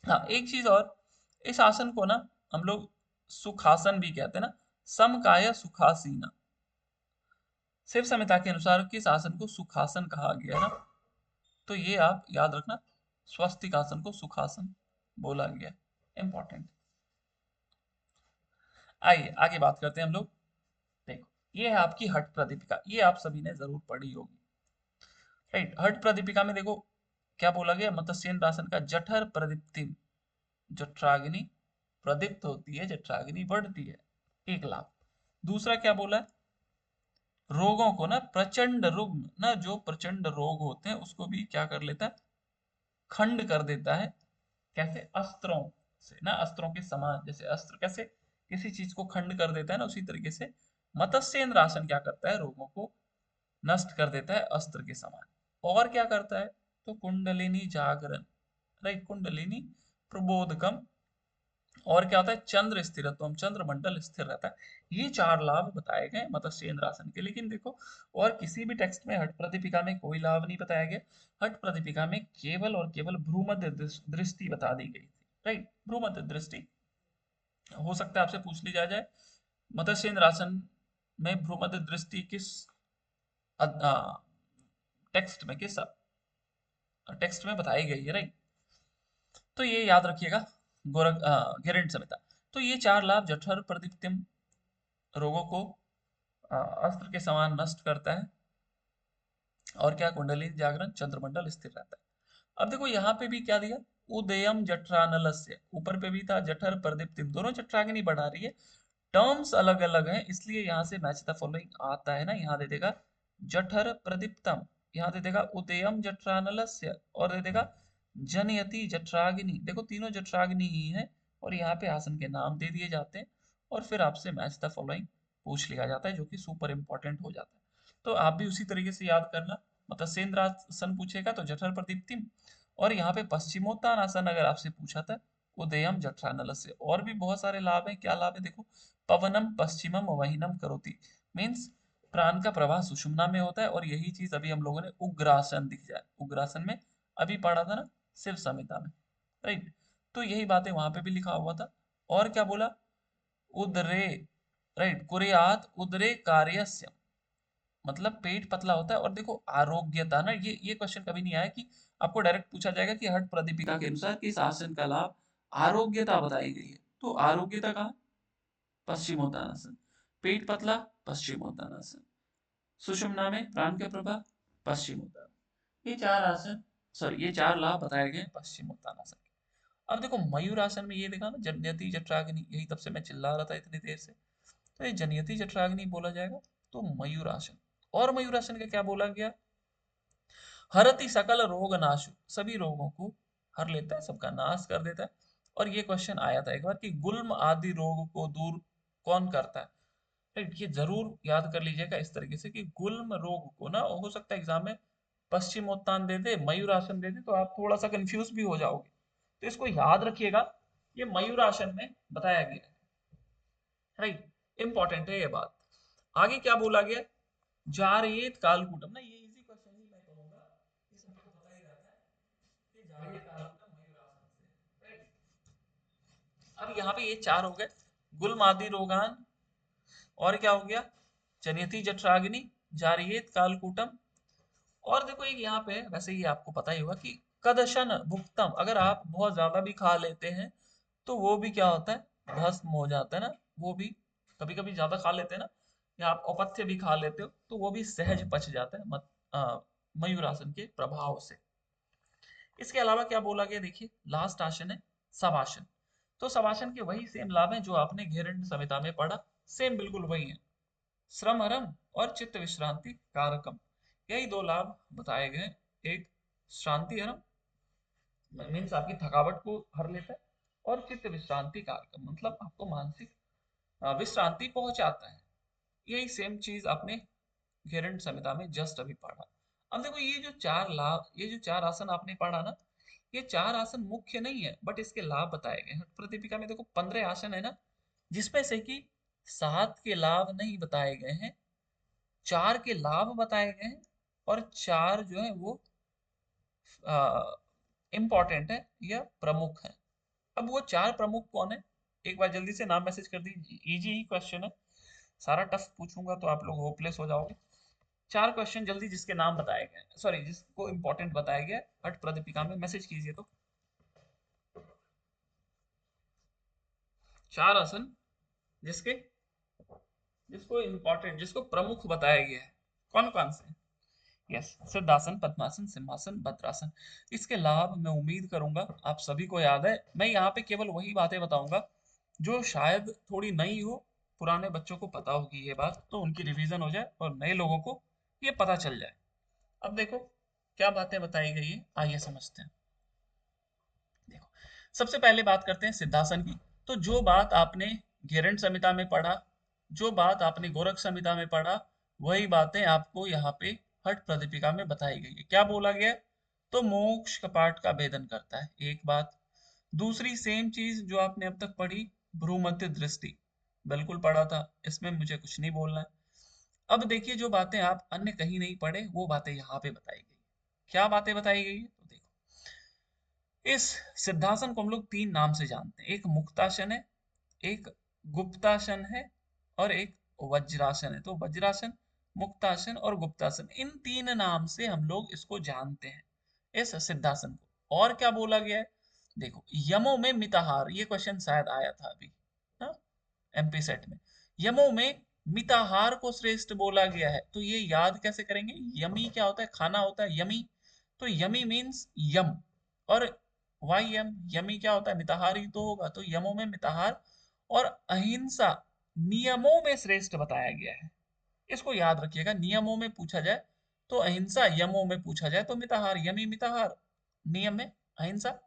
हाँ एक चीज और, इस आसन को ना हम लोग सुखासन भी कहते हैं ना, समकाय सुखासीना। शिव संहिता के अनुसार किस आसन को सुखासन कहा गया है ना, तो ये आप याद रखना, स्वस्तिक आसन को सुखासन बोला गया। इंपॉर्टेंट। आइए आगे बात करते हैं हम लोग। देखो ये है आपकी हठ प्रदीपिका, ये आप सभी ने जरूर पढ़ी होगी, राइट। हठ प्रदीपिका में देखो क्या बोला गया, मत्स्येंद्र आसन का जठर प्रदीप्तिम, जठराग्नि प्रदीप्त होती है, जठराग्नि बढ़ती है, एक लाभ। दूसरा क्या बोला है, रोगों को ना प्रचंड रुग्ण ना, जो प्रचंड रोग होते हैं उसको भी क्या कर लेता है, खंड कर देता है। कैसे, अस्त्रों से ना, अस्त्रों के समान, जैसे अस्त्र कैसे किसी चीज को खंड कर देता है ना, उसी तरीके से मत्स्येंद्र आसन क्या करता है, रोगों को नष्ट कर देता है अस्त्र के समान। और क्या करता है, तो कुंडलिनी जागरण, राइट, कुंडलिनी प्रबोधकम। और क्या होता है, चंद्र स्थिरत्वम, चंद्र मंडल स्थिर रहता है। ये 4 लाभ बताए गए मत्स्येंद्र आसन के। लेकिन देखो और किसी भी टेक्स्ट में हठ प्रदीपिका में कोई लाभ नहीं बताया गया। हठ प्रदीपिका में केवल और केवल भ्रूमध्य दृष्टि बता दी गई थी, राइट। भ्रूमध्य दृष्टि हो सकता है आपसे पूछ ली जाए मत्स्येंद्र आसन में भ्रूमध्य दृष्टि किस टेक्स्ट में, किस टेक्स्ट में बताई गई है, राइट। तो ये याद रखिएगा, गेरेंट संहिता। तो ये 4 लाभ जठर प्रदीप्तिम, रोगों को अस्त्र के समान नष्ट करता है, और क्या, कुंडली जागरण, चंद्रमंडल स्थिर रहता है। अब देखो यहाँ पे भी क्या दिया, उदयम जठरानलस्य, ऊपर पे भी था जठर प्रदीप्तिम, दोनों जठराग्नि बढ़ा रही है। टर्म्स अलग अलग हैं, इसलिए यहाँ से मैच द फॉलोइंग आता है ना, यहाँ दे देगा जठर प्रदीप्तम, यहाँ दे देगा उदयम जठरानलस्य, और दे देगा जनयति जठराग्नि। देखो तीनों जठराग्नि ही है, और यहाँ पे आसन के नाम दे दिए जाते हैं, और फिर आपसे मैच द फॉलोइंग पूछ लिया जाता है, जो कि सुपर इंपॉर्टेंट हो जाता है। तो आप भी उसी तरीके से याद करना, मत्स्येंद्र आसन पूछेगा तो जठर प्रदीप्तिम, और यहाँ पे पश्चिमोत्तानासन अगर आपसे पूछा था उदयम जठरानलस्य। और भी बहुत सारे लाभ हैं, क्या लाभ है देखो, पवनम पश्चिमम वहीनम करोति, मीन्स प्राण का प्रवाह सुषुम्ना में होता है, और यही चीज अभी हम लोगों ने उग्रासन दिख जाए, उग्रासन में अभी पढ़ा था ना शिव संहिता में, राइट। तो यही बातें वहां पे भी लिखा हुआ था। और क्या बोला, उदरे, राइट, कुर्यात उदरे कार्यस्य, मतलब पेट पतला होता है। और देखो आरोग्यता ना, ये क्वेश्चन कभी नहीं आया कि आपको डायरेक्ट पूछा जाएगा कि हठ प्रदीपिका के अनुसार किस आसन का लाभ आरोग्यता बताई गई है, तो आरोग्यता कहाँ, पश्चिमोत्तानासन। पेट पतला, पश्चिमोत्तानासन। सुषुम्ना में प्राण का प्रवाह, पश्चिमोत्तानासन। ये 4 आसन, सॉरी ये 4 लाभ बताए गए पश्चिमोत्तानासन के। अब देखो मयूरासन में ये देखा ना, जनयति जठराग्नि, यही तब से मैं चिल्ला रहा था इतनी देर से, तो ये जनयति जठराग्नि बोला जाएगा, तो मयूरासन। और मयूरासन का क्या बोला गया, हरति सकल रोग नाशु, सभी रोगों को हर लेता है, सबका नाश कर देता है। और ये क्वेश्चन आया था एक बार कि गुल्म आदि रोग को दूर कौन करता है, राइट। ये जरूर याद कर लीजिएगा इस तरीके से कि गुल्म रोग को ना, हो सकता है एग्जाम में पश्चिमोत्तान दे दे, मयूरासन दे दे, तो आप थोड़ा सा कंफ्यूज भी हो जाओगे, तो इसको याद रखिएगा, ये मयूरासन में बताया गया है, राइट। इंपॉर्टेंट है ये बात। आगे क्या बोला गया, जारयेत कालकूटम ना, ये इजी क्वेश्चन ही मैं कहूंगा, ये सबको पता ही रहता है कि जारयेत कालकूटम मयूरासन से, राइट। अब यहाँ पे ये 4 हो गए, गुल्मादि रोगान, और क्या हो गया, जनयति जठराग्नि, जारयेत कालकूटम। और देखो एक यहाँ पे वैसे ये आपको पता ही होगा कि कदशन भुक्तम, अगर आप बहुत ज्यादा भी खा लेते हैं तो वो भी क्या होता है, भस्म हो जाता है ना, वो भी कभी कभी ज्यादा खा लेते हैं ना, या आप अपथ्य भी खा लेते हो तो वो भी सहज पच जाता है मयूरासन के प्रभाव से। इसके अलावा क्या बोला गया, देखिए लास्ट आसन है शवासन। तो शवासन के वही सेम लाभ हैं जो आपने घेरंड संहिता में पढ़ा, सेम बिल्कुल वही है, श्रमहरम और चित्त विश्रांति कारकम, यही 2 लाभ बताए गए। एक श्रांति हरम, मीन्स आपकी थकावट को हर लेता है, और चित्त विश्रांति कारकम, मतलब आपको मानसिक विश्रांति पहुंचाता है। यही सेम चीज आपने घेरंड संहिता में जस्ट अभी पढ़ा। अब देखो ये जो 4 लाभ, ये जो 4 आसन आपने पढ़ा ना, ये 4 आसन मुख्य नहीं है, बट इसके लाभ बताए गए हैं। प्रतिपिका में देखो 15 आसन है ना, जिसमें से कि 7 के लाभ नहीं बताए गए हैं, 4 के लाभ बताए गए हैं, और 4 जो है वो इंपॉर्टेंट है या प्रमुख है। अब वो 4 प्रमुख कौन है, एक बार जल्दी से नाम मैसेज कर दीजिए, इजी ही क्वेश्चन है, सारा टफ पूछूंगा तो आप लोग होपलेस हो जाओगे। 4 क्वेश्चन जल्दी जिसके नाम बताए गए, सॉरी जिसको इंपॉर्टेंट बताया गया हट प्रदीपिका में मैसेज कीजिए। तो 4 आसन जिसके जिसको इंपॉर्टेंट, जिसको प्रमुख बताया गया है, कौन कौन से? यस, सिद्धासन, पद्मासन, सिंहासन, भद्रासन। इसके लाभ मैं उम्मीद करूंगा आप सभी को याद है। मैं यहाँ पे केवल वही बातें बताऊंगा जो शायद थोड़ी नई हो, पुराने बच्चों को पता होगी ये बात, तो उनकी रिवीजन हो जाए और नए लोगों को ये पता चल जाए। अब देखो क्या बातें बताई गई है, आइए समझते हैं। देखो, सबसे पहले बात करते हैं सिद्धासन की। तो जो बात आपने घेरंड संहिता में पढ़ा, जो बात आपने गोरख संहिता में पढ़ा, वही बातें आपको यहाँ पे हठ प्रदीपिका में बताई गई है। क्या बोला गया? तो मोक्ष कपाट का भेदन करता है, एक बात। दूसरी सेम चीज जो आपने अब तक पढ़ी, भ्रूमध्य दृष्टि, बिल्कुल पढ़ा था, इसमें मुझे कुछ नहीं बोलना है। अब देखिए जो बातें आप अन्य कहीं नहीं पढ़े वो बातें यहाँ पे बताई गई। क्या बातें बताई गई है? तो देखो, इस सिद्धासन को हम लोग 3 नाम से जानते हैं, एक मुक्तासन है, एक गुप्तासन है और एक वज्रासन है। तो वज्रासन, मुक्तासन और गुप्तासन, इन 3 नाम से हम लोग इसको जानते हैं, इस सिद्धासन को। और क्या बोला गया है? देखो, यमों में मिताहार, ये क्वेश्चन शायद आया था अभी एमपी सेट में। यमों में मिताहार को श्रेष्ठ बोला गया है, तो ये याद कैसे करेंगे? यमी क्या होता है? खाना होता है यमी, तो यमी मीन्स यम, और वाई यम, यमी क्या होता है? मिताहार ही तो होगा, तो यमों में मिताहार। और अहिंसा नियमों में श्रेष्ठ बताया गया है, इसको याद रखिएगा। नियमों में पूछा जाए तो अहिंसा, यमों में पूछा जाए तो मिताहार, यमी मिताहार, नियम में अहिंसा।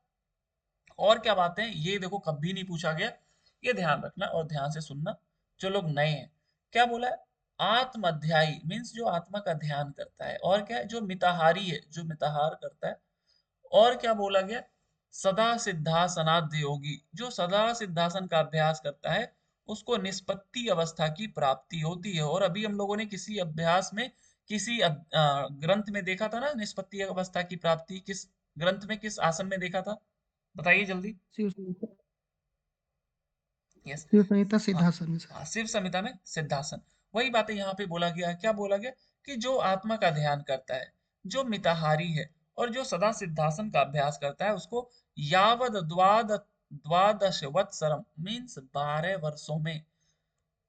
और क्या बातें हैं ये देखो, कभी नहीं पूछा गया, ये ध्यान रखना और ध्यान से सुनना जो लोग नए हैं। क्या बोला है? आत्माध्यायी मीन्स जो आत्मा का ध्यान करता है, और क्या है? जो मिताहारी है, जो मिताहार करता है। और क्या बोला गया? सदा सिद्धासनाद्य योगी, जो सदा सिद्धासन का अभ्यास करता है उसको निष्पत्ति अवस्था की प्राप्ति होती है। और अभी हम लोगों ने किसी अभ्यास में, किसी ग्रंथ में देखा था ना, निष्पत्ति अवस्था की प्राप्ति किस ग्रंथ में, किस आसन में देखा था? बताइए जल्दी। शिव संहिता, यस, शिव संहिता हाँ, सिद्धासन में सर। हाँ, शिव संहिता में सिद्धासन। वही बातें यहाँ पे बोला गया है। क्या बोला गया? कि जो आत्मा का ध्यान करता है, जो मिताहारी है और जो सदा सिद्धासन का अभ्यास करता है, उसको यावद द्वादश वत्सरम मीन्स 12 वर्षों में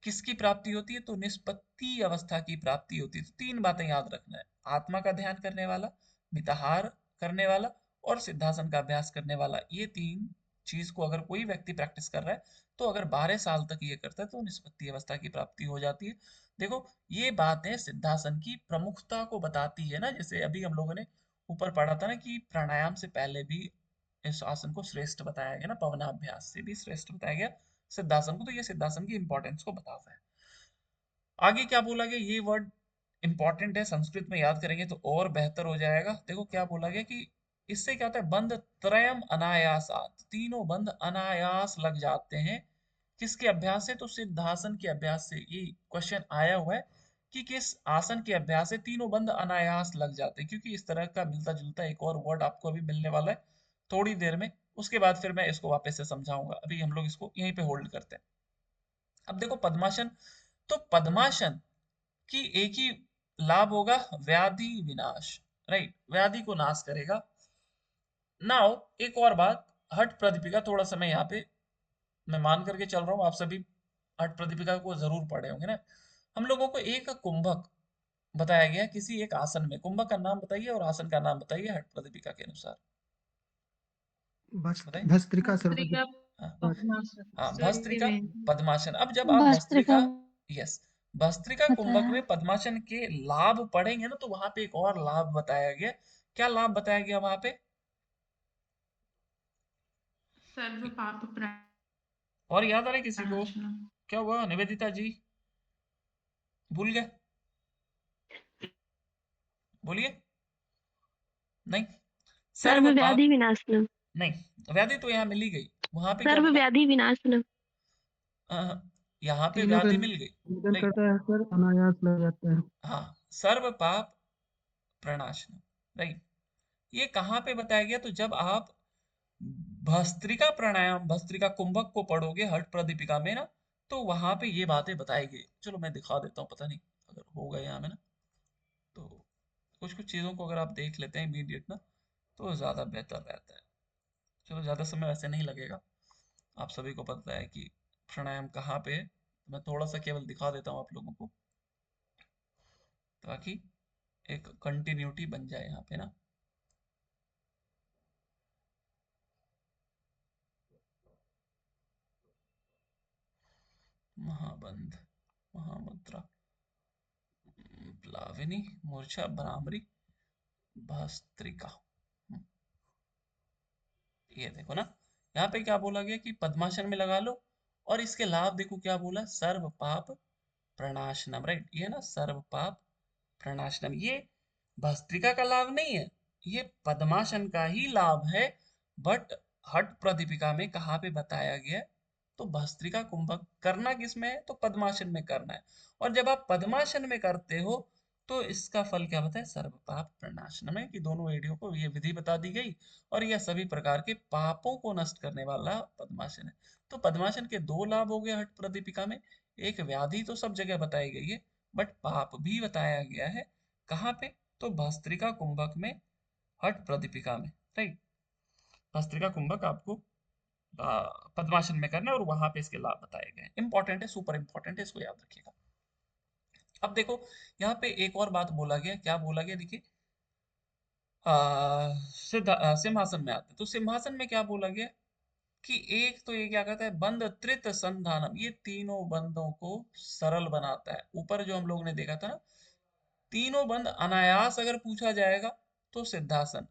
किसकी प्राप्ति होती है? तो निष्पत्ति अवस्था की प्राप्ति होती है। तो 3 बातें याद रखना है, आत्मा का ध्यान करने वाला, मिताहार करने वाला और सिद्धासन का अभ्यास करने वाला। ये 3 चीज को अगर कोई व्यक्ति प्रैक्टिस कर रहा है, तो अगर 12 साल तक ये करता है तो निष्पत्ति अवस्था की प्राप्ति हो जाती है। देखो, ये बातें सिद्धासन की प्रमुखता को बताती है ना, जैसे अभी हम लोगों ने ऊपर पढ़ा था ना कि प्राणायाम से पहले भी इस आसन को श्रेष्ठ बताया गया ना, पवनाभ्यास से भी श्रेष्ठ बताया गया सिद्धासन को, तो ये सिद्धासन की इंपॉर्टेंस को बताता है। आगे क्या बोला गया? ये वर्ड इंपॉर्टेंट है, संस्कृत में याद करेंगे तो और बेहतर हो जाएगा। देखो क्या बोला गया कि इससे क्या होता है? बंध त्रयम अनायासात, तीनों बंध अनायास लग जाते हैं। किसके अभ्यास से? तो सिद्धासन के अभ्यास से। ये क्वेश्चन आया हुआ है कि किस आसन के अभ्यास से तीनों बंध अनायास लग जाते हैं, क्योंकि इस तरह का मिलता जुलता एक और वर्ड आपको अभी मिलने वाला है थोड़ी देर में, उसके बाद फिर मैं इसको वापस से समझाऊंगा। अभी हम लोग इसको यहीं पे होल्ड करते हैं। अब देखो पद्मासन, तो पद्मासन की एक ही लाभ होगा, व्याधि विनाश, राइट, व्याधि को नाश करेगा। नाउ एक और बात, हठ प्रदीपिका, थोड़ा समय यहाँ पे मैं मान करके चल रहा हूँ आप सभी हठ प्रदीपिका को जरूर पढ़े होंगे ना। हम लोगों को एक कुंभक बताया गया किसी एक आसन में, कुंभक का नाम बताइए और आसन का नाम बताइए हठ प्रदीपिका के अनुसार, बताइए। भस्त्रिका भस्त्रिका सर्वज्ञ हाँ, पद्मासन हाँ, भस्त्रिका त्रिवेणी। पद्मासन। अब जब आप भस्त्रिका भस्त्रिका, यस, भस्त्रिका कुंभक बताया। में पद्मासन के लाभ पढ़ेंगे ना, तो वहां पे एक और लाभ बताया गया। क्या लाभ बताया गया वहां पे? सर्व पाप और याद आ रहा है किसी को? प्रणाशनम। क्या हुआ निवेदिता जी, भूल गए? बोलिए। नहीं, सर्व सर्व पाप, व्याधि विनाशनम। नहीं, व्याधि तो यहाँ मिल ही गई, वहां पे क्या सर्व बोला? व्याधि विनाशनम। यहाँ पे तीनों का व्याधि मिल गई, निवेदन राइट। करता है सर, अनायास लग जाता है। हाँ, सर्व पाप प्रणाशनम, राइट। ये कहाँ पे बताया गया? तो जब आप भस्त्रिका प्राणायाम, भस्त्रिका कुंभक को पढ़ोगे हठ प्रदीपिका में ना, तो वहां पे ये बातें बताई गई। चलो मैं दिखा देता हूँ, पता नहीं अगर होगा यहाँ में ना, तो कुछ कुछ चीजों को अगर आप देख लेते हैं इमीडिएट ना, तो ज्यादा बेहतर रहता है। चलो ज्यादा समय वैसे नहीं लगेगा, आप सभी को पता है कि प्राणायाम कहाँ पे है। मैं थोड़ा सा केवल दिखा देता हूँ आप लोगों को, ताकि एक कंटिन्यूटी बन जाए यहाँ पे ना। महाबंध, महामुद्रा, प्लाविनी, मूर्छा, भ्रामरी, भस्त्रिका। ये देखो ना, यहाँ पे क्या बोला गया कि पद्मासन में लगा लो, और इसके लाभ देखो क्या बोला, सर्व पाप प्रणाशनम, राइट। ये ना सर्व पाप प्रणाशनम, ये भस्त्रिका का लाभ नहीं है, ये पद्मासन का ही लाभ है। बट हठ प्रदीपिका में कहाँ पे बताया गया है, तो भस्त्रिका कुंभक करना किसमें है, तो पद्मासन में करना है। और जब आप पद्मासन में करते हो तो इसका फल क्या होता है, सर्व पाप प्रणाशनम है, कि दोनों एडियो को ये विधि बता दी गई, और यह सभी प्रकार के पापों को नष्ट करने वाला पद्मासन है। तो पद्मासन के दो लाभ हो गए हठ प्रदीपिका में, एक व्याधि तो सब जगह बताई गई है, बट पाप भी बताया गया है। कहाँ पे, तो भस्त्रिका कुंभक में, हठ प्रदीपिका में, राइट। भस्त्रिका कुंभक आपको पद्मासन में करना है, और वहां पे इसके लाभ बताए गए हैं। इंपॉर्टेंट है, सुपर इंपॉर्टेंट है, इसको याद रखिएगा। अब देखो यहाँ पे एक और बात बोला गया, क्या बोला गया देखिए, सिंहासन में आते हैं, तो सिंहासन में क्या बोला गया कि एक तो ये क्या कहता है, बंद त्रित संधानम, ये तीनों बंदों को सरल बनाता है। ऊपर जो हम लोग ने देखा था ना, तीनों बंद अनायास अगर पूछा जाएगा तो सिद्धासन,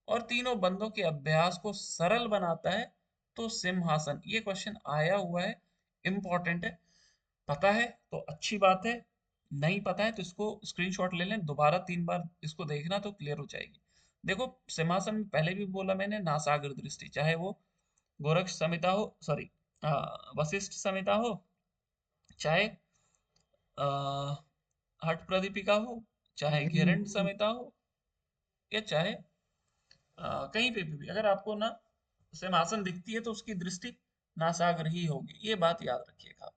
और तीनों बंदों के अभ्यास को सरल बनाता है तो सिंहासन। ये क्वेश्चन आया हुआ है, इंपॉर्टेंट है। पता है तो अच्छी बात है, नहीं पता है तो इसको स्क्रीनशॉट ले लें, दोबारा 3 बार इसको देखना तो क्लियर हो जाएगी। देखो सिंहासन में पहले भी बोला मैंने, नासाग्र दृष्टि, चाहे वो गोरक्ष संहिता हो, सॉरी वशिष्ठ संहिता हो, चाहे हठ प्रदीपिका हो, चाहे घेरंड संहिता हो, या चाहे कहीं पे भी अगर आपको ना सिंहासन दिखती है तो उसकी दृष्टि नासाग्र ही होगी, ये बात याद रखिएगा।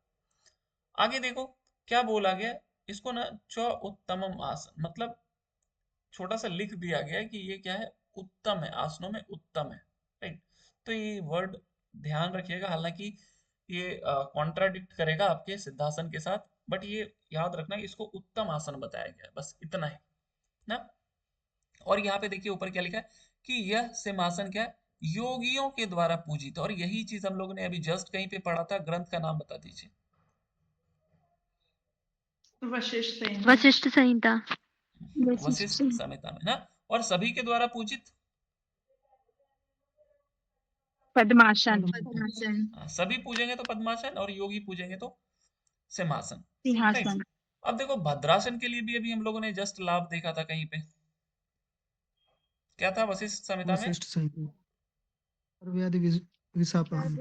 आगे देखो क्या बोला गया, इसको ना च उत्तमम आसन, मतलब छोटा सा लिख दिया गया है कि ये क्या है, उत्तम है, आसनों में उत्तम है, राइट। तो ये वर्ड ध्यान रखिएगा, हालांकि ये कॉन्ट्राडिक्ट करेगा आपके सिद्धासन के साथ, बट ये याद रखना कि इसको उत्तम आसन बताया गया है, बस इतना ही ना। और यहाँ पे देखिए ऊपर क्या लिखा है कि यह सिंहासन क्या है, योगियों के द्वारा पूजित, और यही चीज हम लोगों ने अभी जस्ट कहीं पे पढ़ा था, ग्रंथ का नाम बता दीजिए। वशिष्ठ संहिता। वशिष्ठ संहिता। वशिष्ठ संहिता में ना, और सभी के द्वारा पूजित, पद्मासन। सभी पूजेंगे तो पद्मासन, और योगी पूजेंगे तो सिंहासन, राइट। सिंहासन। अब देखो भद्रासन के लिए भी अभी हम लोगों ने जस्ट लाभ देखा था कहीं पे, क्या था वशिष्ठ संहिता में, वशिष्ठ संहिता और व्याधि विशापहम।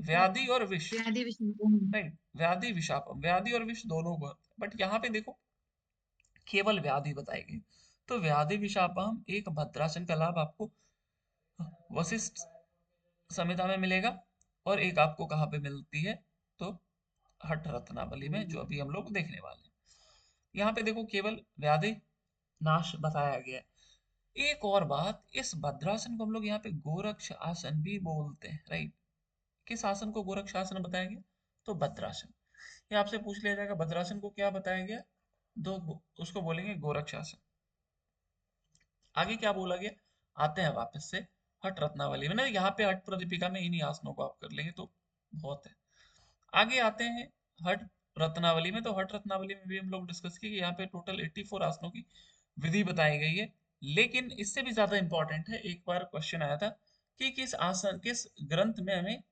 व्याधि और विष, राइट, व्याधि विशापम, व्याधि और विष दोनों को। बट यहाँ पे देखो केवल व्याधि बताई गई, तो व्याधि विशापहम एक भद्रासन का लाभ आपको वशिष्ठ संहिता में मिलेगा, और एक आपको कहाँ पे मिलती है, तो हठ रत्नावली में, जो अभी हम लोग देखने वाले हैं। यहाँ पे देखो केवल व्याधि नाश बताया गया है। एक और बात, इस भद्रासन को हम लोग यहाँ पे गोरक्ष आसन भी बोलते हैं, राइट। किस आसन को गोरक्ष आसन बताया गया, तो भद्रासन। ये आपसे पूछ लिया जाएगा भद्रासन को क्या बताया गया, उसको बोलेंगे गोरक्ष आसन। आगे क्या बोला गया, आते हैं वापस से हठ रत्नावली में ना, यहाँ पे हठ प्रदीपिका में इन्हीं आसनों को आप कर लेंगे तो बहुत है। आगे आते हैं हठ रत्नावली में, तो हठ रत्नावली में भी हम लोग डिस्कस किए कि यहाँ पे टोटल 84 आसनों की विधि बताई गई है। लेकिन इससे भी ज्यादा इंपॉर्टेंट है, एक बार क्वेश्चन आया था कि किस आसन, किस ग्रंथ में हमें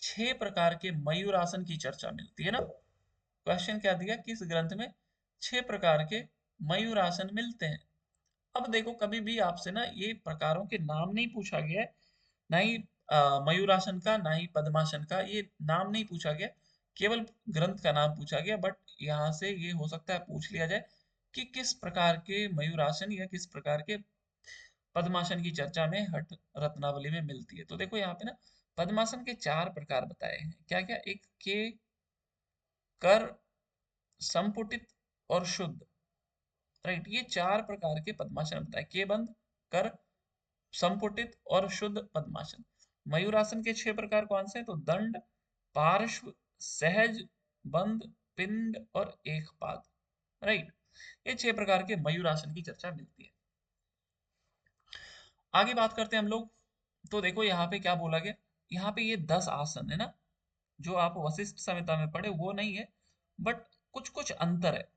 6 प्रकार के मयूर आसन की चर्चा मिलती है ना। क्वेश्चन क्या दिया, किस ग्रंथ में 6 प्रकार के मयूर आसन मिलते हैं। अब देखो कभी भी आपसे ना ये प्रकारों के नाम नहीं पूछा गया है, ना ही मयूरासन का, ना ही पद्मासन का, ये नाम नहीं पूछा गया, केवल ग्रंथ का नाम पूछा गया। बट यहाँ से ये हो सकता है पूछ लिया जाए कि किस प्रकार के मयूरासन या किस प्रकार के पद्मासन की चर्चा में हठ रत्नावली में मिलती है। तो देखो यहाँ पे ना पद्मासन के 4 प्रकार बताए हैं। क्या क्या? एक के, कर, संपुटित और शुद्ध। राइट, ये 4 प्रकार के पद्मासन बताए, के बंद, कर, संपुटित और शुद्ध पद्मासन। मयूरासन के 6 प्रकार कौन से हैं? तो दंड, पार्श्व, सहज, बंद, पिंड और एक पाद। राइट, ये 6 प्रकार के मयूरासन की चर्चा मिलती है। आगे बात करते हैं हम लोग। तो देखो यहाँ पे क्या बोला गया, यहाँ पे ये 10 आसन है ना, जो आप वशिष्ठ संहिता में पढ़े वो नहीं है, बट कुछ कुछ अंतर है।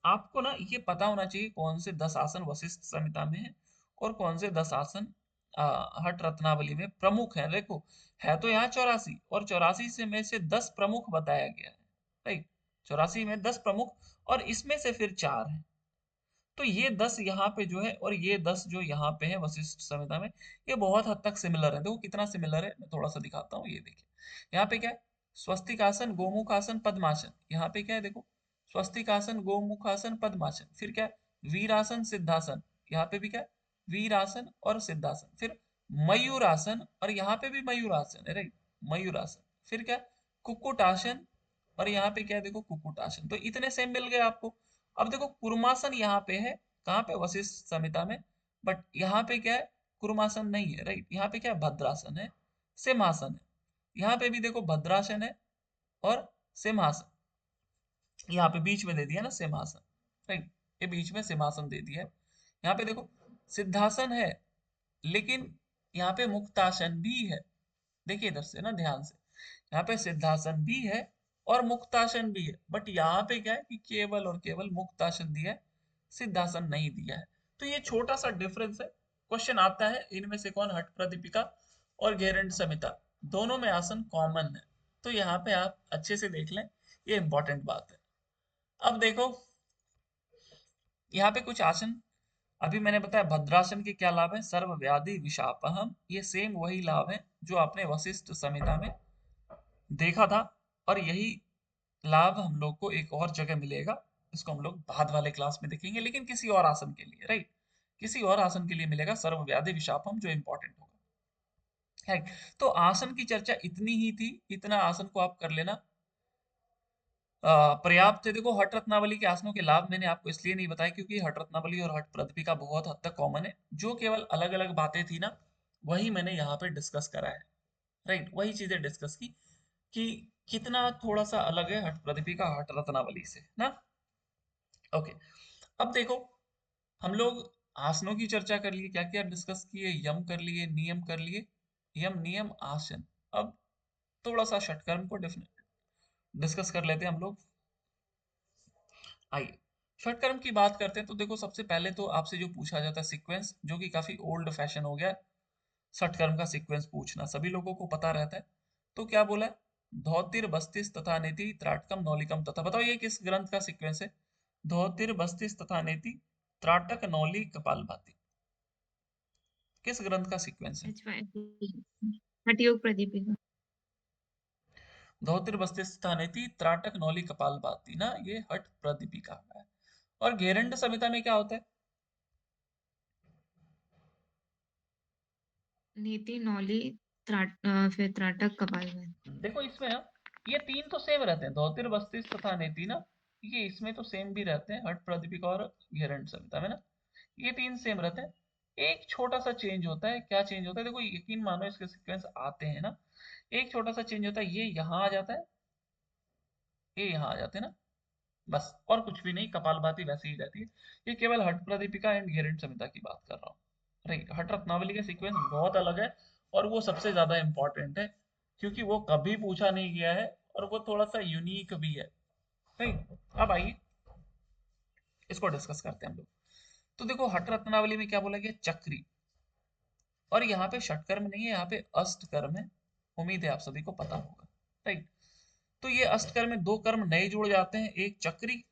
आपको ना ये पता होना चाहिए कौन से 10 आसन वशिष्ठ संहिता में है और कौन से 10 आसन हठ रत्नावली में प्रमुख है। देखो, है तो यहाँ 84, और 84 से में से 10 प्रमुख बताया गया है। राइट, 84 में 10 प्रमुख और इसमें से फिर 4 है। तो ये 10 यहाँ पे जो है और ये 10 जो यहाँ पे है वशिष्ठ संहिता में, ये बहुत हद तक सिमिलर है। देखो कितना सिमिलर है, मैं थोड़ा सा दिखाता हूँ। ये देखिए, यहाँ पे क्या है? स्वस्तिक आसन, गोमुख आसन, पद्मासन। यहाँ पे क्या है? देखो, स्वस्तिक आसन, गोमुख आसन, पद्मासन। फिर क्या है? वीरासन, सिद्धासन। यहाँ पे भी क्या है? वीरासन और सिद्धासन। फिर मयूरासन, और यहाँ पे भी मयूरासन है। राइट, मयूरासन। फिर क्या? कुक्कुटासन, और यहाँ पे क्या है? देखो, कुक्कुटासन। तो इतने सेम मिल गए आपको। अब देखो, कुर्मासन यहाँ पे है, कहाँ पे? वशिष्ठ संहिता में। बट यहाँ पे क्या है? कुर्मासन नहीं है। राइट, यहाँ पे क्या है? भद्रासन है, सिंहासन है। यहाँ पे भी देखो भद्रासन है और सिंहासन। यहाँ पे बीच में दे दिया ना सिंहासन। राइट, ये बीच में सिंहासन दे दिया है। यहाँ पे देखो सिद्धासन है, लेकिन यहाँ पे मुक्तासन भी है। देखिए इधर से ना ध्यान से, यहाँ पे सिद्धासन भी है और मुक्तासन भी है, बट यहाँ पे क्या है कि केवल और केवल मुक्तासन दिया है, सिद्धासन नहीं दिया है। तो ये छोटा सा डिफरेंस है। क्वेश्चन आता है इनमें से कौन हठ प्रदीपिका और गेरंड संहिता दोनों में आसन कॉमन है। तो यहाँ पे आप अच्छे से देख लें, ये इंपॉर्टेंट बात है। अब देखो यहाँ पे कुछ आसन अभी मैंने बताया। भद्रासन के क्या लाभ है? सर्व व्याधि विशापहम। ये सेम वही लाभ है जो आपने वशिष्ठ संहिता में देखा था, और यही लाभ हम लोग को एक और जगह मिलेगा। इसको हम लोग बाद वाले क्लास में देखेंगे, लेकिन किसी और आसन के लिए। राइट, किसी और आसन के लिए मिलेगा सर्व व्याधि विशापम, जो इंपॉर्टेंट होगा। राइट, तो आसन की चर्चा इतनी ही थी, इतना आसन को आप कर लेना पर्याप्त है। देखो, हठ रत्नावली के आसनों के लाभ मैंने आपको इसलिए नहीं बताया क्योंकि हठ रत्नावली और हठ प्रदीपिका बहुत हद तक कॉमन है। जो केवल अलग अलग बातें थी ना, वही मैंने यहाँ पे डिस्कस करा है। राइट, वही चीजें डिस्कस की कि कितना थोड़ा सा अलग है हठ प्रदीपिका हठ रत्नावली से ना। ओके, अब देखो हम लोग आसनों की चर्चा कर लिए, क्या क्या डिस्कस किए, यम कर लिए, नियम कर लिए, यम नियम आसन। अब थोड़ा सा षटकर्म को डिस्कस कर लेते हैं हम लोग। आइए षटकर्म की बात करते हैं। तो देखो, सबसे पहले तो आपसे जो पूछा जाता है सीक्वेंस, जो कि काफी ओल्ड फैशन हो गया, षटकर्म का सीक्वेंस पूछना सभी लोगों को पता रहता है। तो क्या बोला है? धौतिर बस्तिस तथा नेति त्राटकम नौलिकम तथा। बताओ ये किस ग्रंथ का सीक्वेंस है? धौतिर बस्तिस तथा नेति त्राटक नौली कपालभाति, किस ग्रंथ का सीक्वेंस है? हठयोग प्रदीपिका। धौतिर बस्तिस तथा नेति त्राटक नौली कपालभाति ना, ये हठ प्रदीपिका का है। और घेरंड संहिता में क्या होता है? नीति नौली फिर त्राटक कपालभाति। देखो इसमें ना ये 3 तो सेम रहते हैं, धौतिर बस्तिस तथा नेति ना, ये इसमें तो सेम भी रहते हैं हठ प्रदीपिका और घेरंड संहिता में ना, ये 3 सेम रहते हैं। एक छोटा सा चेंज होता है। क्या चेंज होता है? देखो यकीन मानो इसके सीक्वेंस आते हैं ना, एक छोटा सा चेंज होता है, ये यहाँ आ जाता है, ये यहाँ आ जाते हैं ना, बस और कुछ भी नहीं। कपालभाति वैसे ही रहती है। ये केवल हठ प्रदीपिका एंड घेरंड संहिता की बात कर रहा हूँ। राइट, हठ रत्नावली का सीक्वेंस बहुत अलग है और वो सबसे ज्यादा इंपॉर्टेंट है क्योंकि वो कभी पूछा नहीं गया है और वो थोड़ा सा यूनिक भी है। राइट, अब आइए इसको डिस्कस करते हैं हम लोग। तो देखो हठ रत्नावली में क्या बोला गया? चक्री। और यहाँ पे षटकर्म नहीं है, यहाँ पे अष्टकर्म है। उम्मीद है आप सभी को पता होगा। राइट, तो ये अष्टकर्म में 2 कर्म नए जुड़ जाते हैं, एक चक्री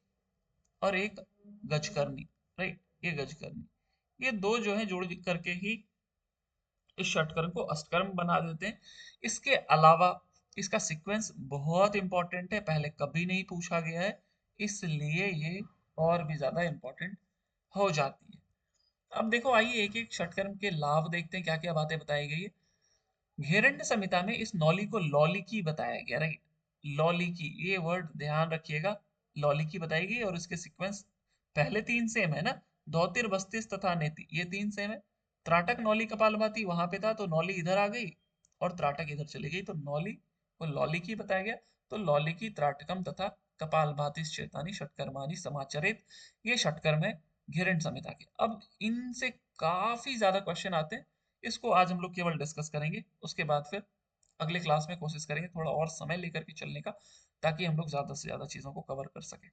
और एक गजकर्णी। राइट, ये गजकर्णी, ये 2 जो है जुड़ करके ही इस षटकर्म को अष्टकर्म बना देते हैं। इसके अलावा इसका सीक्वेंस बहुत इंपॉर्टेंट है, पहले कभी नहीं पूछा गया है, इसलिए ये और भी ज्यादा इंपॉर्टेंट हो जाती है। अब देखो आइए एक एक षटकर्म के लाभ देखते हैं, क्या क्या बातें बताई गई है। घेरंड संहिता में इस नौली को लौलिकी बताया गया, राइट। लौलिकी, ये वर्ड ध्यान रखिएगा, लौलिकी बताई गई और इसके सीक्वेंस पहले तीन सेम है ना, धौतिर बस्तिस तथा नेति, ये तीन सेम है। त्राटक नौली कपालभाति वहां पे था तो नौली इधर आ गई और त्राटक इधर चली गई तो नौली को लौलिकी बताया गया। तो लौलिकी त्राटकम तथा कपालभाति चेतानी षटकर्मानी समाचरित, ये षटकर्म है घेरंड संहिता के। अब इनसे काफी ज्यादा क्वेश्चन आते हैं, इसको आज हम लोग केवल डिस्कस करेंगे, उसके बाद फिर अगले क्लास में कोशिश करेंगे थोड़ा और समय लेकर के चलने का, ताकि हम लोग ज्यादा से ज्यादा चीजों को कवर कर सके।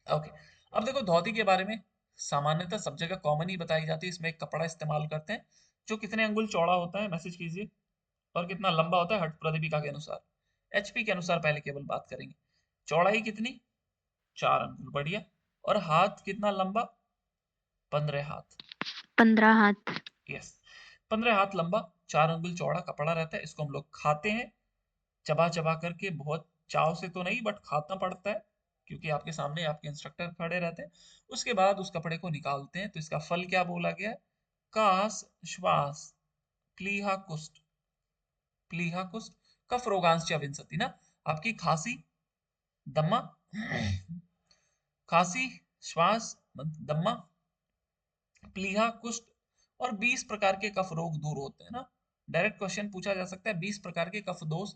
ओके, अब देखो धोती के बारे में सामान्यतः सब जगह कॉमन ही बताई जाती है। इसमें एक कपड़ा इस्तेमाल करते हैं जो कितने अंगुल चौड़ा होता है, मैसेज कीजिए, और कितना लंबा होता है हठ प्रदीपिका के अनुसार। एचपी के अनुसार पहले केवल बात करेंगे। चौड़ाई कितनी, 4 अंगुल, बढ़िया। और हाथ कितना लंबा, 15 हाथ, 15 हाथ। यस, 15 हाथ लंबा, 4 अंगुल चौड़ा कपड़ा रहता है। इसको हम लोग खाते हैं चबा चबा करके, बहुत चाव से तो नहीं बट खाना पड़ता है, क्योंकि आपके सामने आपके इंस्ट्रक्टर खड़े रहते हैं। उसके बाद उस कपड़े को निकालते हैं। तो इसका फल क्या बोला गया है, कास श्वास प्लीहा कुष्ठ, प्लीहा कुष्ठ कफ रोगांश्च विंशति ना, आपकी खांसी, दम्मा, खांसी, श्वास, दम्मा, प्लीहा, कुष्ठ और 20 प्रकार के कफ रोग दूर होते हैं ना। डायरेक्ट क्वेश्चन पूछा जा सकता है, 20 प्रकार के कफ दोष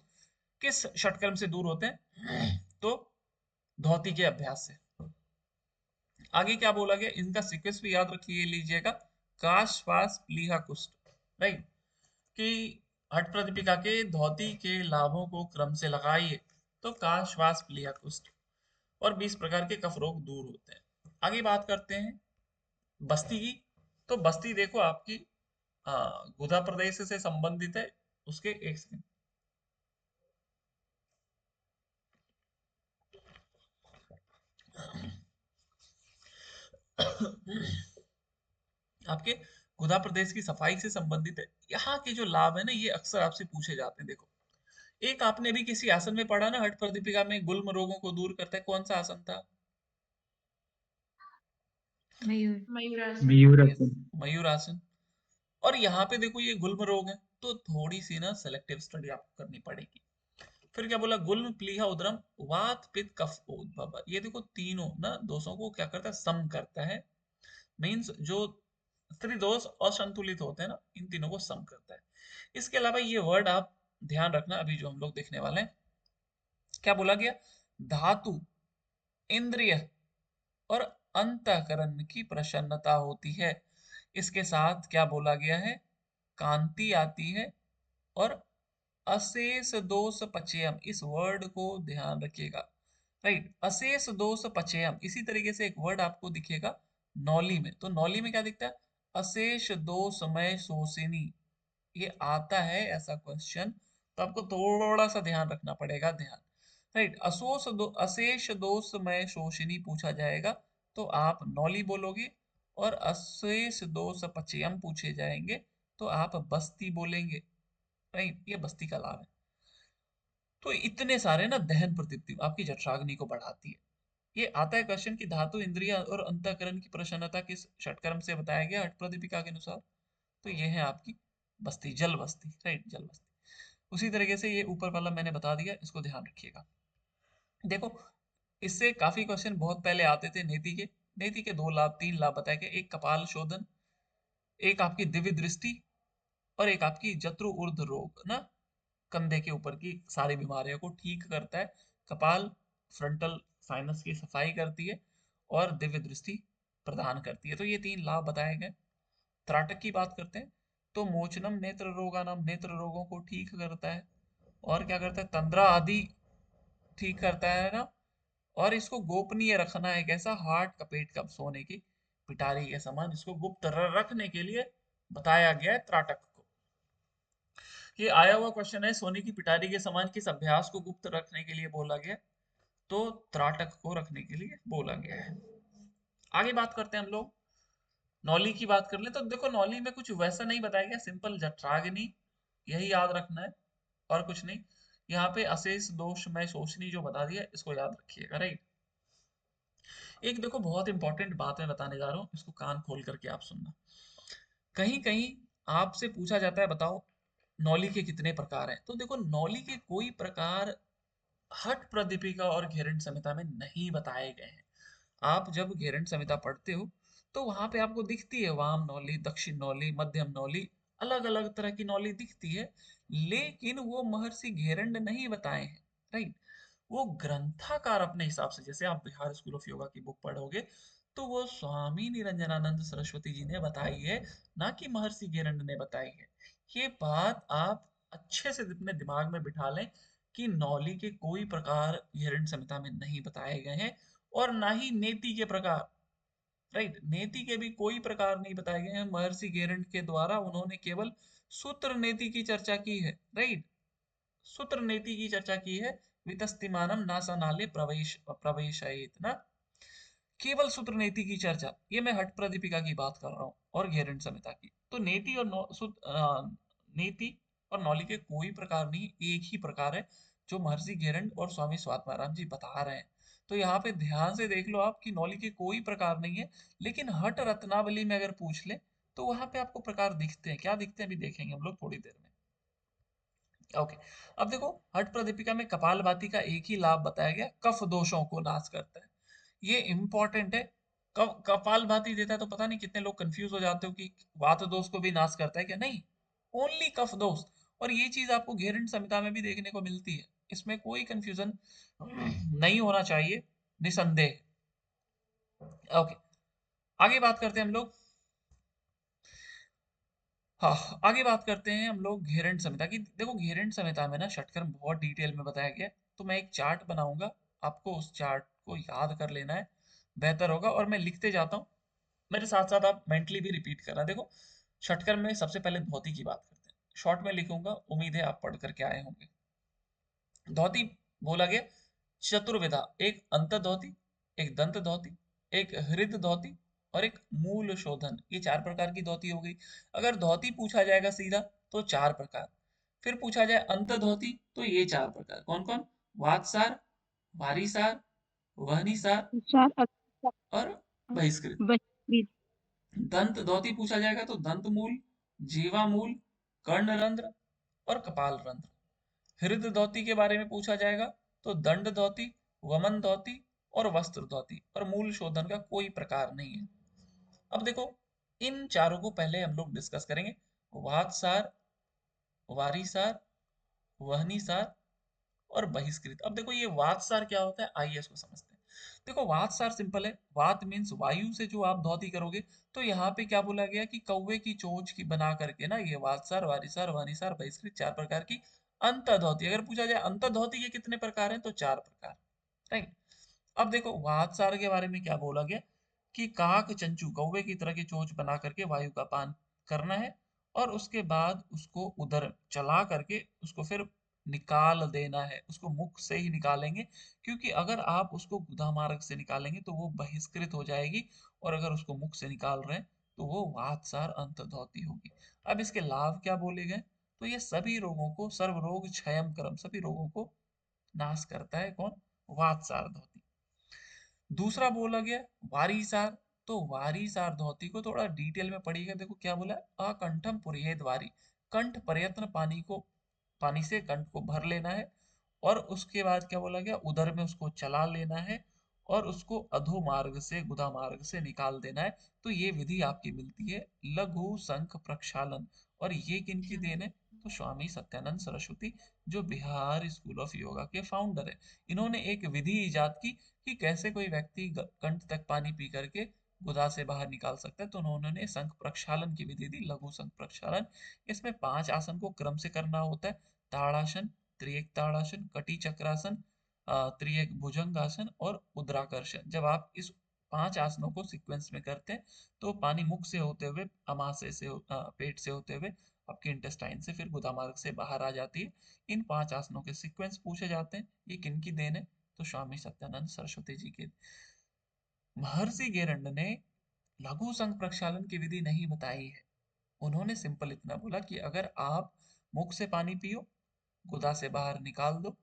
किस षटकर्म से दूर होते हैं, तो धौती के अभ्यास से। आगे क्या बोला गया, इनका सीक्वेंस भी याद रखिए लीजिएगा, काश श्वास प्लीहा कुष्ठ, राइट, कि हठ प्रदीपिका के धौती के लाभों को क्रम से लगाइए तो काश श्वास प्लीहा कुष्ठ और 20 प्रकार के कफ रोग दूर होते हैं। आगे बात करते हैं बस्ती की। तो बस्ती देखो आपकी गुदा प्रदेश से संबंधित है। उसके एक सेकंड, आपके गुदा प्रदेश की सफाई से संबंधित है। यहाँ के जो लाभ है ना, ये अक्सर आपसे पूछे जाते हैं। देखो, एक आपने भी किसी आसन में पढ़ा ना, हठ प्रदीपिका में गुल्म रोगों को दूर करता है, कौन सा आसन था, मयूर। मयूरासन। मयूरासन। मयूरासन। और यहाँ पे देखो ये गुल्म रोग है, तो थोड़ी सी ना सेलेक्टिव स्टडी आपको करनी पड़ेगी। फिर क्या बोला, गुल्म प्लीहा उदरम वात पित्त कफ उद्भव, ये देखो तीनों ना दोषों को क्या करता है, सम करता है। मीन्स जो त्रिदोष असंतुलित होते हैं ना, इन तीनों को सम करता है। इसके अलावा ये वर्ड आप ध्यान रखना, अभी जो हम लोग देखने वाले हैं, क्या बोला गया, धातु, इंद्रिय और अंतःकरण की प्रसन्नता होती है। इसके साथ क्या बोला गया है, कांति आती है और अशेष दोष पचयम, इस वर्ड को ध्यान रखिएगा, राइट, अशेष दोष पचयम। इसी तरीके से एक वर्ड आपको दिखेगा नौली में, तो नौली में क्या दिखता है, अशेष दोषमय शोषिनी, ये आता है ऐसा क्वेश्चन, तो आपको थोड़ा सा ध्यान रखना पड़ेगा, ध्यान, राइट। अशेष दोषमय शोषिनी पूछा जाएगा तो आप नौली बोलोगे, और अशेष दोष पचयम पूछे जाएंगे तो आप बस्ती बोलेंगे, राइट, ये बस्ती का लाभ है। तो इतने सारे ना दहन प्रदीप्ति आपकी जठराग्नि को बढ़ाती है। ये आता है क्वेश्चन की धातु, इंद्रिय और अंतःकरण की प्रसन्नता किस षटकर्म से बताया गया हठ प्रदीपिका के अनुसार, तो ये है आपकी बस्ती, जल बस्ती, राइट, जल बस्ती। उसी तरीके से ये ऊपर वाला मैंने बता दिया, इसको ध्यान रखिएगा। देखो, इससे काफी क्वेश्चन बहुत पहले आते थे नेति के। नेति के 2 लाभ 3 लाभ बताए गए, एक कपाल शोधन, एक आपकी दिव्य दृष्टि, और एक आपकी जत्रु ऊर्ध्व रोग ना, कंधे के ऊपर की सारी बीमारियों को ठीक करता है। कपाल फ्रंटल साइनस की सफाई करती है और दिव्य दृष्टि प्रदान करती है। तो ये 3 लाभ बताए गए। त्राटक की बात करते हैं तो मोचनम नेत्र रोगा नाम, नेत्र रोगों को ठीक करता है। और क्या करता है, तंद्रा आदि ठीक करता है ना। और इसको गोपनीय रखना है, कैसा, हार्ट कपेट कब सोने की पिटारी के समान, इसको गुप्त रखने के लिए बताया गया है त्राटक को। ये आया हुआ क्वेश्चन है, सोने की पिटारी के समान किस अभ्यास को गुप्त रखने के लिए बोला गया, तो त्राटक को रखने के लिए बोला गया है। आगे बात करते हैं हम लोग, नौली की बात कर ले तो देखो नौली में कुछ वैसा नहीं बताया गया, सिंपल जठराग्नि यही याद रखना है और कुछ नहीं। यहाँ पे अशेष दोष में शोषणी जो बता दिया, इसको याद रखिएगा, राइट। एक देखो बहुत इंपॉर्टेंट बात मैं बताने जा रहा हूँ, इसको कान खोल करके आप सुनना। कहीं कहीं आपसे पूछा जाता है, बताओ नौली के कितने प्रकार हैं? तो देखो नौली के कोई प्रकार हठ प्रदीपिका और घेरंड संहिता में नहीं बताए गए हैं। आप जब घेरंड संहिता पढ़ते हो तो वहां पे आपको दिखती है वाम नौली, दक्षिण नौली, मध्यम नौली, अलग अलग तरह की नौली दिखती है, लेकिन वो महर्षि घेरंड नहीं बताए हैं। राइट, वो ग्रंथाकार अपने हिसाब से, जैसे आप बिहार स्कूल ऑफ योगा की बुक पढ़ोगे तो वो स्वामी निरंजनानंद सरस्वती जी ने बताई है, ना कि महर्षि घेरंड ने बताई है। ये बात आप अच्छे से अपने दिमाग में बिठा लें कि नौली के कोई प्रकार घेरंड संहिता में नहीं बताए गए हैं, और ना ही नेति के प्रकार। राइट, नेति के भी कोई प्रकार नहीं बताए गए हैं। महर्षि घेरंड के द्वारा उन्होंने केवल सूत्र नेति की चर्चा की है। राइट, सूत्र नीति की चर्चा की है। वितस्तिमानम नासानाले प्रवेशयेत ना, केवल सूत्र नीति की चर्चा। ये मैं हठ प्रदीपिका की बात कर रहा हूँ और घेरंड संहिता की। तो नेति और नीति और नौली के कोई प्रकार नहीं, एक ही प्रकार है जो महर्षि घेरंड और स्वामी स्वात्माराम जी बता रहे हैं। तो यहाँ पे ध्यान से देख लो आप कि नौली के कोई प्रकार नहीं है, लेकिन हठ रत्नावली में अगर पूछ ले तो वहां पे आपको प्रकार दिखते हैं। क्या दिखते हैं अभी देखेंगे हम लोग थोड़ी देर में। ओके, अब देखो हठ प्रदीपिका में कपालभाति का एक ही लाभ बताया गया, कफ दोषों को नाश करता है। ये इंपॉर्टेंट है। कपालभाति देता है तो पता नहीं कितने लोग कंफ्यूज हो जाते हो कि वात दोष को भी नाश करता है क्या? नहीं, ओनली कफ दोष। और ये चीज आपको घेरंड संहिता में भी देखने को मिलती है, इसमें कोई कंफ्यूजन नहीं होना चाहिए, निसंदेह। ओके, आगे बात करते हैं हम लोग। हाँ, आगे बात करते हैं हम लोग घेरंड संहिता की। देखो घेरंड संहिता में ना षटकर्म बहुत डिटेल में बताया गया है, तो मैं एक चार्ट बनाऊंगा, आपको उस चार्ट को याद कर लेना है, बेहतर होगा। और मैं लिखते जाता हूँ, मेरे साथ साथ आप मेंटली भी रिपीट करना। देखो षटकर्म में सबसे पहले धोती की बात करते हैं, शॉर्ट में लिखूंगा, उम्मीद है आप पढ़ करके आए होंगे। धोती बोला गया चतुर्विधा, एक अंत धोती, एक दंत धोती, एक हृद धोती और एक मूल शोधन। ये चार प्रकार की धोती हो गई। अगर धोती पूछा जाएगा सीधा तो चार प्रकार, फिर पूछा जाए अंत धोती तो ये चार प्रकार कौन कौन? वातसार, वारीसार, वहनीसार चार अच्छा, और बहिष्कृत। बहिष्कृत। दंत धोती पूछा जाएगा तो दंत मूल, जीवा मूल, कर्ण रंध्र और कपाल रंध्र। हृद धोती के बारे में पूछा जाएगा तो दंड धोती, वमन धोती और वस्त्र धोती, और मूल शोधन का कोई प्रकार नहीं है। अब देखो इन चारों को पहले हम लोग डिस्कस करेंगे। वातसार, वारीसार, वहनीसार और बहिष्कृत। अब देखो ये वातसार क्या होता है, आइए इसको समझते हैं। देखो वातसार सिंपल है, वात मीन्स वायु से जो आप धोती करोगे, तो यहाँ पे क्या बोला गया कि कौवे की चोंच की बना करके ना, ये वातसार, वारीसार, वहनीसार, बहिष्कृत चार प्रकार की अंत धोती। अगर पूछा जाए अंत धोती के कितने प्रकार हैं, तो चार प्रकार। राइट, अब देखो वातसार के बारे में क्या बोला गया कि काक चंचू, कौवे की तरह की चोंच बना करके वायु का पान करना है, और उसके बाद उसको उधर चला करके उसको फिर निकाल देना है। उसको मुख से ही निकालेंगे, क्योंकि अगर आप उसको गुदा मार्ग से निकालेंगे तो वो बहिष्कृत हो जाएगी, और अगर उसको मुख से निकाल रहे हैं तो वो वातसार अंतर्धौती होगी। अब इसके लाभ क्या बोले गए, तो ये सभी रोगों को, सर्व रोग क्षयम करम, सभी रोगों को नाश करता है। कौन? वातसार धौती। दूसरा बोला गया वारीसार, तो वारीसार धौती को थोड़ा डिटेल में पढ़िएगा। देखो क्या बोला है, अकंठम पुरेद वारी, कंठ प्रयत्न पानी को, पानी से कंठ को भर लेना है, और उसके बाद क्या बोला गया, उदर में उसको चला लेना है और उसको अधो मार्ग से, गुदा मार्ग से निकाल देना है। तो ये विधि आपकी मिलती है लघु शंख प्रक्षालन। और ये किनकी देन है, तो स्वामी सत्यानंद सरस्वती, जो बिहार स्कूल ऑफ योगा के फाउंडर है। इन्होंने एक विधि इजाद की कि कैसे कोई व्यक्ति कंठ तक पानी पी करके गुदा से बाहर निकाल सकता है। तो उन्होंने शंख प्रक्षालन की विधि दी, लघु शंख प्रक्षालन। इसमें 5 आसन को क्रम से करना होता है, ताड़ासन, त्रिएक ताड़ासन, कटी चक्रासन, त्रिएक भुजंगासन और उद्राकर्षण। जब आप इस 5 आसनों को सीक्वेंस में करते हैं तो पानी मुख से होते हुए, अमाशय से, पेट से होते हुए आपके इंटेस्टाइन से फिर गुदा मार्ग से बाहर आ जाती है। इन 5 आसनों के सीक्वेंस पूछे जाते हैं। ये किनकी देन है, तो स्वामी सत्यानंद सरस्वती जी के। महर्षि गेरंड ने लघु संघ प्रक्षालन की विधि नहीं बताई है। उन्होंने सिंपल इतना बोला कि अगर आप मुख से पानी पियो, गुदा से बाहर निकाल दो,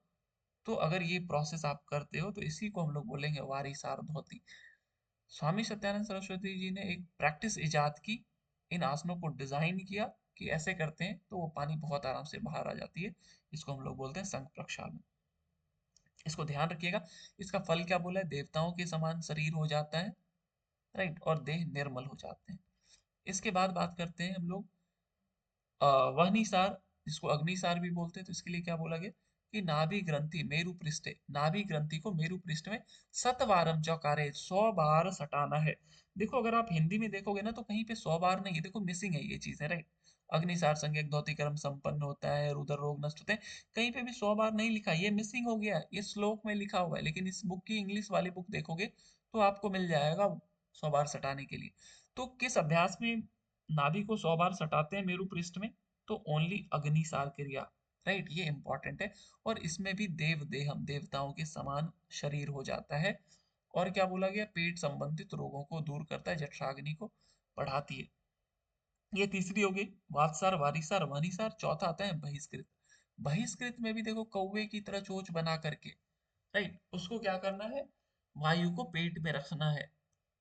तो अगर ये प्रोसेस आप करते हो तो इसी को हम लोग बोलेंगे वारीसार धोती। स्वामी सत्यानंद सरस्वती जी ने एक प्रैक्टिस इजाद की, इन आसनों को डिजाइन किया कि ऐसे करते हैं तो वो पानी बहुत आराम से बाहर आ जाती है। इसको हम लोग बोलते हैं संघ प्रक्षालन। इसको ध्यान रखिएगा। इसका फल क्या बोला है? देवताओं के समान शरीर हो जाता है, राइट, और देह निर्मल हो जाते हैं। इसके बाद बात करते हैं हम लोग वहनीसार, जिसको अग्निसार भी बोलते हैं। तो इसके लिए क्या बोला गया कि नाभि ग्रंथि मेरु पृष्ठे, नाभि ग्रंथि को मेरु पृष्ठ में सतवारम चौकारे 100 बार सटाना है। देखो अगर आप हिंदी में देखोगे ना तो कहीं पे 100 बार नहीं है, देखो मिसिंग है ये चीज है, राइट। अग्निसार संज्ञक धौति कर्म संपन्न होता है, रुद्र रोग नष्ट होते हैं, कहीं पे भी 100 बार नहीं लिखा, ये मिसिंग हो गया, ये श्लोक में लिखा हुआ है। लेकिन इस बुक की इंग्लिश वाली बुक देखोगे तो आपको मिल जाएगा 100 बार सटाने के लिए। तो किस अभ्यास में नाभि को 100 बार सटाते हैं मेरु पृष्ठ में? तो ओनली अग्निसार क्रिया, राइट, ये इंपॉर्टेंट है। और इसमें भी देव देहम, देवताओं के समान शरीर हो जाता है। और क्या बोला गया? पेट संबंधित रोगों को दूर करता है, जठराग्नि को बढ़ाती है। ये तीसरी हो गई। वातसार, वारिसार, वनिसार। चौथा आता है बहिष्कृत। बहिष्कृत में भी देखो कौवे की तरह चोंच बना करके, राइट, उसको क्या करना है? वायु को पेट में रखना है।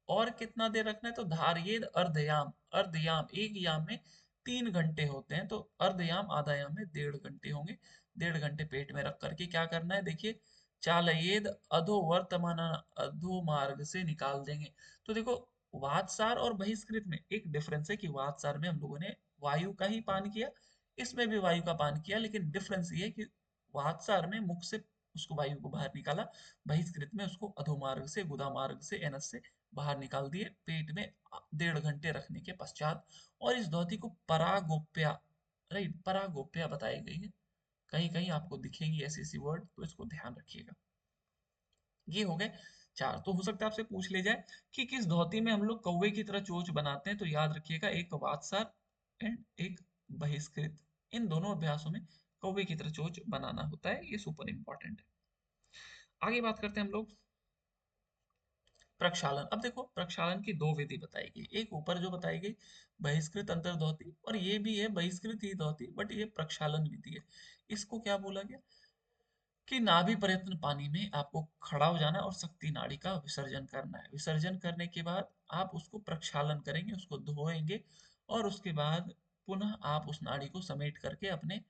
और कितना देर रखना है? तो धारियेद अर्धयाम, अर्धयाम एक याम में 3 घंटे होते हैं, तो अर्धयाम आधा याम में 1.5 घंटे होंगे। 1.5 घंटे पेट में रख करके क्या करना है? देखिए, चालयेद अधो वर्तमान, अधो मार्ग से निकाल देंगे। तो देखो वातसार और बहिष्कृत में एक डिफरेंस है कि वातसार में हम लोगों ने वायु का ही पान किया, इसमें भी वायु का पान किया, लेकिन डिफरेंस ये है कि वातसार में मुख से उसको वायु को बाहर निकाला, बहिष्कृत में उसको अधोमार्ग से, गुदा मार्ग से, एनस से बाहर निकाल दिए पेट में 1.5 घंटे रखने के पश्चात। और इस धोती को परागोप्या, राइट, परागोप्या बताई गई है। कहीं कहीं आपको दिखेंगी ऐसी ऐसी वर्ड, तो इसको ध्यान रखिएगा। ये हो गए 4। तो हो सकता है आपसे पूछ ले जाए कि किस धोती में हम लोग कौवे की तरह चोंच बनाते हैं, तो याद रखिएगा एक वातसार एंड एक बहिष्कृत, इन दोनों अभ्यासों में कौवे की तरह चोंच बनाना होता है। ये सुपर इंपॉर्टेंट है। आगे बात करते हैं हम लोग प्रक्षालन। अब देखो प्रक्षालन की 2 विधि बताई गई, एक ऊपर जो बताई गई बहिष्कृत अंतर्धोती, और ये भी है बहिष्कृत ही धोती, बट ये प्रक्षालन विधि है। इसको क्या बोला गया कि नाभि प्रयत्न पानी में आपको खड़ा हो जाना है और शक्ति नाड़ी का विसर्जन करना है। विसर्जन करने के बाद आप उसको प्रक्षालन करेंगे, उसको धोएंगे, और उसके बाद पुनः आप उस नाड़ी को समेट करके अपने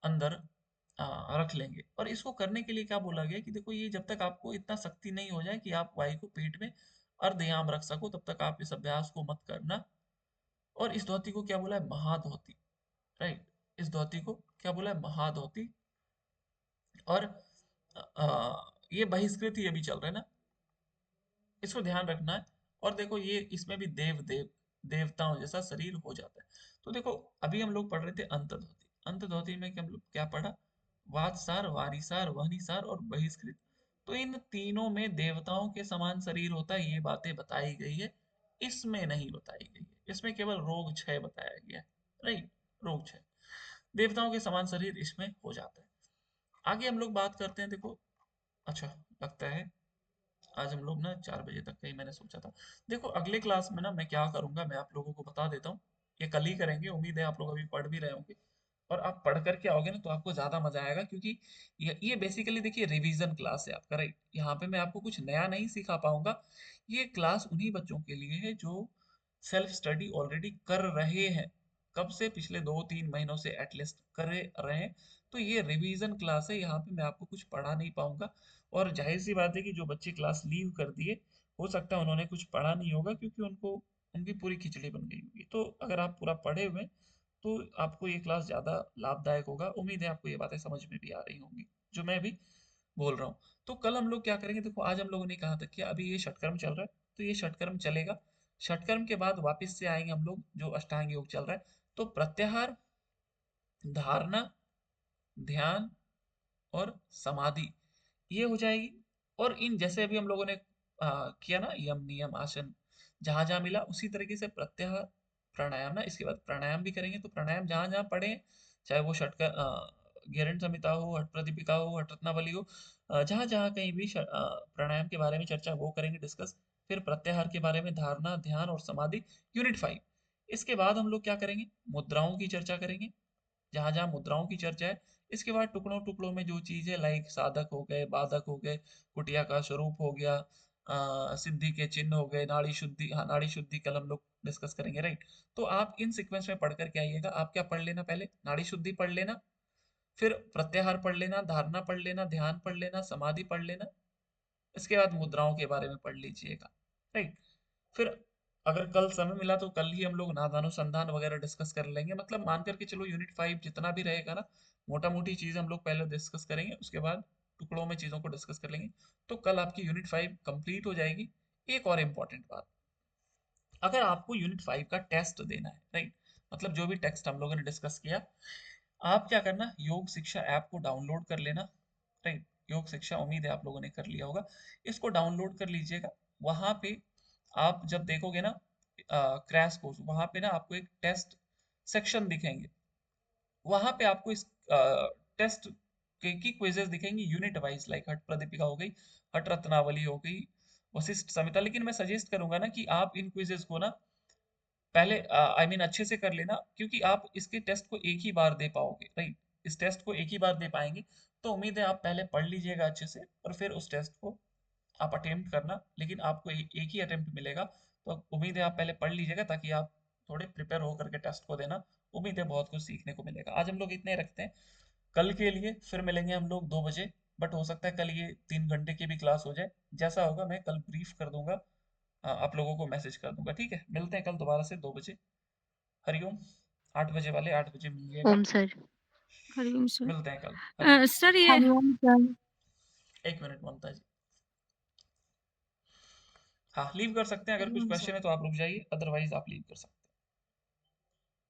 अंदर रख लेंगे। और इसको करने के लिए क्या बोला गया कि देखो ये जब तक आपको इतना शक्ति नहीं हो जाए कि आप वायु को पेट में अर्धयाम रख सको, तब तक आप इस अभ्यास को मत करना। और इस धोती को क्या बोला है? महाधोती, राइट। इस धोती को क्या बोला है? महाधोती। और ये बहिष्कृत ही अभी चल रहा है ना, इसको ध्यान रखना है। और देखो ये इसमें भी देवताओं जैसा शरीर हो जाता है। तो देखो अभी हम लोग पढ़ रहे थे अंतर्धोती। अंतर्धोती में हम लोग क्या पढ़ा? वातसार, वारिसार, वहनीसार और बहिष्कृत। तो इन तीनों में देवताओं के समान शरीर होता है, ये बातें बताई गई है। इसमें नहीं बताई गई है, इसमें केवल रोग क्षय बताया गया है, राइट, रोग क्षय। देवताओं के समान शरीर इसमें हो जाता है। आगे हम लोग बात करते हैं। देखो अच्छा, लगता है आज हम लोग ना 4 बजे तक का ही मैंने सोचा था। देखो अगले क्लास में ना मैं क्या करूंगा, मैं आप लोगों को बता देता हूँ। ये कल ही करेंगे, उम्मीद है आप लोग अभी पढ़ भी रहे होंगे। और आप पढ़ करके आओगे ना तो आपको ज्यादा मजा आएगा, क्योंकि ये बेसिकली देखिए रिवीजन क्लास है आपका, राइट। यहाँ पे मैं आपको कुछ नया नहीं सिखा पाऊंगा। ये क्लास उन्हीं बच्चों के लिए है जो सेल्फ स्टडी ऑलरेडी कर रहे हैं। कब से? पिछले 2-3 महीनों से एटलीस्ट कर रहे हैं। तो ये रिवीजन क्लास है, यहाँ पे मैं आपको कुछ पढ़ा नहीं पाऊंगा। और जाहिर सी बात है कि जो बच्चे क्लास लीव कर दिए, हो सकता है उन्होंने कुछ पढ़ा नहीं होगा, क्योंकि उनको उनकी पूरी खिचड़ी बन गई होगी। तो अगर आप पूरा पढ़े हुए हैं, तो आपको ये क्लास ज़्यादा लाभदायक होगा। उम्मीद है आपको ये बातें समझ में भी आ रही होंगी जो मैं भी बोल रहा हूँ। तो कल हम लोग क्या करेंगे? देखो आज हम लोगों ने कहा था कि अभी ये षटकर्म चल रहा है, तो ये षटकर्म चलेगा। षटकर्म के बाद वापस से आएंगे हम लोग जो अष्टांग योग चल रहा है। तो प्रत्याहार, धारणा, ध्यान और समाधि, ये हो जाएगी। और इन जैसे अभी हम लोगों ने किया ना, यम नियम आसन, जहां जहां मिला उसी तरीके से प्रत्याहार, प्राणायाम ना, इसके बाद प्राणायाम भी करेंगे। तो प्राणायाम जहां जहां पढ़े, चाहे वो षटकर घेरन संहिता हो, हठ प्रदीपिका हो, हठ रत्नावली हो, जहां जहां कहीं भी प्राणायाम के बारे में चर्चा वो करेंगे, डिस्कस। फिर प्रत्याहार के बारे में, धारणा, ध्यान और समाधि, यूनिट 5। इसके बाद हम लोग क्या करेंगे? मुद्राओं की चर्चा करेंगे, जहां जहां मुद्राओं की चर्चा है। इसके बाद टुकड़ों टुकड़ों में जो चीज है, लाइक साधक हो गए, बाधक हो गए, कुटिया का स्वरूप हो गया, सिद्धि के चिन्ह हो गए, नाड़ी शुद्धि, हाँ नाड़ी शुद्धि कल हम लोग डिस्कस करेंगे, राइट। तो आप इन सीक्वेंस में पढ़ करके आइएगा। आप क्या पढ़ लेना, पहले नाड़ी शुद्धि पढ़ लेना, फिर प्रत्याहार पढ़ लेना, धारणा पढ़ लेना, ध्यान पढ़ लेना, समाधि पढ़ लेना, इसके बाद मुद्राओं के बारे में पढ़ लीजिएगा, राइट। फिर अगर कल समय मिला तो कल ही हम लोग नादानुसंधान वगैरह डिस्कस कर लेंगे। मतलब मान करके चलो यूनिट 5 जितना भी रहेगा ना, मोटा मोटी चीज हम लोग पहले डिस्कस करेंगे, उसके बाद टुकड़ों में चीजों को डिस्कस कर लेंगे। तो कल आपकी यूनिट 5 कंप्लीट हो जाएगी। एक और इम्पोर्टेंट बात, अगर आपको यूनिट 5 का टेस्ट देना है, राइट, मतलब जो भी टेक्स्ट हम लोगों ने डिस्कस किया, आप क्या करना, योग शिक्षा ऐप को डाउनलोड कर लेना, राइट। योग शिक्षा उम्मीद है आप लोगों ने कर लिया होगा, इसको डाउनलोड कर लीजिएगा। वहां पे आप जब देखोगे ना क्रैश कोर्स, वहां पे ना आपको एक टेस्ट सेक्शन दिखेंगे, वहां पे आपको इस टेस्ट की क्विजेस दिखेंगी यूनिट वाइज, लाइक हट प्रदीपिका हो गई, हट रत्नावली हो गई, वशिष्ठ समिता। लेकिन मैं सजेस्ट करूंगा ना कि आप इन क्विजेस को ना पहले अच्छे से कर लेना, क्योंकि आप इसके टेस्ट को एक ही बार दे पाओगे, राइट। इस टेस्ट को एक ही बार दे पाएंगे, तो उम्मीद है आप पहले पढ़ लीजिएगा अच्छे से, और फिर उस टेस्ट को आप अटेम्प्ट करना। लेकिन आपको एक ही अटेम्प्ट मिलेगा, तो उम्मीद है आप पहले पढ़ लीजिएगा, ताकि आप थोड़े प्रिपेयर होकर के टेस्ट को देना। उम्मीद है बहुत कुछ सीखने को मिलेगा। आज हम लोग इतने रखते हैं, कल के लिए फिर मिलेंगे हम लोग 2 बजे। बट हो सकता है कल ये 3 घंटे की भी क्लास हो जाए, जैसा होगा मैं कल ब्रीफ कर दूंगा, आप लोगों को मैसेज कर दूंगा, ठीक है। मिलते हैं कल दोबारा से 2 बजे। हरिओम। 8 बजे वाले 8 बजे मिलिएगा। ओम सर। हरिओम सर। मिलते हैं कल। हरिओम। सर ये हरिओम सर। 1 मिनट ममता जी, हाँ लीव कर सकते हैं। अगर कुछ हरिओम क्वेश्चन सर। है तो आप रुक जाइए, अदरवाइज आप लीव कर सकते हैं।